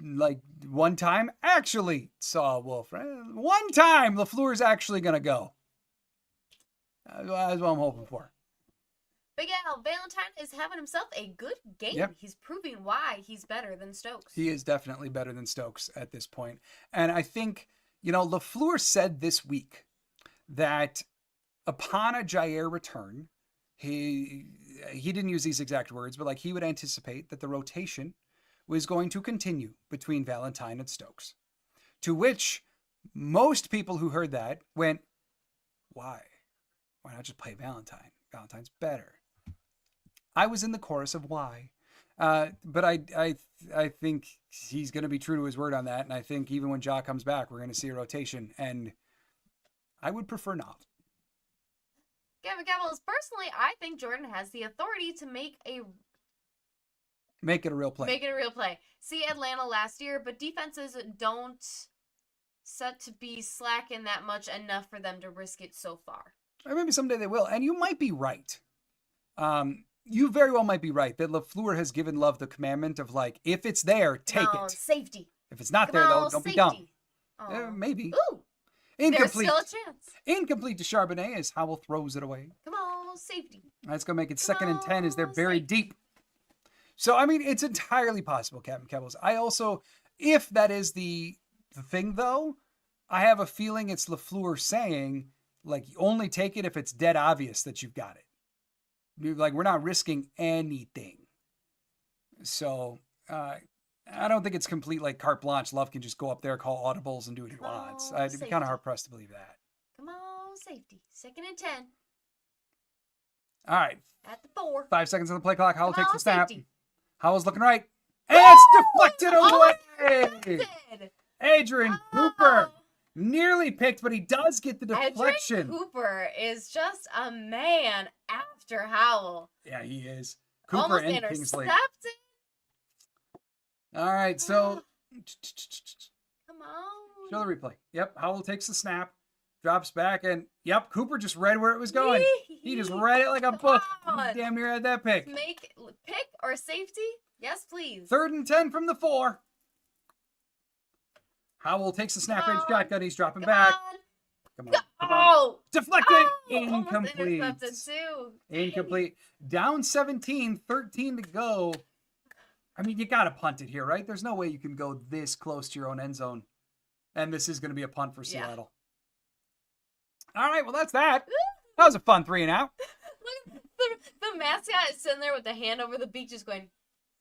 like, one time actually saw a wolf. Right? One time, LaFleur's actually going to go. That's what I'm hoping for. Big Al Valentine is having himself a good game. Yep. He's proving why he's better than Stokes. He is definitely better than Stokes at this point. And I think, LaFleur said this week that upon a Jair return, he didn't use these exact words, but like he would anticipate that the rotation was going to continue between Valentine and Stokes. To which most people who heard that went, why? Why not just play Valentine? Valentine's better. I was in the chorus of why. But I think he's going to be true to his word on that. And I think even when Ja comes back, we're going to see a rotation. And I would prefer not. Gavin Gables, personally, I think Jordan has the authority to make it a real play. See Atlanta last year, but defenses don't set to be slacking that much enough for them to risk it so far. Or maybe someday they will. And you might be right. You very well might be right that LaFleur has given Love the commandment of like, if it's there, take it. Safety. If it's not Come there, on, though, don't safety. be dumb. Oh. Maybe. Ooh. Incomplete. There's still a chance. Incomplete to Charbonnet as Howell throws it away. Come on, safety. That's going to make it Come 2nd and 10 as they're on, buried safety. deep. So, I mean, it's entirely possible, Captain Kebbles. I also, if that is the thing, though, I have a feeling it's LaFleur saying, like, you only take it if it's dead obvious that you've got it. Like, we're not risking anything. So, I don't think it's complete, like, carte blanche. Love can just go up there, call audibles, and do what he wants. I'd be kind of hard-pressed to believe that. Come on, safety. 2nd and 10. All right. At the 4. 5 seconds on the play clock. Howell takes the snap. Safety. Howell's looking right. And it's deflected away! Adrian Cooper nearly picked, but he does get the deflection. Adrian Cooper is just a man after Howell. Yeah, he is. Cooper Almost and intercepted. Kingsley. All right, so Come on. show the replay. Yep, Howell takes the snap, drops back, and yep, Cooper just read where it was going. He just read it like a book. He damn near had that pick. Make pick or safety? Yes, please. 3rd and 10 from the 4. Howell takes the snap range shotgun. He's dropping back. Come on. Come on. Oh! Deflected. Almost Incomplete. intercepted too. Incomplete. Down 17, 13 to go. I mean, you got to punt it here, right? There's no way you can go this close to your own end zone. And this is going to be a punt for Seattle. All right, well, that's that. That was a fun 3 and out. Look, the mascot is sitting there with the hand over the beak just going,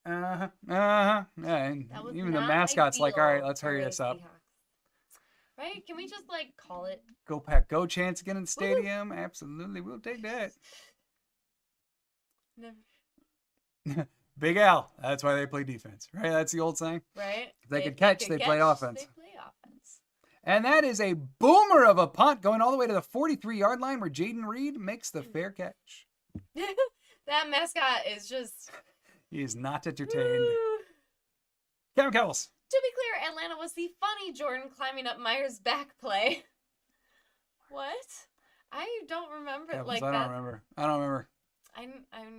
Yeah, and that was even the not mascot's like, all right, ideal let's hurry for this the up. Seahawks. Right? Can we just, like, call it? Go Pack, go chance again in the stadium. Absolutely, we'll take that. Never. Big Al. That's why they play defense, right? That's the old saying. Right? If they could catch, they play offense. They play offense. And that is a boomer of a punt going all the way to the 43-yard line where Jaden Reed makes the fair catch. That mascot is just... He is not entertained. Kevin Kevels. To be clear, Atlanta was the funny Jordan climbing up Myers' back play. What? I don't remember Kevels, like I that. don't remember. I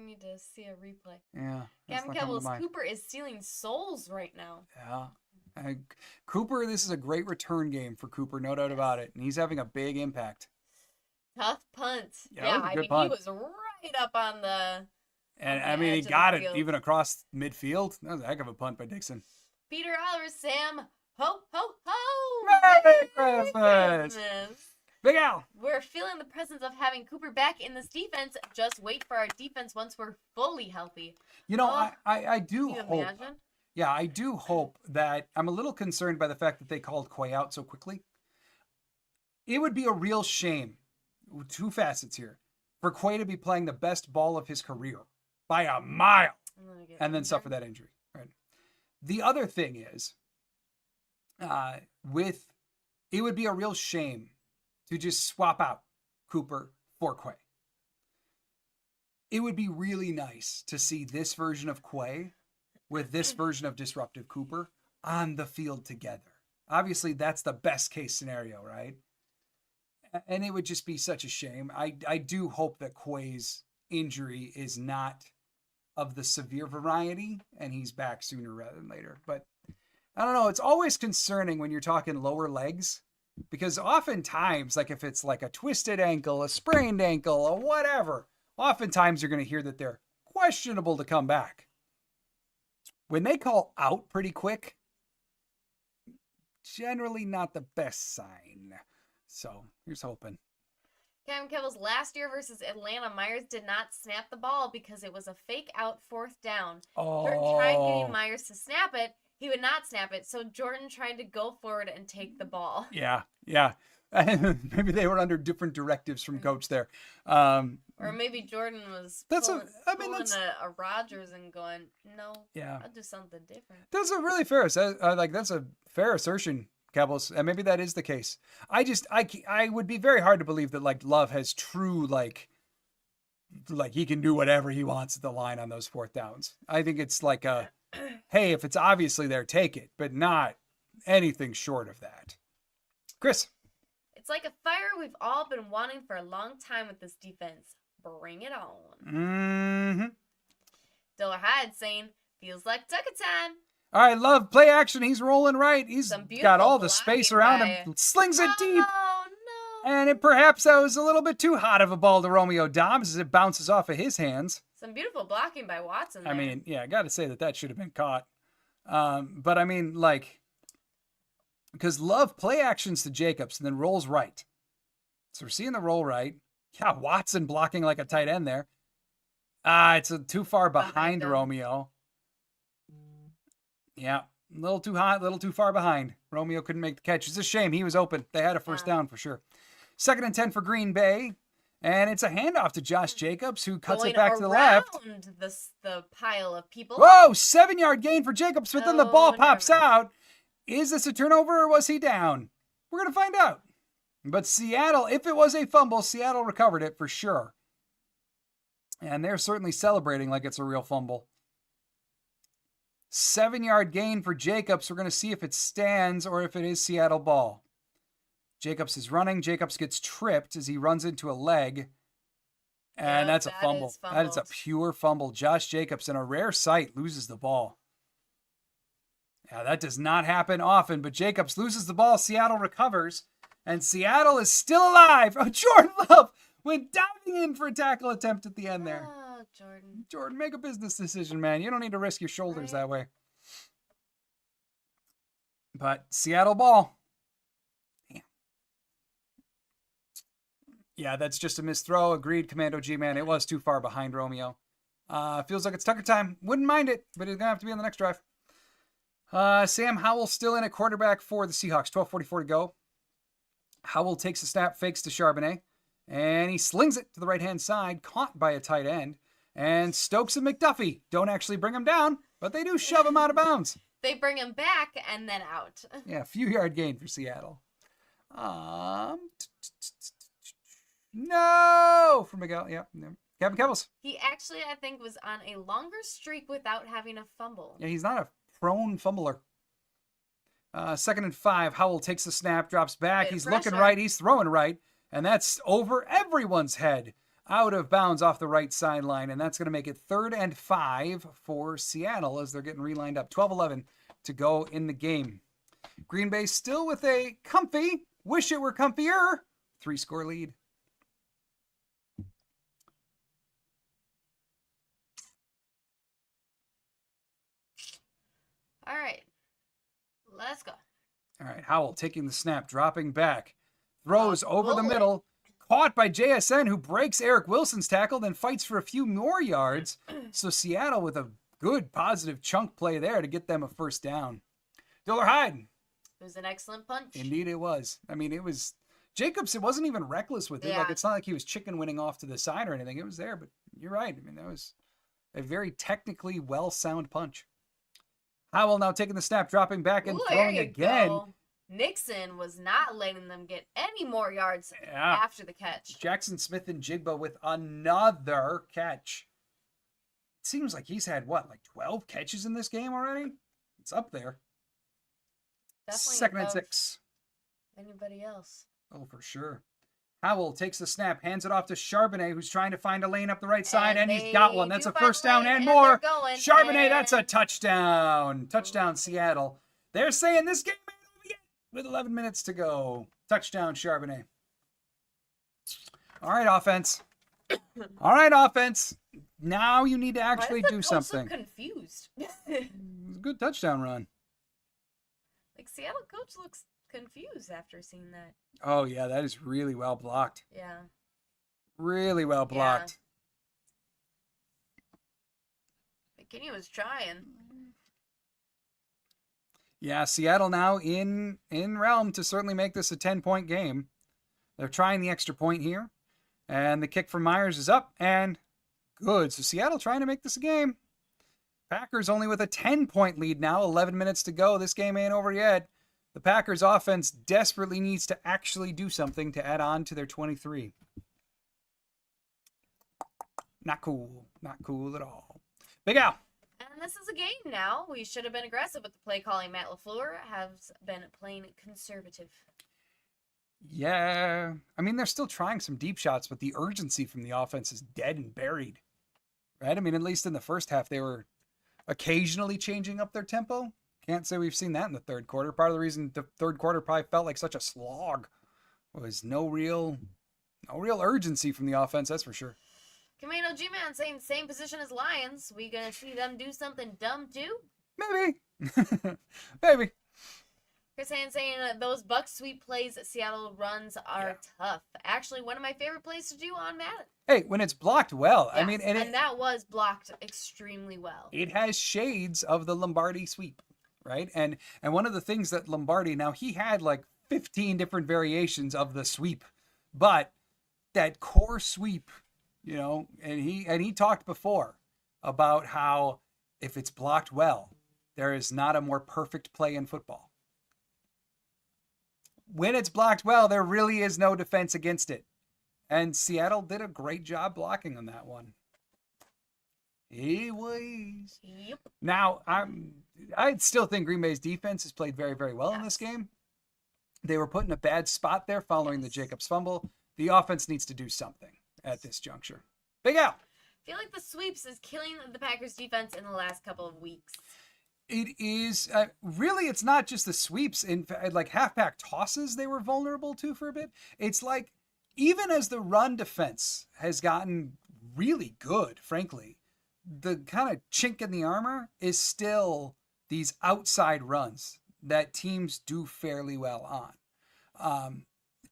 need to see a replay. Yeah. Gavin Kebbles, Cooper is stealing souls right now. Yeah. Cooper, this is a great return game for Cooper, no doubt about it. And he's having a big impact. Tough punt. Yeah, I mean, punt. He was right up on the... And on I the mean, he edge of got the it field. even across midfield. That was a heck of a punt by Dixon. Peter Oliver, Sam. Ho, ho, ho! Merry Christmas! Big Al. We're feeling the presence of having Cooper back in this defense. Just wait for our defense once we're fully healthy. You know, I do Can you hope. imagine? Yeah, I do hope that I'm a little concerned by the fact that they called Quay out so quickly. It would be a real shame, 2 facets here, for Quay to be playing the best ball of his career by a mile and then suffer that injury. Right. The other thing is, it would be a real shame to just swap out Cooper for Quay. It would be really nice to see this version of Quay with this version of disruptive Cooper on the field together. Obviously, that's the best case scenario, right? And it would just be such a shame. I do hope that Quay's injury is not of the severe variety and he's back sooner rather than later. But I don't know. It's always concerning when you're talking lower legs because oftentimes, like if it's like a twisted ankle, a sprained ankle, or whatever, oftentimes you're going to hear that they're questionable to come back. When they call out pretty quick, generally not the best sign. So here's hoping. Gavin Kebbles, last year versus Atlanta, Myers did not snap the ball because it was a fake out 4th down. Jordan tried getting Myers to snap it. He would not snap it. So Jordan tried to go forward and take the ball. Yeah. Maybe they were under different directives from coach there. Or maybe Jordan was pulling a Rodgers and going, no, I'll do something different. That's a really fair, that's a fair assertion, Kebbles, and maybe that is the case. I would be very hard to believe that like Love has true like he can do whatever he wants at the line on those 4th downs. I think it's like hey, if it's obviously there, take it, but not anything short of that. Chris. It's like a fire we've all been wanting for a long time with this defense. Bring it on. Mm-hmm. Diller Hyde saying, feels like Tucker time. All right, Love, play action. He's rolling right. He's got all the blocking space around by- him. Slings it deep. Oh, no. And perhaps that was a little bit too hot of a ball to Romeo Dobbs as it bounces off of his hands. Some beautiful blocking by Watson there. I mean, yeah, I got to say that should have been caught. But I mean, like, because Love play actions to Jacobs and then rolls right. So we're seeing the roll right. Yeah, Watson blocking like a tight end there. It's too far behind him. Romeo. Yeah, a little too hot, a little too far behind. Romeo couldn't make the catch. It's a shame. He was open. They had a first down for sure. 2nd and 10 for Green Bay. And it's a handoff to Josh Jacobs, who cuts it back to the left. The pile of people. Whoa, 7-yard gain for Jacobs, but then the ball pops never. out. Is this a turnover or was he down? We're going to find out. But Seattle, if it was a fumble, Seattle recovered it for sure. And they're certainly celebrating like it's a real fumble. 7-yard gain for Jacobs. We're going to see if it stands or if it is Seattle ball. Jacobs is running. Jacobs gets tripped as he runs into a leg. And that's a fumble. That is a pure fumble. Josh Jacobs, in a rare sight, loses the ball. Yeah, that does not happen often, but Jacobs loses the ball. Seattle recovers, and Seattle is still alive. Oh, Jordan Love went diving in for a tackle attempt at the end there. Oh, Jordan. Jordan, make a business decision, man. You don't need to risk your shoulders that way. But Seattle ball. Damn. Yeah, that's just a missed throw. Agreed, Commando G-Man. It was too far behind Romeo. Feels like it's Tucker time. Wouldn't mind it, but it's going to have to be on the next drive. Sam Howell still in at quarterback for the Seahawks. 12:44 to go. Howell takes a snap, fakes to Charbonnet, and he slings it to the right-hand side, caught by a tight end. And Stokes and McDuffie don't actually bring him down, but they do shove him out of bounds. They bring him back and then out. Yeah, a few-yard gain for Seattle. No! For Miguel, yeah. Kevin Kebbles. He actually, I think, was on a longer streak without having a fumble. Yeah, he's not a prone fumbler. 2nd and 5. Howell takes the snap, drops back. He's looking right. He's throwing right. And that's over everyone's head. Out of bounds off the right sideline. And that's going to make it 3rd and 5 for Seattle as they're getting relined up. 12-11 to go in the game. Green Bay still with a comfy, wish it were comfier, 3-score lead. All right. Let's go. All right, Howell taking the snap, dropping back. Throws over the middle. Caught by JSN, who breaks Eric Wilson's tackle, then fights for a few more yards. So Seattle with a good, positive chunk play there to get them a first down. Diller Hyde. It was an excellent punch. Indeed it was. I mean, it was... Jacobs, it wasn't even reckless with it. Yeah. Like, it's not like he was chicken winning off to the side or anything. It was there, but you're right. I mean, that was a very technically well-sound punch. Howell now taking the snap, dropping back and throwing again. Go. Nixon was not letting them get any more yards after the catch. Jackson Smith and Jigba with another catch. It seems like he's had, what, like 12 catches in this game already? It's up there. Definitely 2nd and 6. Anybody else? Oh, for sure. Howell takes the snap, hands it off to Charbonnet, who's trying to find a lane up the right side, and he's got one. That's a first down and more. Charbonnet, that's a touchdown. Touchdown, Seattle. They're saying this game ain't over yet with 11 minutes to go. Touchdown, Charbonnet. All right, offense. All right, offense. Now you need to actually do something. So confused. It's a good touchdown run. Like, Seattle coach looks confused after seeing that. Oh, yeah, that is really well blocked. Yeah. Really well blocked. McKinney was trying. Yeah, Seattle now in realm to certainly make this a 10-point game. They're trying the extra point here. And the kick from Myers is up and good. So Seattle trying to make this a game. Packers only with a 10-point lead now. 11 minutes to go. This game ain't over yet. The Packers offense desperately needs to actually do something to add on to their 23. Not cool. Not cool at all. Big Al. And this is a game now. We should have been aggressive with the play calling. Matt LaFleur has been playing conservative. Yeah. I mean, they're still trying some deep shots, but the urgency from the offense is dead and buried, right? I mean, at least in the first half, they were occasionally changing up their tempo. Can't say we've seen that in the third quarter. Part of the reason the third quarter probably felt like such a slog was no real urgency from the offense, that's for sure. Commando G-Man saying same position as Lions. We gonna see them do something dumb too? Maybe. Maybe. Chris Hand saying those buck sweep plays that Seattle runs are tough. Actually, one of my favorite plays to do on Madden. Hey, when it's blocked well, Yes, I mean, and that was blocked extremely well. It has shades of the Lombardi sweep, right? And one of the things that Lombardi, now he had like 15 different variations of the sweep, but that core sweep, and he talked before about how if it's blocked well, there is not a more perfect play in football. When it's blocked well, there really is no defense against it. And Seattle did a great job blocking on that one. He was. Yep. Now, I still think Green Bay's defense has played very, very well in this game. They were put in a bad spot there following the Jacobs fumble. The offense needs to do something at this juncture. Big Al. I feel like the sweeps is killing the Packers defense in the last couple of weeks. It is really, it's not just the sweeps. In like halfback tosses, they were vulnerable to for a bit. It's like even as the run defense has gotten really good, frankly, the kind of chink in the armor is still these outside runs that teams do fairly well on.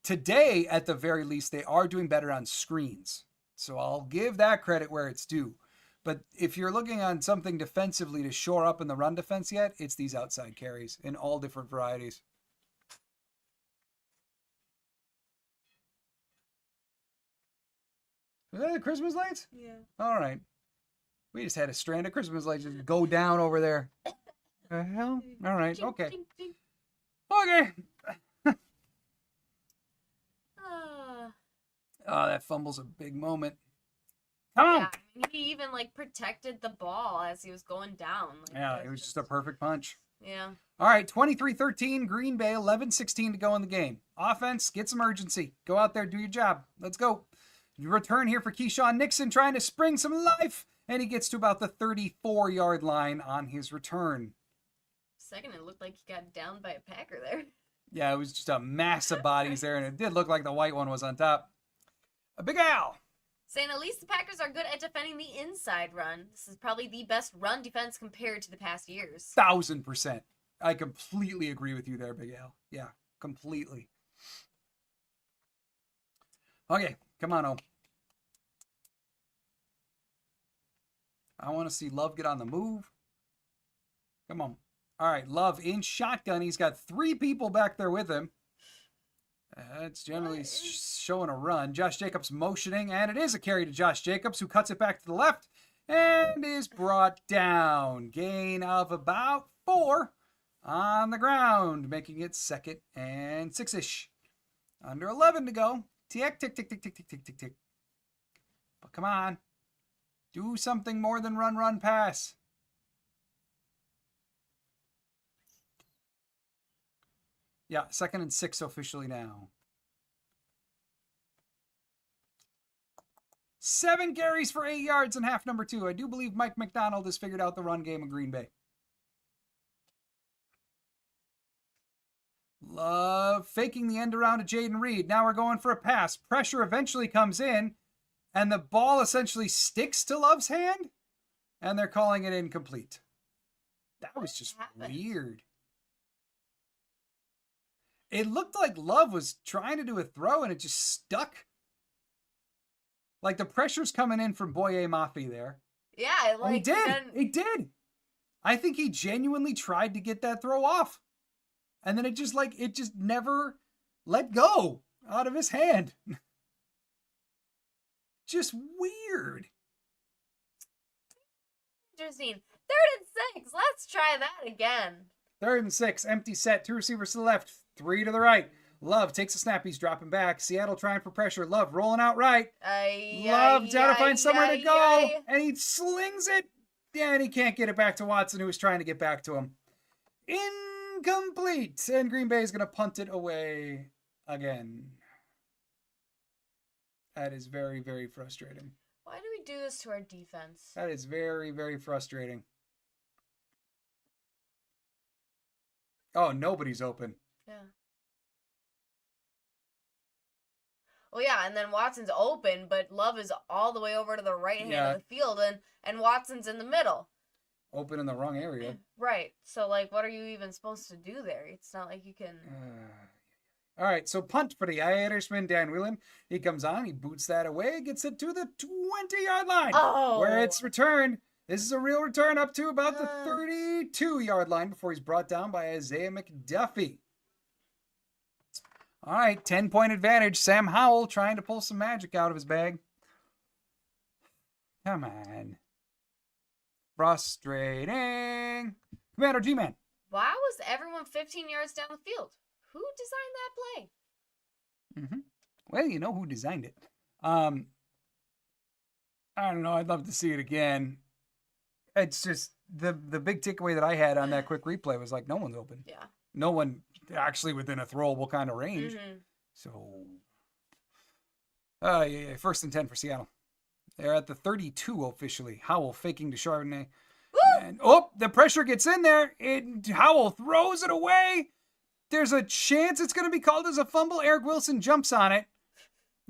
Today, at the very least, they are doing better on screens. So I'll give that credit where it's due. But if you're looking on something defensively to shore up in the run defense yet, it's these outside carries in all different varieties. Is that the Christmas lights? Yeah. All right. We just had a strand of Christmas lights just go down over there. The hell? All right. Okay. Okay. Oh, that fumble's a big moment. Come on. Yeah, I mean, he even protected the ball as he was going down. Yeah, it was just a perfect punch. Yeah. All right, 23-13, Green Bay, 11-16 to go in the game. Offense, get some urgency. Go out there, do your job. Let's go. You return here for Keyshawn Nixon trying to spring some life, and he gets to about the 34-yard line on his return. Second, it looked like he got downed by a Packer there. Yeah, it was just a mass of bodies there, and it did look like the white one was on top. A Big Al. Saying at least the Packers are good at defending the inside run. This is probably the best run defense compared to the past years. 1,000%. I completely agree with you there, Big Al. Yeah, completely. Okay, come on, O. I want to see Love get on the move. Come on. All right, Love in shotgun. He's got 3 people back there with him. It's generally showing a run. Josh Jacobs motioning, and it is a carry to Josh Jacobs, who cuts it back to the left and is brought down. Gain of about 4 on the ground, making it 2nd and 6-ish. Under 11 to go. Tick, tick, tick, tick, tick, tick, tick, tick, tick. But come on. Do something more than run, run, pass. Yeah, 2nd and 6 officially now. 7 carries for 8 yards in half number 2. I do believe Mike McDonald has figured out the run game in Green Bay. Love faking the end around to Jaden Reed. Now we're going for a pass. Pressure eventually comes in, and the ball essentially sticks to Love's hand, and they're calling it incomplete. That was just weird. It looked like Love was trying to do a throw, and it just stuck. Like the pressure's coming in from Boye Mafe there. Yeah, he did. He did. I think he genuinely tried to get that throw off. And then it just never let go out of his hand. Just weird. Interesting. 3rd and 6. Let's try that again. 3rd and 6. Empty set. 2 receivers to the left. 3 to the right. Love takes a snap. He's dropping back. Seattle trying for pressure. Love rolling out right. Love trying to find somewhere to go. And he slings it. Yeah, and he can't get it back to Watson, who was trying to get back to him. Incomplete. And Green Bay is going to punt it away Again, that is very, very frustrating. Why do we do this to our defense? That is very, very frustrating. Oh, nobody's open. Yeah. Well, yeah, and then Watson's open, but Love is all the way over to the right hand of the field, and Watson's in the middle. Open in the wrong area. Right. So, like, what are you even supposed to do there? It's not like you can... All right, so punt for the Irishman, Dan Whelan. He comes on, he boots that away, gets it to the 20-yard line. Oh! Where it's returned. This is a real return up to about the 32-yard line before he's brought down by Isaiah McDuffie. All right, 10-point advantage. Sam Howell trying to pull some magic out of his bag. Come on. Frustrating. Commander G-Man. Why was everyone 15 yards down the field? Who designed that play? Well, you know who designed it. I don't know. I'd love to see it again. It's just the big takeaway that I had on that quick replay was like, no one's open. Yeah. No one actually within a throwable kind of range. So, yeah, 1st and 10 for Seattle. They're at the 32 officially. Howell faking to Chardonnay. And, the pressure gets in there. Howell throws it away. There's a chance it's going to be called as a fumble. Eric Wilson jumps on it.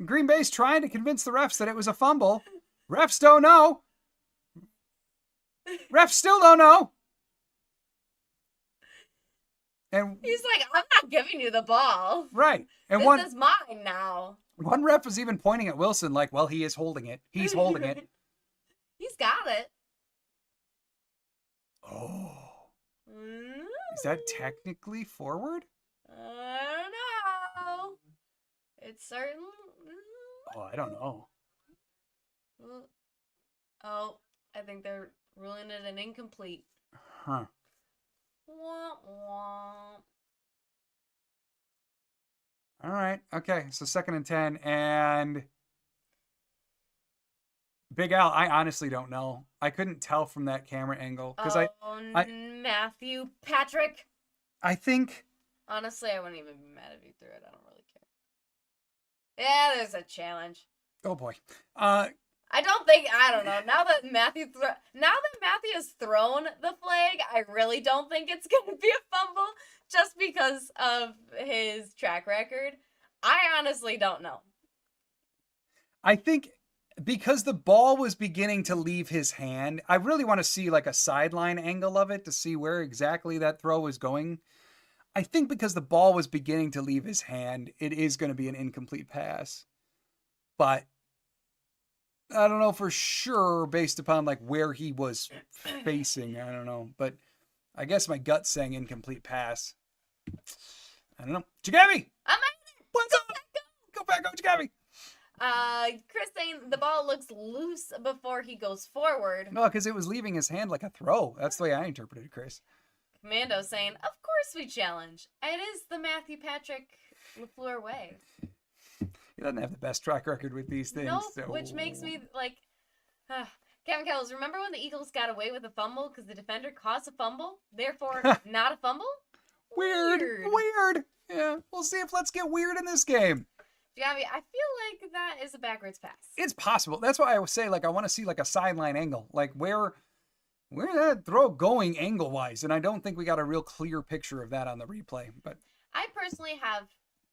Green Bay's trying to convince the refs that it was a fumble. Refs don't know. Refs still don't know. And he's like, I'm not giving you the ball. Right. And this is mine now. One ref was even pointing at Wilson like, well, he is holding it. He's holding it. He's got it. Oh. Is that technically forward? I don't know. It's certain. Oh, I don't know. Oh, I think they're ruling it an incomplete. Huh. Womp womp. All right. Okay. So 2nd and 10 and Big Al, I honestly don't know. I couldn't tell from that camera angle because I Matthew Patrick. I think honestly, I wouldn't even be mad if you threw it. I don't really care. Yeah, there's a challenge. Oh boy. I don't know. Now that Matthew has thrown the flag, I really don't think it's going to be a fumble just because of his track record. I honestly don't know. I think because the ball was beginning to leave his hand, I really want to see like a sideline angle of it to see where exactly that throw was going. I think because the ball was beginning to leave his hand, it is going to be an incomplete pass. But I don't know for sure based upon like where he was facing. I don't know. But I guess my gut's saying incomplete pass. I don't know. Chagabi! I'm out. What's up? Go back, go Chagabi! Chris saying the ball looks loose before he goes forward. No, because it was leaving his hand like a throw. That's the way I interpreted it, Chris. Commando saying, of course we challenge. It is the Matthew Patrick LaFleur way. He doesn't have the best track record with these things. Nope, so. which makes me like... Kevin Kells, remember when the Eagles got away with a fumble because the defender caused a fumble? Therefore, not a fumble? Weird. Yeah, we'll see if let's get weird in this game. Javi, I feel like that is a backwards pass. It's possible. That's why I would say, like, I want to see, like, a sideline angle. Like, where that throw going angle-wise. And I don't think we got a real clear picture of that on the replay. But I personally have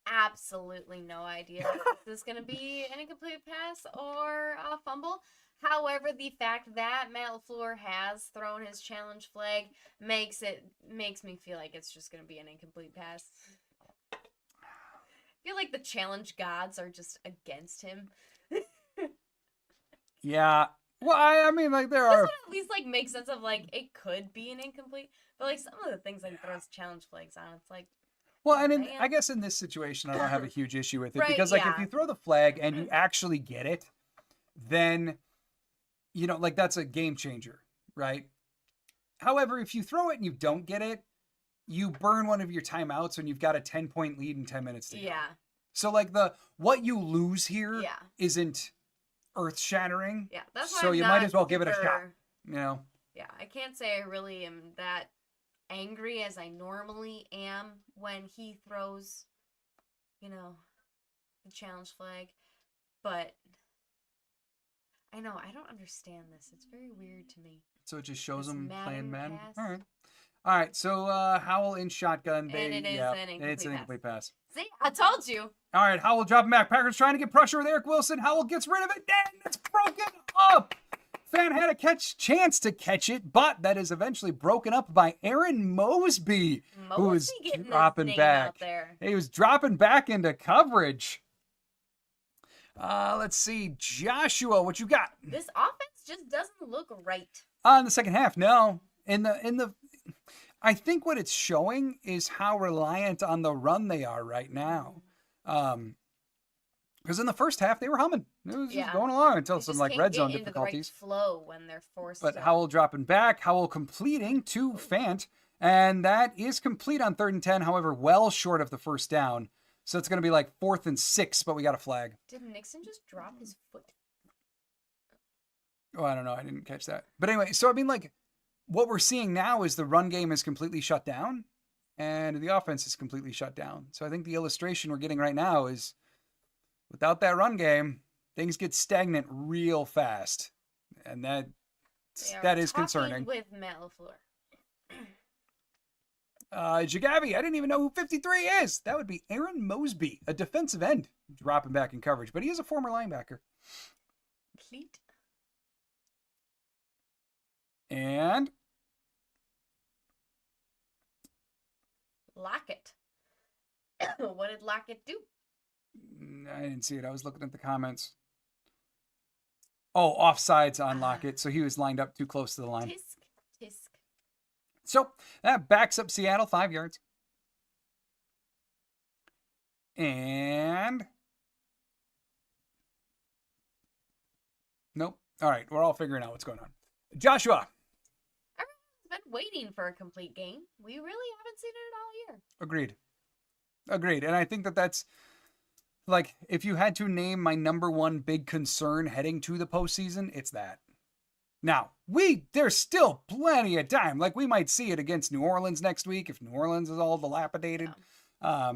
absolutely no idea if this is going to be an incomplete pass or a fumble. However, the fact that Matt LaFleur has thrown his challenge flag makes me feel like it's just going to be an incomplete pass. I feel like the challenge gods are just against him. Yeah. Well, I mean, like, there are... This one at least, like, makes sense of, like, it could be an incomplete. But, like, some of the things, like, throws challenge flags on, it's like... Well, and I guess in this situation, I don't have a huge issue with it. Right, because, like, if you throw the flag and you actually get it, then, you know, like, that's a game changer, right? However, if you throw it and you don't get it, you burn one of your timeouts when you've got a 10-point lead in 10 minutes to go. Yeah. So, like, what you lose here isn't earth-shattering. Yeah, that's why so you might as well give it a shot, you know? Yeah, I can't say I really am that angry as I normally am when he throws, the challenge flag. But I know, I don't understand this. It's very weird to me. So it just shows This them playing Madden men. pass. All right. So Howell in shotgun. And it is an incomplete it's an incomplete pass. See, I told you. All right, Howell dropping back. Packers trying to get pressure with Eric Wilson. Howell gets rid of it. Then it's broken up. Fan had a chance to catch it, but that is eventually broken up by Aaron Mosby, who was getting dropping his name back. out there. He was dropping back into coverage. Let's see, Joshua, what you got? This offense just doesn't look right. In the second half, no. I think what it's showing is how reliant on the run they are right now. Because in the first half they were humming. It was just going along until some red zone difficulties. The right flow when they're forced. But Howell dropping back, Howell completing to Fant, and that is complete on 3rd and 10. However, well short of the first down. So it's going to be like 4th and 6, but we got a flag. Did Nixon just drop his foot? Oh, I don't know. I didn't catch that. But anyway, so I mean, like, what we're seeing now is the run game is completely shut down, and the offense is completely shut down. So I think the illustration we're getting right now is, without that run game, things get stagnant real fast, and that is concerning. With Matt LaFleur. Jagavi, I didn't even know who 53 is. That would be Aaron Mosby, a defensive end, dropping back in coverage, but he is a former linebacker. Complete. And Lockett. What did Lockett do? I didn't see it. I was looking at the comments. Oh, offsides on Lockett. So he was lined up too close to the line. Tisk. So that backs up Seattle 5 yards. And nope. All right. We're all figuring out what's going on. Joshua. Everyone's been waiting for a complete game. We really haven't seen it all year. Agreed. And I think that's like, if you had to name my number one big concern heading to the postseason, it's that. Now, there's still plenty of time. Like, we might see it against New Orleans next week if New Orleans is all dilapidated. Yeah.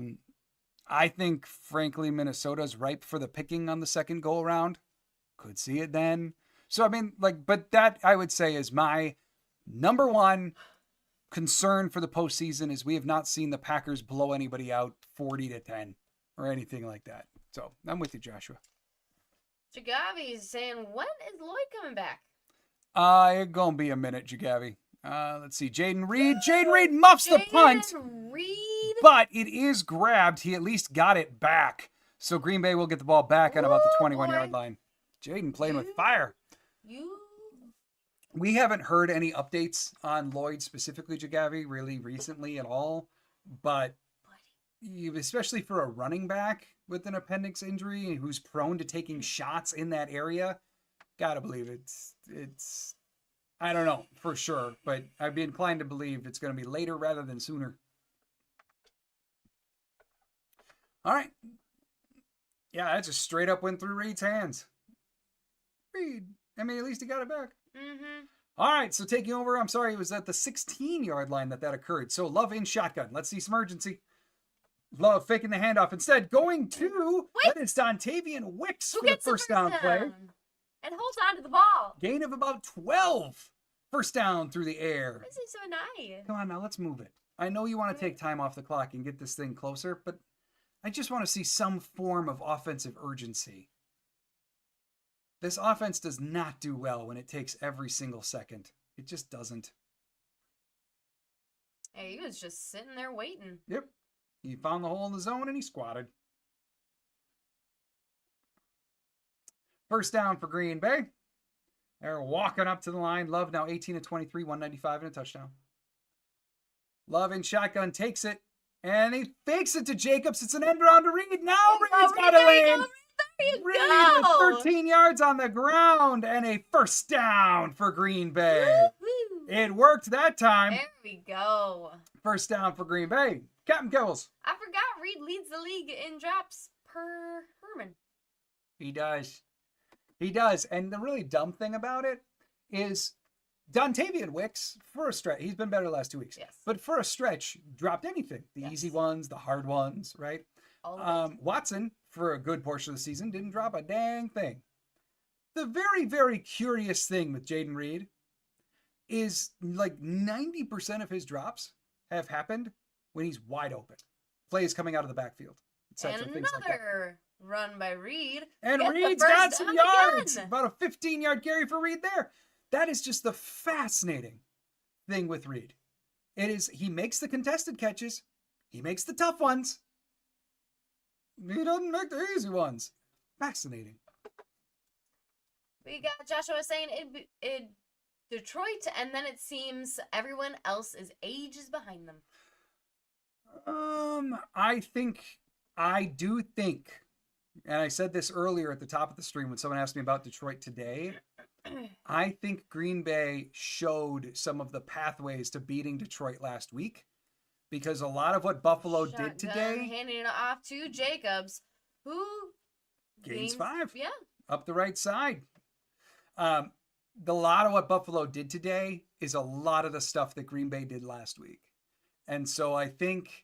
I think, frankly, Minnesota's ripe for the picking on the second go around. Could see it then. So, I mean, like, but that, I would say, is my number one concern for the postseason, is we have not seen the Packers blow anybody out 40-10 or anything like that. So, I'm with you, Joshua. Jagavi is saying, when is Lloyd coming back? It's going to be a minute, Jagavi. Let's see. Jaden Reed muffs the punt. Reed. But it is grabbed. He at least got it back. So Green Bay will get the ball back at about the 21-yard line. Jaden playing with fire. We haven't heard any updates on Lloyd specifically, Jagavi, really recently at all. But especially for a running back with an appendix injury and who's prone to taking shots in that area, gotta believe it's I don't know for sure, but I'd be inclined to believe it's going to be later rather than sooner. All right. Yeah, that's a straight up went through Reed's hands. Reed, I mean, at least he got it back. Mm-hmm. All right, so taking over, I'm sorry, it was at the 16-yard line that occurred. So Love in shotgun. Let's see some urgency. Love faking the handoff. Instead, going to, that is Dontavian Wicks for the first down play. And holds on to the ball. Gain of about 12. First down through the air. This is so nice. Come on now, let's move it. I know you want to take time off the clock and get this thing closer, but I just want to see some form of offensive urgency. This offense does not do well when it takes every single second. It just doesn't. Hey, he was just sitting there waiting. Yep. He found the hole in the zone and he squatted. First down for Green Bay. They're walking up to the line. Love now 18-23, 195 and a touchdown. Love in shotgun takes it, and he fakes it to Jacobs. It's an end around to Reed. Now Reed's got to land. Reed with 13 yards on the ground and a first down for Green Bay. Woo-hoo. It worked that time. There we go. First down for Green Bay. Captain Kibbles. I forgot Reed leads the league in drops per Herman. He does. He does. And the really dumb thing about it is Dontavian Wicks, for a stretch, he's been better the last 2 weeks. Yes. But for a stretch, dropped anything. The easy ones, the hard ones, right? All of it. Watson, for a good portion of the season, didn't drop a dang thing. The very, very curious thing with Jaden Reed is like 90% of his drops have happened when he's wide open. Plays coming out of the backfield, etc. And Things like that. another run by Reed. And Gets the Reed's first got some down yards. again. About a 15-yard carry for Reed there. That is just the fascinating thing with Reed. It is, he makes the contested catches. He makes the tough ones. He doesn't make the easy ones. Fascinating. We got Joshua saying it Detroit, and then it seems everyone else's age is behind them. I do think, and I said this earlier at the top of the stream when someone asked me about Detroit today, I think Green Bay showed some of the pathways to beating Detroit last week, because a lot of what Buffalo did today, handing it off to Jacobs, who gains 5, yeah, up the right side. The lot of what Buffalo did today is a lot of the stuff that Green Bay did last week. And so I think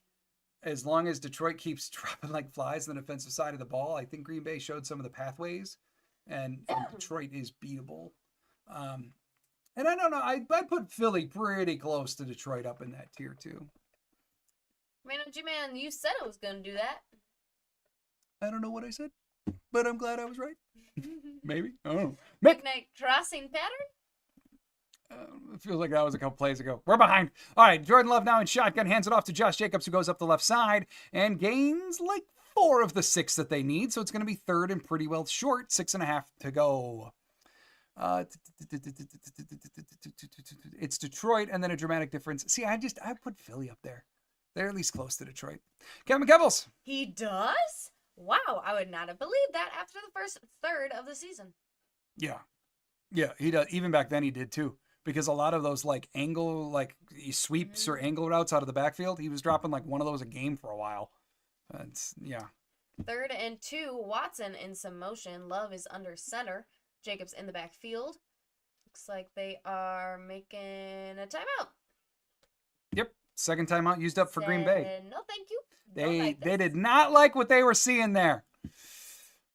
as long as Detroit keeps dropping like flies on the defensive side of the ball, I think Green Bay showed some of the pathways, and Detroit is beatable. And I don't know, I put Philly pretty close to Detroit up in that tier too. Man, G-Man, you said it was going to do that. I don't know what I said, but I'm glad I was right. Maybe. I don't know. Midnight crossing pattern? It feels like that was a couple plays ago. We're behind. All right, Jordan Love now in shotgun, hands it off to Josh Jacobs, who goes up the left side and gains like 4 of the 6 that they need. So it's going to be third and pretty well short. 6.5 to go. It's Detroit and then a dramatic difference. See, I put Philly up there. They're at least close to Detroit. Kevin McKevels. He does? Wow, I would not have believed that after the first third of the season. Yeah, he does. Even back then he did too. Because a lot of those like angle, like sweeps or angle routes out of the backfield, he was dropping like one of those a game for a while. Yeah. 3rd and 2, Watson in some motion. Love is under center. Jacobs in the backfield. Looks like they are making a timeout. Yep. Second timeout used up for Green Bay. No, thank you. They did not like what they were seeing there.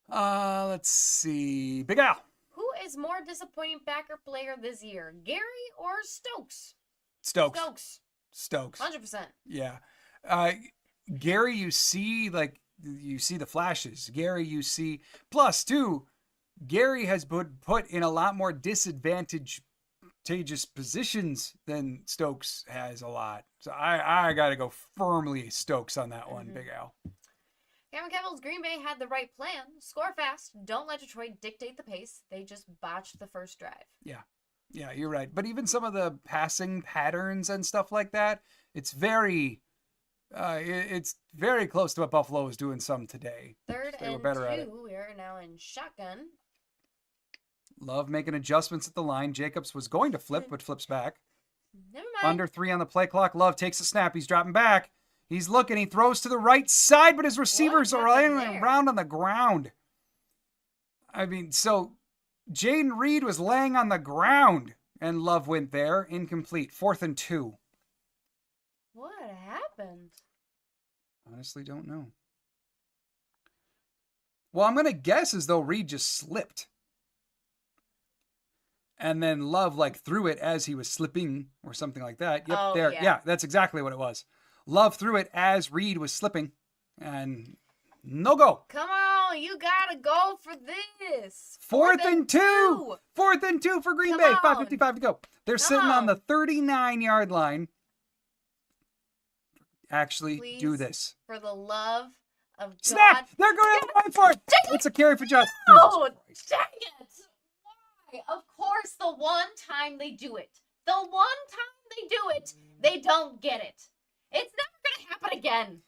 Let's see. Big Al. Who is more disappointing Packer player this year, Gary or Stokes? Stokes. 100%. Yeah. Gary, you see the flashes. Gary, you see. Plus, too, Gary has been put in a lot more disadvantageous positions than Stokes has a lot. So I got to go firmly Stokes on that one, Big Al. Cameron Cavill's Green Bay had the right plan. Score fast. Don't let Detroit dictate the pace. They just botched the first drive. Yeah, you're right. But even some of the passing patterns and stuff like that, it's very close to what Buffalo was doing some today. 3rd and 2. We are now in shotgun. Love making adjustments at the line. Jacobs was going to flip, but flips back. Never mind. Under 3 on the play clock. Love takes a snap. He's dropping back. He's looking. He throws to the right side, but his receivers are around on the ground. I mean, so Jaden Reed was laying on the ground, and Love went there. Incomplete. 4th and 2. What happened? Honestly, don't know. Well, I'm going to guess as though Reed just slipped. And then Love threw it as he was slipping or something like that. Yep, there. Yeah, that's exactly what it was. Love threw it as Reed was slipping, and no go. Come on, you gotta go for this. 4th and 2. 4th and 2 for Green Bay. 5:55 to go. They're sitting on the 39-yard line. Actually, please, do this. For the love of God. Snap! They're going for it. It's a carry for Josh. Oh, dang it. Why? Of course, the one time they do it. The one time they do it, they don't get it. It's never going to happen again.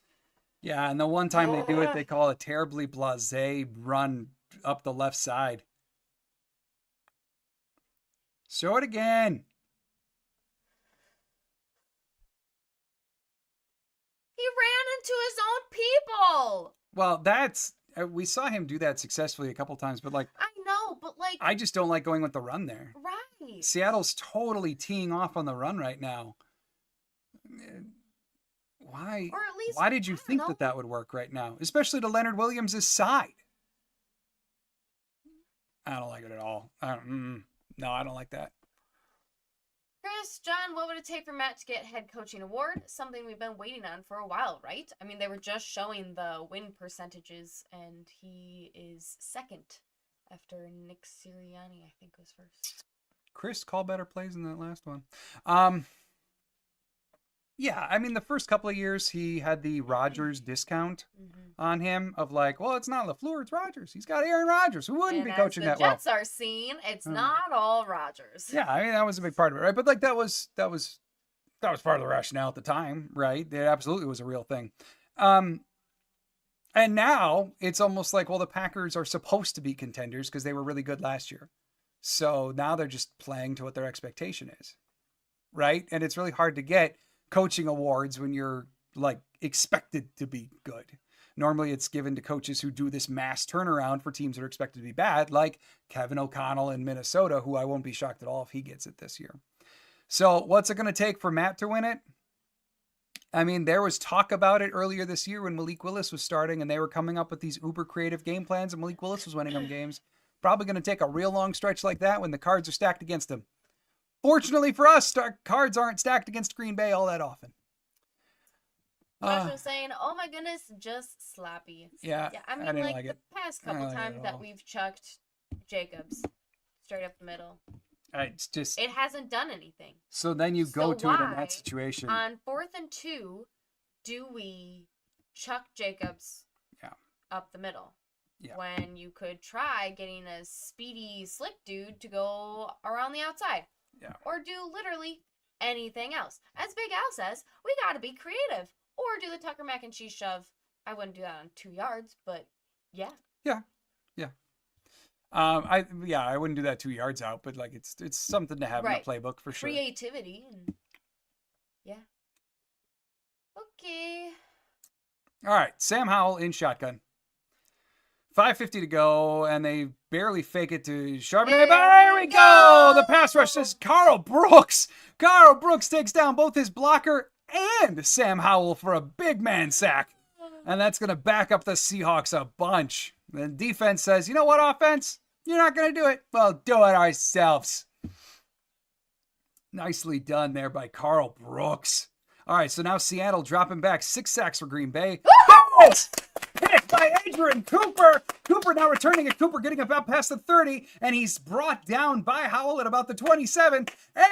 Yeah, and the one time they do it, they call a terribly blasé run up the left side. Show it again. He ran into his own people. Well, we saw him do that successfully a couple times, but I know, but I just don't like going with the run there. Right. Seattle's totally teeing off on the run right now. Why? Or at least, Why did you I don't think know. that would work right now, especially to Leonard Williams' side? I don't like it at all. No, I don't like that. Chris, John, what would it take for Matt to get head coaching award? Something we've been waiting on for a while, right? I mean, they were just showing the win percentages, and he is second after Nick Sirianni, I think, was first. Chris, call better plays than that last one. Yeah, I mean, the first couple of years, he had the Rodgers discount on him of like, well, it's not LaFleur, it's Rodgers. He's got Aaron Rodgers. Who wouldn't be coaching that well? Jets are seen, it's not all Rodgers. Yeah, I mean, that was a big part of it, right? But like that was part of the rationale at the time, right? It absolutely was a real thing. And now it's almost like, well, the Packers are supposed to be contenders because they were really good last year. So now they're just playing to what their expectation is, right? And it's really hard to get coaching awards when you're like expected to be good. Normally it's given to coaches who do this mass turnaround for teams that are expected to be bad, like Kevin O'Connell in Minnesota, who I won't be shocked at all if he gets it this year. So what's it going to take for Matt to win it? I mean, there was talk about it earlier this year when Malik Willis was starting and they were coming up with these uber creative game plans and Malik Willis was winning them games. Probably going to take a real long stretch like that when the cards are stacked against him. Fortunately for us, cards aren't stacked against Green Bay all that often. Josh was saying, oh my goodness, just sloppy. Yeah, I mean, didn't like like the it. past couple times that we've chucked Jacobs straight up the middle. It's just... It hasn't done anything. So then you go to it in that situation. On 4th and 2, do we chuck Jacobs up the middle? Yeah. When you could try getting a speedy, slick dude to go around the outside. Yeah. Or do literally anything else. As Big Al says, we got to be creative. Or do the Tucker mac and cheese shove. I wouldn't do that on 2 yards, but yeah. Yeah. I wouldn't do that 2 yards out, but like it's something to have in the playbook for sure. Creativity. And yeah. Okay. All right, Sam Howell in shotgun. 5:50 to go, and they barely fake it to Charbonnet. There we go! The pass rush says Carl Brooks. Carl Brooks takes down both his blocker and Sam Howell for a big man sack. And that's going to back up the Seahawks a bunch. The defense says, you know what, offense? You're not going to do it. Well, do it ourselves. Nicely done there by Carl Brooks. All right, so now Seattle dropping back 6 sacks for Green Bay. Hit by Adrian Cooper. Cooper now returning it. Cooper getting about past the 30, and he's brought down by Howell at about the 27.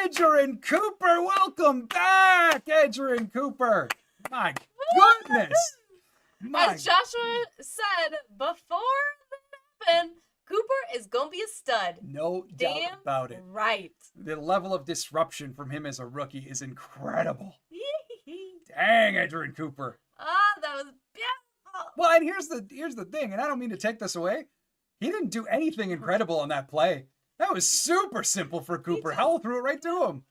Adrian Cooper, welcome back, Adrian Cooper. My goodness. As Joshua said before that happened, Cooper is going to be a stud. No doubt about it. Right. The level of disruption from him as a rookie is incredible. Dang, Adrian Cooper. That was beautiful. Well, and here's the thing, and I don't mean to take this away. He didn't do anything incredible on that play. That was super simple for Cooper. Howell threw it right to him.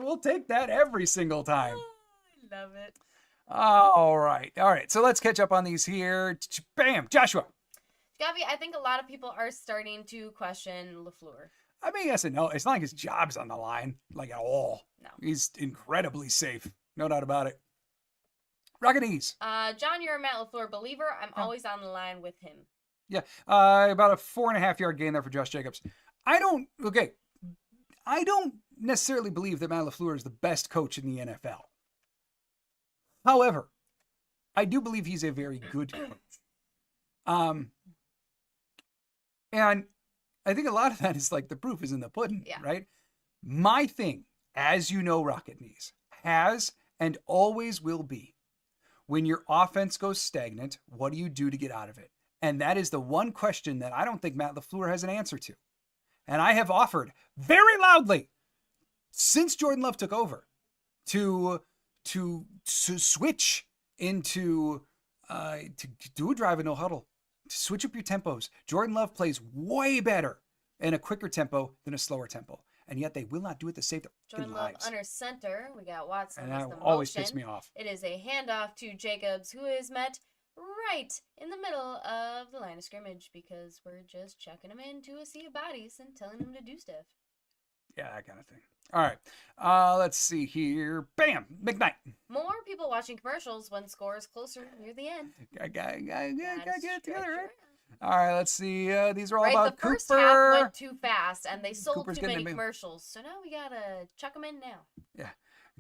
We'll take that every single time. I love it. All right. So let's catch up on these here. Bam, Joshua. Gabby, I think a lot of people are starting to question LaFleur. I mean, yes and no. It's not like his job's on the line, like at all. No. He's incredibly safe. No doubt about it. Rocketies. John, you're a Matt LaFleur believer. I'm always on the line with him. Yeah. About a 4.5 yard gain there for Josh Jacobs. I don't necessarily believe that Matt LaFleur is the best coach in the NFL. However, I do believe he's a very good coach. And I think a lot of that is like the proof is in the pudding, right? My thing, as you know, Rocket Knees, has and always will be, when your offense goes stagnant, what do you do to get out of it? And that is the one question that I don't think Matt LaFleur has an answer to. And I have offered very loudly since Jordan Love took over to switch into to do a drive and no huddle, to switch up your tempos. Jordan Love plays way better in a quicker tempo than a slower tempo, and yet they will not do it to save their Jordan Love lives. under center. We got Watson. And that the always motion. pisses me off. It is a handoff to Jacobs, who is met right in the middle of the line of scrimmage because we're just chucking him into a sea of bodies and telling him to do stuff. Yeah, that kind of thing. All right. Let's see here. Bam! McKnight. More people watching commercials when score is closer near the end. Gotta get it together, right? Around. All right, let's see. These are all Right, about the first Cooper. half went too fast, and they sold Cooper's too getting many him in. commercials. So now we gotta chuck them in now. Yeah.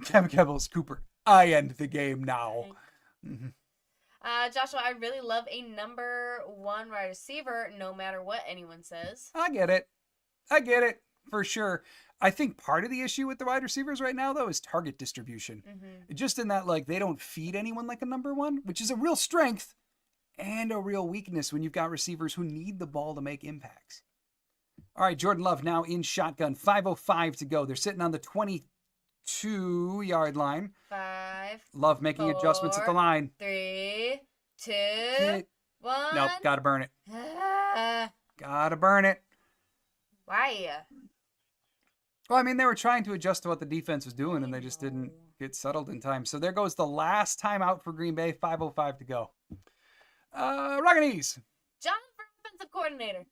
Kevin Kebble's Cooper. I end the game now. Mm-hmm. Joshua, I really love a number 1 wide receiver, no matter what anyone says. I get it. For sure. I think part of the issue with the wide receivers right now, though, is target distribution. Mm-hmm. Just in that, like, they don't feed anyone like a number 1, which is a real strength and a real weakness when you've got receivers who need the ball to make impacts. All right, Jordan Love now in shotgun. 5:05 to go. They're sitting on the 22-yard line. 5. Love making adjustments at the line. 3, 2, 1. Nope, gotta burn it. Gotta burn it. Why? Well, I mean, they were trying to adjust to what the defense was doing, and they just didn't get settled in time. So there goes the last time out for Green Bay. 5:05 to go. Rockinese. John for offensive coordinator.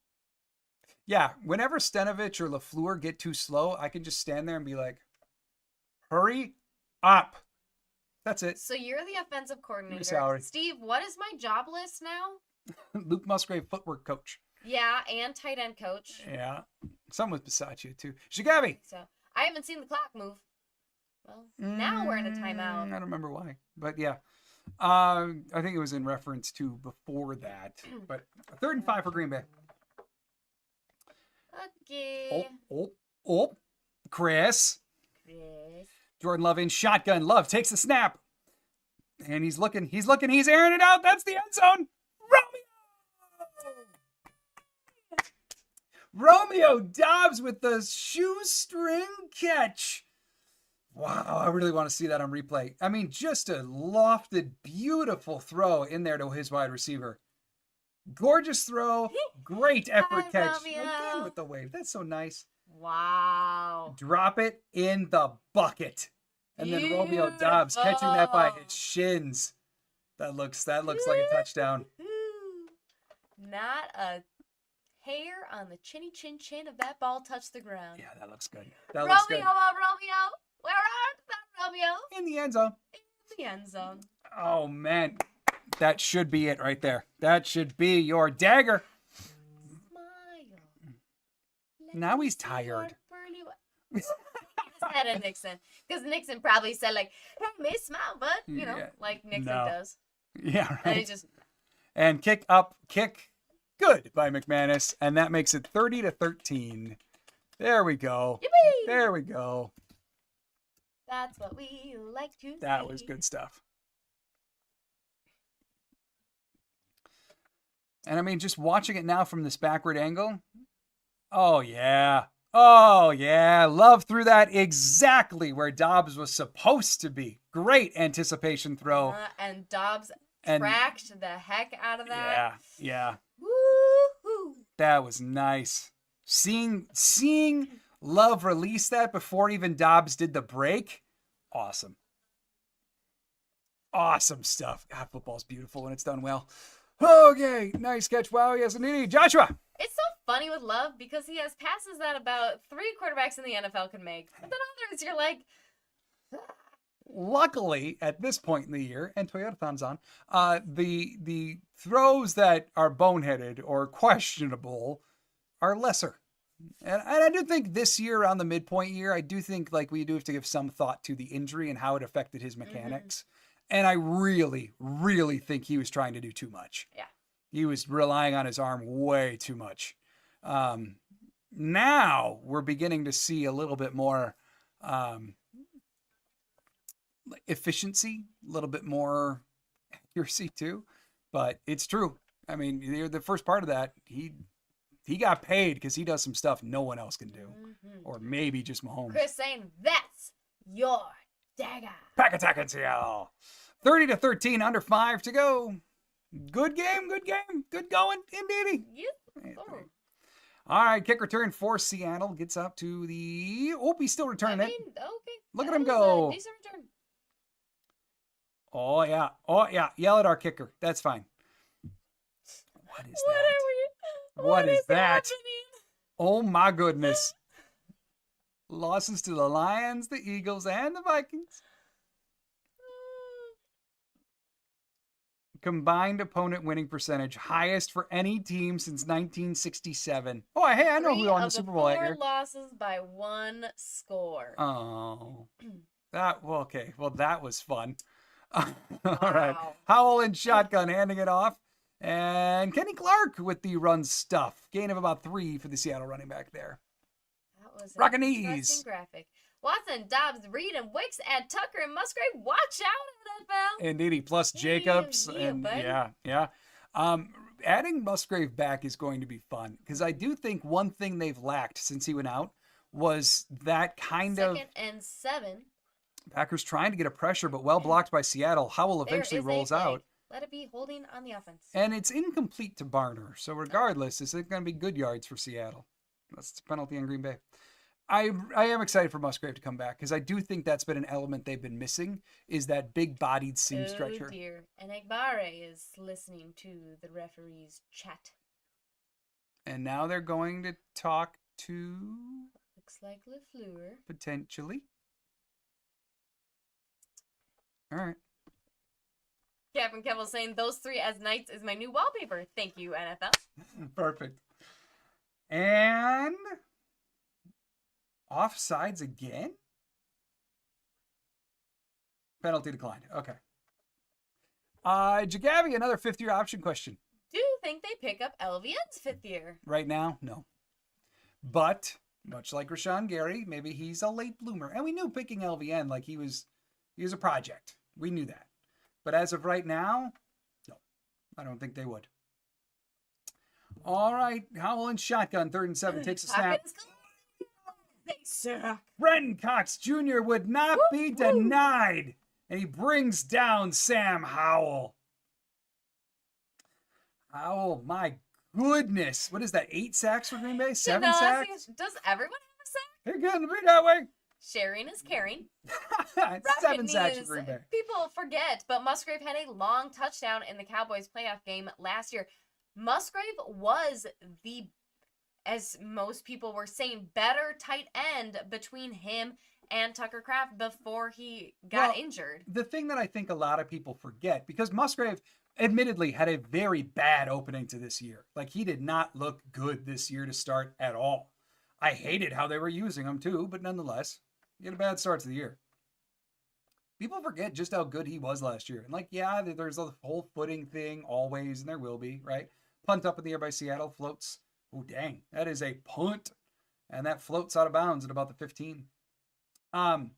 Yeah, whenever Stenovich or LaFleur get too slow, I can just stand there and be like, hurry up. That's it. So you're the offensive coordinator. Salary. Steve, what is my job list now? Luke Musgrave, footwork coach. Yeah, and tight end coach. Yeah. Some with Bisaccia, too. Shigabi. So I haven't seen the clock move. Well, now we're in a timeout. I don't remember why. But yeah. I think it was in reference to before that. But 3rd and 5 for Green Bay. Okay. Chris. Jordan Love in shotgun. Love takes the snap. And he's looking, he's airing it out. That's the end zone. Romeo Doubs with the shoestring catch. Wow, I really want to see that on replay. I mean, just a lofted, beautiful throw in there to his wide receiver. Gorgeous throw. Great effort catch. Romeo. Again with the wave. That's so nice. Wow. Drop it in the bucket. And then Romeo Doubs catching that by his shins. That looks like a touchdown. Not a hair on the chinny chin of that ball touched the ground. Yeah, that looks good. Romeo. Where art thou, Romeo? In the end zone. In the end zone. Oh, man. That should be it right there. That should be your dagger. Smile. Now he's tired. He said at Nixon. Because Nixon probably said, like, hey, may smile, bud. You know, like Nixon does. Yeah, right. And he just... And kick up, kick good by McManus. And that makes it 30-13. There we go. Yippee! There we go. That's what we like to see. That was good stuff. And I mean, just watching it now from this backward angle. Oh, yeah. Oh, yeah. Love threw that exactly where Doubs was supposed to be. Great anticipation throw. And Doubs tracked the heck out of that. Yeah. Woo-hoo. That was nice. Seeing Love release that before even Doubs did the break. Awesome. Awesome stuff. God, football's beautiful when it's done well. Okay, nice catch. Wow, yes, indeed. Joshua. It's so funny with Love because he has passes that about 3 quarterbacks in the NFL can make. But then others, you're like... Luckily, at this point in the year, and Toyotathon's on, the throws that are boneheaded or questionable are lesser. And I do think this year, around the midpoint year, I do think like we do have to give some thought to the injury and how it affected his mechanics. And I really, really think he was trying to do too much. Yeah. He was relying on his arm way too much. Now we're beginning to see a little bit more efficiency, a little bit more accuracy too. But it's true. I mean, the first part of that, he got paid because he does some stuff no one else can do. Or maybe just Mahomes. Chris saying, that's your dagger. Pack attack and Seattle. 30-13, under 5 to go. Good game. Good going, indeedy. Yep. All right, kick return for Seattle. Gets up to the... Oh, he's still returning it. Okay. Look at him go. Decent return. Oh, yeah. Yell at our kicker. That's fine. What is that? What is that? happening? Oh, my goodness. Losses to the Lions, the Eagles, and the Vikings. Combined opponent winning percentage, highest for any team since 1967. Oh, hey, I know who won the Super Bowl that year. 4 losses by 1 score. Oh, okay. Well, that was fun. All Wow. right. Howell in shotgun, handing it off. And Kenny Clark with the run stuff. Gain of about 3 for the Seattle running back there. That was Rockin' an knees. interesting graphic. Watson, Dobbs, Reed, and Wicks add Tucker and Musgrave. Watch out, NFL. Indeed, plus Jacobs. Yeah, and buddy. yeah. Adding Musgrave back is going to be fun because I do think one thing they've lacked since he went out was that kind of 2nd and 7. Packers trying to get a pressure, but well blocked by Seattle. Howell eventually rolls out. Let it be holding on the offense. And it's incomplete to Barner. So regardless, it's going to be good yards for Seattle. That's the penalty on Green Bay. I am excited for Musgrave to come back because I do think that's been an element they've been missing is that big-bodied seam stretcher. Oh dear. And Egbare is listening to the referee's chat. And now they're going to talk to... Looks like LaFleur. Potentially. All right. Captain Kevel saying those 3 as Knights is my new wallpaper. Thank you, NFL. Perfect. And offsides again? Penalty declined. Okay. Jagavi, another 5th-year option question. Do you think they pick up LVN's 5th year? Right now, no. But, much like Rashawn Gary, maybe he's a late bloomer. And we knew picking LVN like he was a project. We knew that. But as of right now, no. I don't think they would. All right. Howell in shotgun, 3rd and 7, takes a snap. They suck. Brenton Cox Jr. would not be denied. And he brings down Sam Howell. Howell, my goodness. What is that, 8 sacks for Green Bay? 7 sacks? Does everyone have a sack? They're getting to be that way. Sharing is caring. 7 sacks for Green Bay. People forget, but Musgrave had a long touchdown in the Cowboys playoff game last year. Musgrave was the, as most people were saying, better tight end between him and Tucker Kraft before he got injured. The thing that I think a lot of people forget, because Musgrave admittedly had a very bad opening to this year. Like, he did not look good this year to start at all. I hated how they were using him too, but nonetheless, he had a bad start to the year. People forget just how good he was last year. And like, yeah, there's a whole footing thing always, and there will be, right? Punt up in the air by Seattle, floats. Oh, dang. That is a punt. And that floats out of bounds at about the 15. But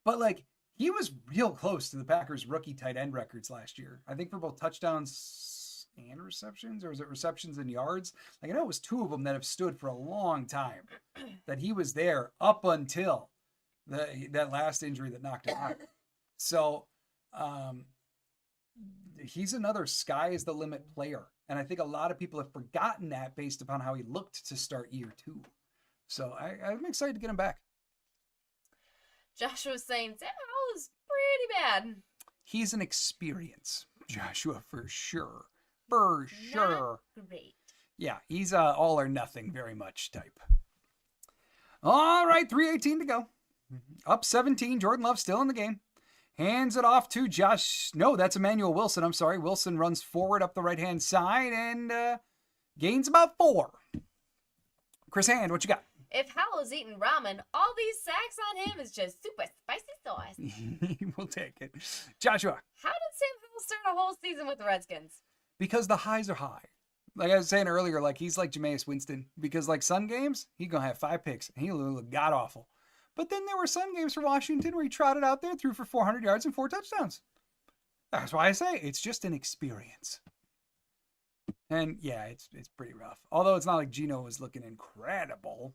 like, he was real close to the Packers rookie tight end records last year. I think for both touchdowns and receptions, or was it receptions and yards? Like, I know it was 2 of them that have stood for a long time. That he was there up until that last injury that knocked him out. So, he's another sky is the limit player. And I think a lot of people have forgotten that based upon how he looked to start year 2. So I'm excited to get him back. Joshua's saying Sam Howell is pretty bad. He's an experience, Joshua, for sure. For sure. Not great. Yeah, he's all or nothing very much type. All right, 3:18 to go. Up 17, Jordan Love still in the game. Hands it off to Josh. No, that's Emmanuel Wilson. I'm sorry. Wilson runs forward up the right-hand side and gains about 4. Chris Hand, what you got? If Howell's eating ramen, all these sacks on him is just super spicy sauce. We'll take it. Joshua. How did Sam Howell start a whole season with the Redskins? Because the highs are high. Like I was saying earlier, like he's like Jameis Winston. Because like Sun games, he's going to have 5 picks. And he'll look god-awful. But then there were Sun games for Washington where he trotted out there, threw for 400 yards and 4 touchdowns. That's why I say it's just an experience. And yeah, it's pretty rough. Although it's not like Geno was looking incredible.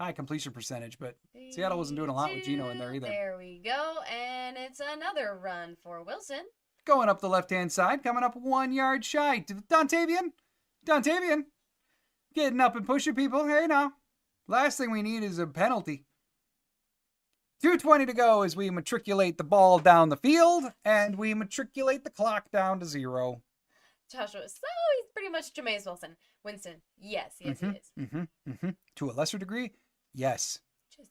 High completion percentage, but Seattle wasn't doing a lot with Geno in there either. There we go, and it's another run for Wilson. Going up the left-hand side, coming up 1 yard shy to Dontavian. Getting up and pushing people. Hey, now. Last thing we need is a penalty. 2:20 to go as we matriculate the ball down the field, and we matriculate the clock down to 0. Joshua, so he's pretty much Jameis Winston. Yes, he is. To a lesser degree, Yes. Just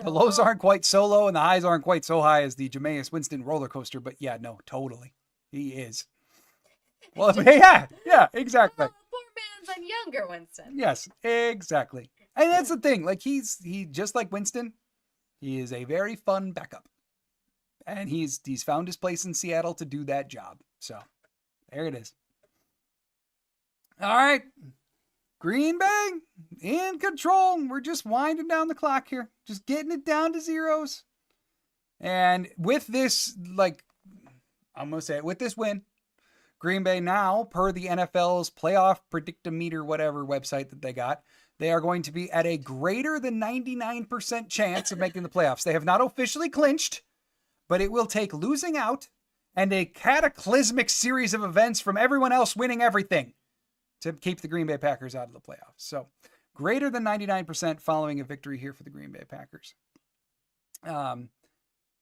The lows aren't quite so low and the highs aren't quite so high as the Jameis Winston roller coaster, but yeah, no, totally. He is. Well, yeah, exactly. Poor man's on younger Winston. Yes, exactly. And that's the thing. Like he just like Winston, he is a very fun backup. And he's found his place in Seattle to do that job. So there it is. All right. Green Bay in control. We're just winding down the clock here. Just getting it down to zeros. And with this, like, I'm going to say it, with this win, Green Bay now, per the NFL's playoff predictometer, whatever website that they got, they are going to be at a greater than 99% chance of making the playoffs. They have not officially clinched, but it will take losing out and a cataclysmic series of events from everyone else winning everything to keep the Green Bay Packers out of the playoffs. So greater than 99% following a victory here for the Green Bay Packers.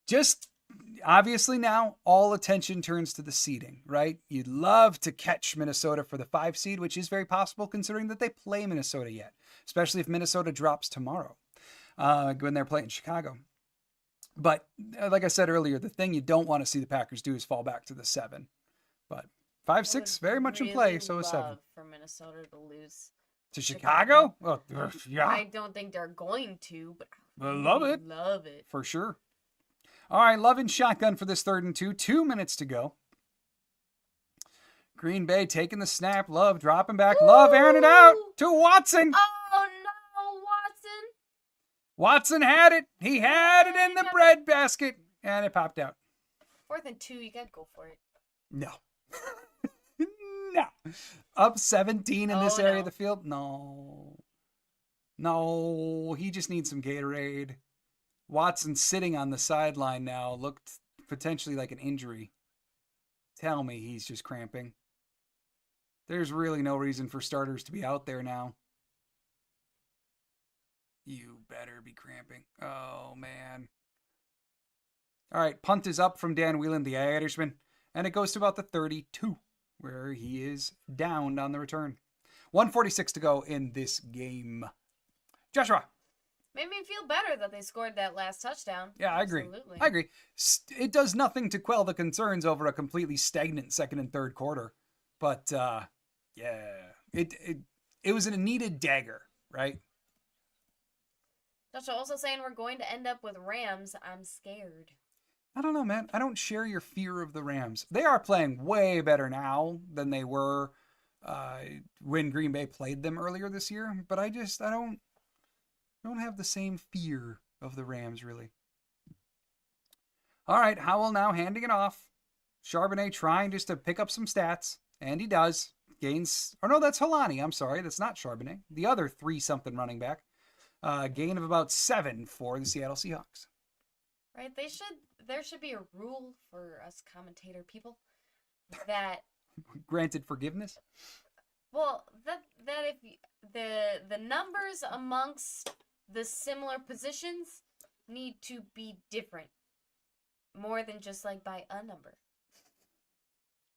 Just obviously now all attention turns to the seeding, right? You'd love to catch Minnesota for the 5 seed, which is very possible considering that they play Minnesota yet, especially if Minnesota drops tomorrow when they're playing Chicago. But like I said earlier, the thing you don't want to see the Packers do is fall back to the 7. But 5, 6, very much in play. So is 7. For Minnesota to lose to Chicago? Well, yeah. I don't think they're going to, but I love it. Love it. For sure. All right, Love in shotgun for this 3rd and 2. 2 minutes to go. Green Bay taking the snap. Love dropping back. Ooh. Love airing it out to Watson. Oh, no, Watson. Watson had it. He had it in the breadbasket, and it popped out. 4th and 2, you got to go for it. No. No. Up 17 in this area of the field? No. No, he just needs some Gatorade. Watson sitting on the sideline now looked potentially like an injury. Tell me he's just cramping. There's really no reason for starters to be out there now. You better be cramping. Oh, man. All right, punt is up from Dan Whelan, the Irishman, and it goes to about the 32, where he is downed on the return. 1:46 to go in this game. Joshua. Made me feel better that they scored that last touchdown. Yeah, I agree. I agree. It does nothing to quell the concerns over a completely stagnant 2nd and 3rd quarter. But, yeah, it was a needed dagger, right? Joshua also saying we're going to end up with Rams. I'm scared. I don't know, man. I don't share your fear of the Rams. They are playing way better now than they were when Green Bay played them earlier this year. But I don't have the same fear of the Rams, really. All right, Howell now handing it off. Charbonnet trying just to pick up some stats, and he does. Gains, or no, that's Helani. I'm sorry, that's not Charbonnet. The other 3-something running back. Gain of about 7 for the Seattle Seahawks. Right, there should be a rule for us commentator people that granted forgiveness. Well, that if the numbers amongst the similar positions need to be different, more than just like by a number.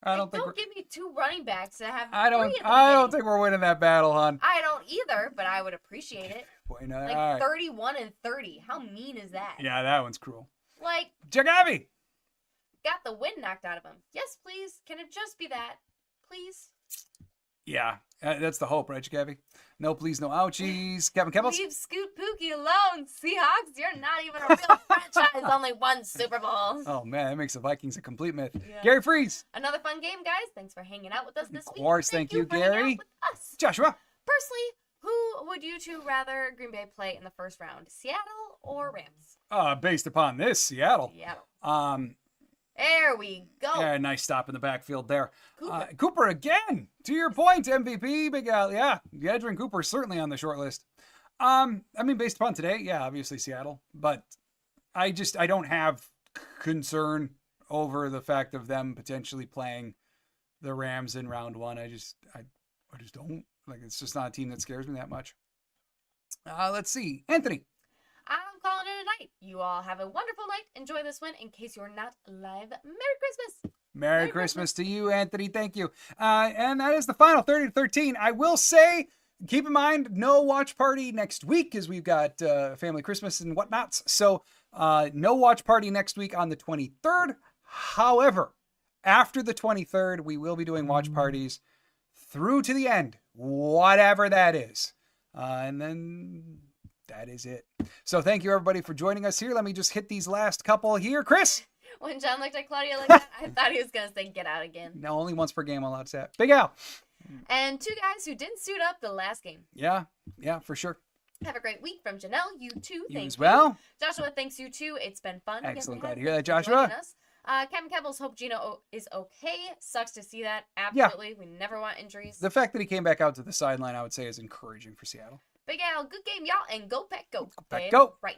Don't give me 2 running backs that have. I don't think we're winning that battle, hon. I don't either, but I would appreciate it. Boy, no, like right. 31 and 30. How mean is that? Yeah, that one's cruel. Like Jagabi got the wind knocked out of him. Yes, please. Can it just be that, please? Yeah, that's the hope, right, Jagabi? No, please, no ouchies. Kevin Kebbles? Leave Scoot Pookie alone, Seahawks. You're not even a real franchise. Only 1 Super Bowl. Oh, man, that makes the Vikings a complete myth. Yeah. Gary Freeze. Another fun game, guys. Thanks for hanging out with us this week. Of course, thank you, Gary. Joshua. Personally, who would you two rather Green Bay play in the first round, Seattle or Rams? Based upon this, Seattle. There we go. Yeah, nice stop in the backfield there. Cooper again. To your point, MVP, Big Al. Yeah, Edgerrin Cooper is certainly on the short list. I mean, based upon today, yeah, obviously Seattle. But I don't have concern over the fact of them potentially playing the Rams in round 1. I just don't. Like, it's just not a team that scares me that much. Let's see. Anthony. I'm calling it a night. You all have a wonderful night. Enjoy this one. In case you're not live, Merry Christmas. Merry Christmas to you, Anthony. Thank you. And that is the final 30-13. I will say keep in mind, no watch party next week as we've got family Christmas and whatnots. So no watch party next week on the 23rd. However, after the 23rd, we will be doing watch parties through to the end, whatever that is. And then that is it. So thank you, everybody, for joining us here. Let me just hit these last couple here. Chris? When John looked at Claudia like that, I thought he was going to say, get out again. No, only once per game allowed to say that. Big Al. And 2 guys who didn't suit up the last game. Yeah, for sure. Have a great week from Janelle. You too. You Thank as well. Joshua, thanks you too. It's been fun. Excellent. Glad to hear that, Joshua. Kevin Kebbles, hope Gino is okay. Sucks to see that. Absolutely. Yeah. We never want injuries. The fact that he came back out to the sideline, I would say, is encouraging for Seattle. Big Al, good game, y'all. And go Pack, go. Go Pack, go. Right.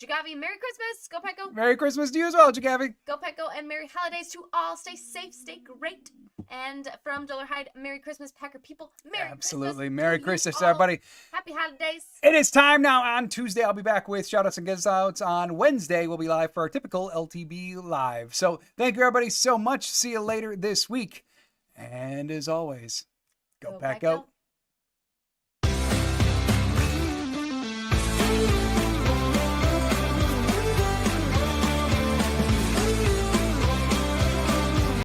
Jagavi, Merry Christmas. Go Pack, go. Merry Christmas to you as well, Jagavi. Go Pack, go. And Merry Holidays to all. Stay safe, stay great. And from Joel Hyde, Merry Christmas, Packer people. Absolutely. Merry Christmas, everybody. Happy holidays. It is time now. On Tuesday, I'll be back with shout-outs and gives-outs. On Wednesday, we'll be live for our typical LTB Live. So thank you, everybody, so much. See you later this week. And as always, go Pack, go.